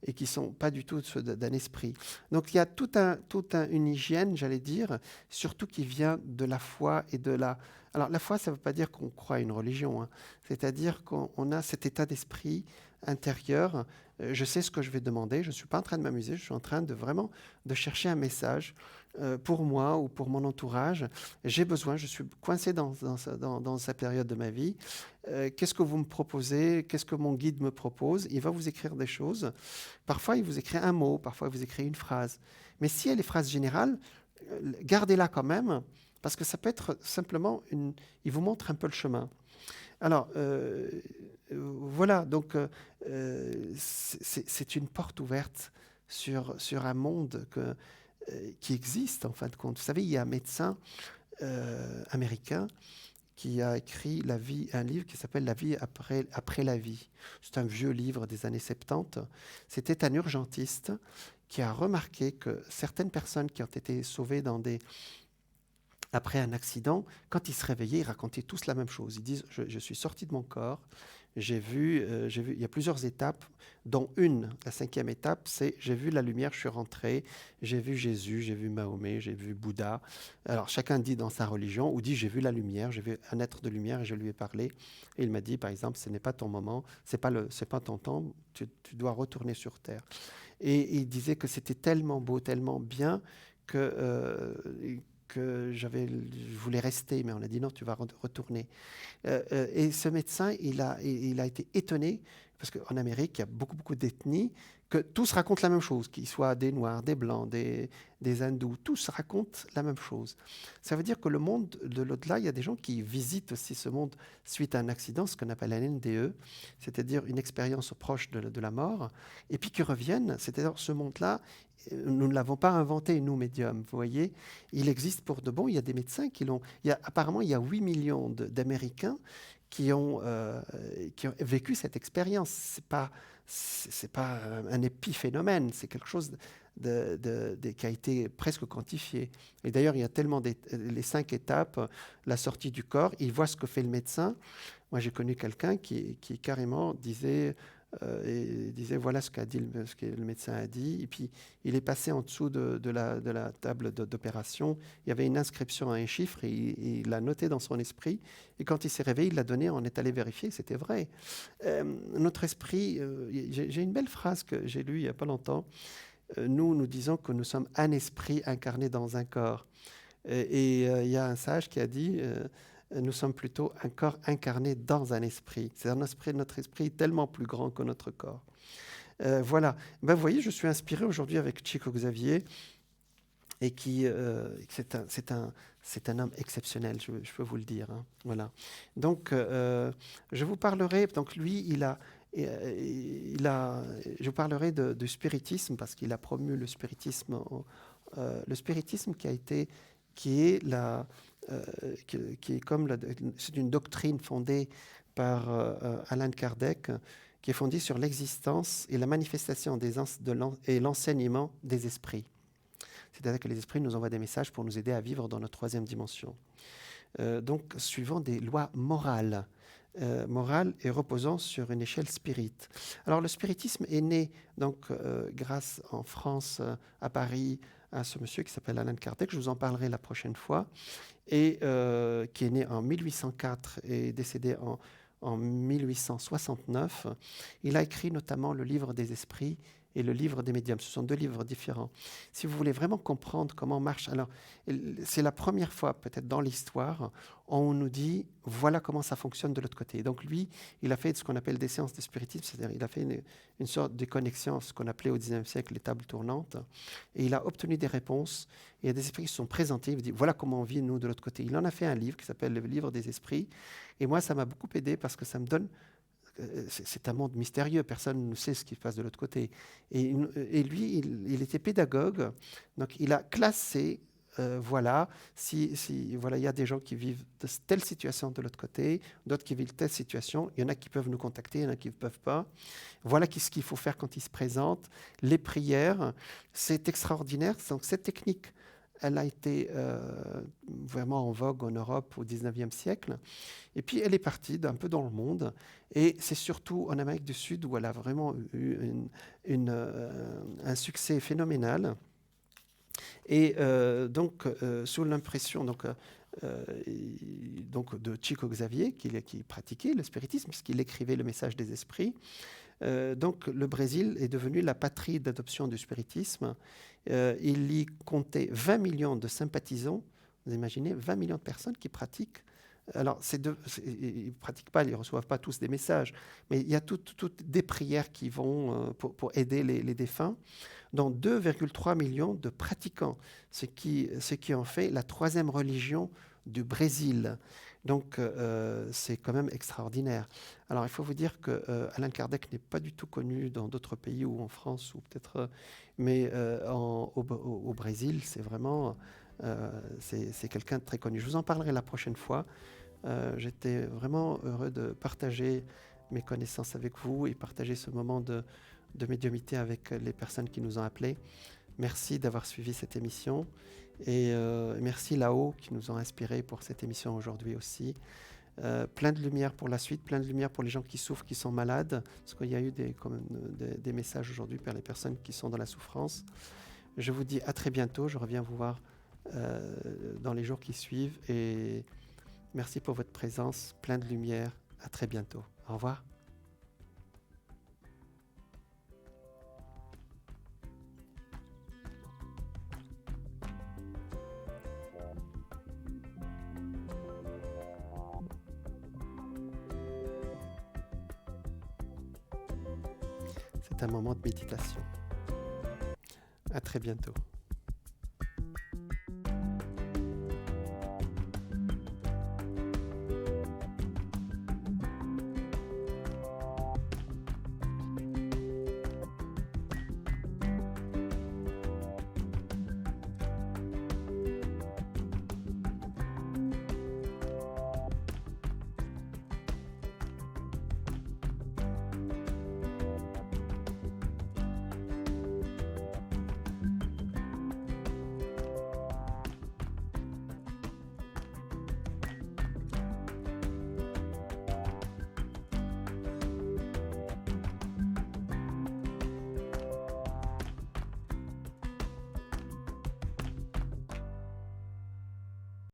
et qui ne sont pas du tout d'un esprit. Donc il y a toute une hygiène, j'allais dire, surtout qui vient de la foi et de la... Alors la foi, ça ne veut pas dire qu'on croit à une religion, hein. C'est-à-dire qu'on a cet état d'esprit intérieur. Je sais ce que je vais demander, je ne suis pas en train de m'amuser, je suis en train de chercher un message pour moi ou pour mon entourage. J'ai besoin, je suis coincé dans cette période de ma vie. Qu'est-ce que vous me proposez? Qu'est-ce que mon guide me propose? Il va vous écrire des choses. Parfois, il vous écrit un mot, parfois, il vous écrit une phrase. Mais si elle est phrase générale, gardez-la quand même, parce que ça peut être simplement il vous montre un peu le chemin. Alors, voilà, donc c'est une porte ouverte sur un monde qui existe, en fin de compte. Vous savez, il y a un médecin américain qui a écrit un livre qui s'appelle « La vie après la vie ». C'est un vieux livre des années 70. C'était un urgentiste qui a remarqué que certaines personnes qui ont été sauvées après un accident, quand ils se réveillaient, ils racontaient tous la même chose. Ils disent « Je suis sorti de mon corps, j'ai vu, il y a plusieurs étapes, dont la 5e étape, c'est j'ai vu la lumière, je suis rentré, j'ai vu Jésus, j'ai vu Mahomet, j'ai vu Bouddha. » Alors chacun dit dans sa religion, ou dit j'ai vu la lumière, j'ai vu un être de lumière et je lui ai parlé. Et il m'a dit, par exemple, ce n'est pas ton moment, c'est pas ton temps, tu dois retourner sur Terre. Et il disait que c'était tellement beau, tellement bien que je voulais rester, mais on a dit non, tu vas retourner. Et ce médecin, il a été étonné, parce qu'en Amérique, il y a beaucoup d'ethnies, que tous racontent la même chose, qu'ils soient des Noirs, des Blancs, des Hindous, tous racontent la même chose. Ça veut dire que le monde de l'au-delà, il y a des gens qui visitent aussi ce monde suite à un accident, ce qu'on appelle un NDE, c'est-à-dire une expérience proche de la mort, et puis qui reviennent, c'est-à-dire ce monde-là, nous ne l'avons pas inventé, nous, médiums, vous voyez. Il existe pour de bon, il y a des médecins qui l'ont... Apparemment, il y a 8 millions d'Américains qui ont vécu cette expérience. C'est pas un épiphénomène, c'est quelque chose qui a été presque quantifié. Et d'ailleurs, il y a tellement les 5 étapes, la sortie du corps, il voit ce que fait le médecin. Moi, j'ai connu quelqu'un qui carrément disait voilà ce que le médecin a dit, et puis il est passé en dessous de la table d'opération, il y avait une inscription à un chiffre, et il l'a noté dans son esprit, et quand il s'est réveillé, il l'a donné, on est allé vérifier, c'était vrai. Notre esprit, j'ai une belle phrase que j'ai lue il n'y a pas longtemps, nous disons que nous sommes un esprit incarné dans un corps, et il y a un sage qui a dit nous sommes plutôt un corps incarné dans un esprit. C'est-à-dire notre esprit est tellement plus grand que notre corps. Voilà. Vous voyez, je suis inspiré aujourd'hui avec Chico Xavier, et c'est un homme exceptionnel, je peux vous le dire. Hein. Voilà. Donc, je vous parlerai. Donc, lui, je vous parlerai du spiritisme, parce qu'il a promu le spiritisme c'est une doctrine fondée par Allan Kardec, qui est fondée sur l'existence et la manifestation et l'enseignement des esprits. C'est-à-dire que les esprits nous envoient des messages pour nous aider à vivre dans notre 3e dimension. Donc, suivant des lois morales et reposant sur une échelle spirite. Alors, le spiritisme est né, donc, grâce en France, à Paris, à ce monsieur qui s'appelle Allan Kardec, je vous en parlerai la prochaine fois, et qui est né en 1804 et décédé en 1869. Il a écrit notamment le livre des esprits et le livre des médiums. Ce sont 2 livres différents. Si vous voulez vraiment comprendre comment marche, alors c'est la première fois peut-être dans l'histoire où on nous dit voilà comment ça fonctionne de l'autre côté. Donc lui, il a fait ce qu'on appelle des séances de spiritisme, c'est-à-dire il a fait une sorte de connexion, ce qu'on appelait au XIXe siècle les tables tournantes, et il a obtenu des réponses. Et il y a des esprits qui se sont présentés, il dit voilà comment on vit nous de l'autre côté. Il en a fait un livre qui s'appelle le livre des esprits, et moi ça m'a beaucoup aidé parce que ça me donne c'est un monde mystérieux, personne ne sait ce qui se passe de l'autre côté. Et lui, il était pédagogue, donc il a classé, voilà, voilà, il y a des gens qui vivent de telle situation de l'autre côté, d'autres qui vivent telle situation, il y en a qui peuvent nous contacter, il y en a qui ne peuvent pas. Voilà ce qu'il faut faire quand ils se présentent. Les prières, c'est extraordinaire, donc cette technique, elle a été vraiment en vogue en Europe au XIXe siècle. Et puis, elle est partie d'un peu dans le monde. Et c'est surtout en Amérique du Sud où elle a vraiment eu un succès phénoménal. Et donc, sous l'impression de Chico Xavier, qui pratiquait le spiritisme, puisqu'il écrivait le message des esprits, donc le Brésil est devenu la patrie d'adoption du spiritisme. Il y comptait 20 millions de sympathisants. Vous imaginez, 20 millions de personnes qui pratiquent. Alors, ils ne pratiquent pas, ils ne reçoivent pas tous des messages, mais il y a toutes des prières qui vont pour aider les défunts, dont 2,3 millions de pratiquants, ce qui en fait la 3e religion du Brésil. Donc, c'est quand même extraordinaire. Alors, il faut vous dire que Allan Kardec n'est pas du tout connu dans d'autres pays ou en France, ou peut-être, mais au Brésil, c'est vraiment c'est quelqu'un de très connu. Je vous en parlerai la prochaine fois. J'étais vraiment heureux de partager mes connaissances avec vous et partager ce moment de médiumnité avec les personnes qui nous ont appelés. Merci d'avoir suivi cette émission et merci là-haut qui nous ont inspirés pour cette émission aujourd'hui aussi. Plein de lumière pour la suite, plein de lumière pour les gens qui souffrent, qui sont malades, parce qu'il y a eu des messages aujourd'hui pour les personnes qui sont dans la souffrance. Je vous dis à très bientôt, je reviens vous voir dans les jours qui suivent et merci pour votre présence, plein de lumière, à très bientôt. Au revoir. C'est un moment de méditation. À très bientôt.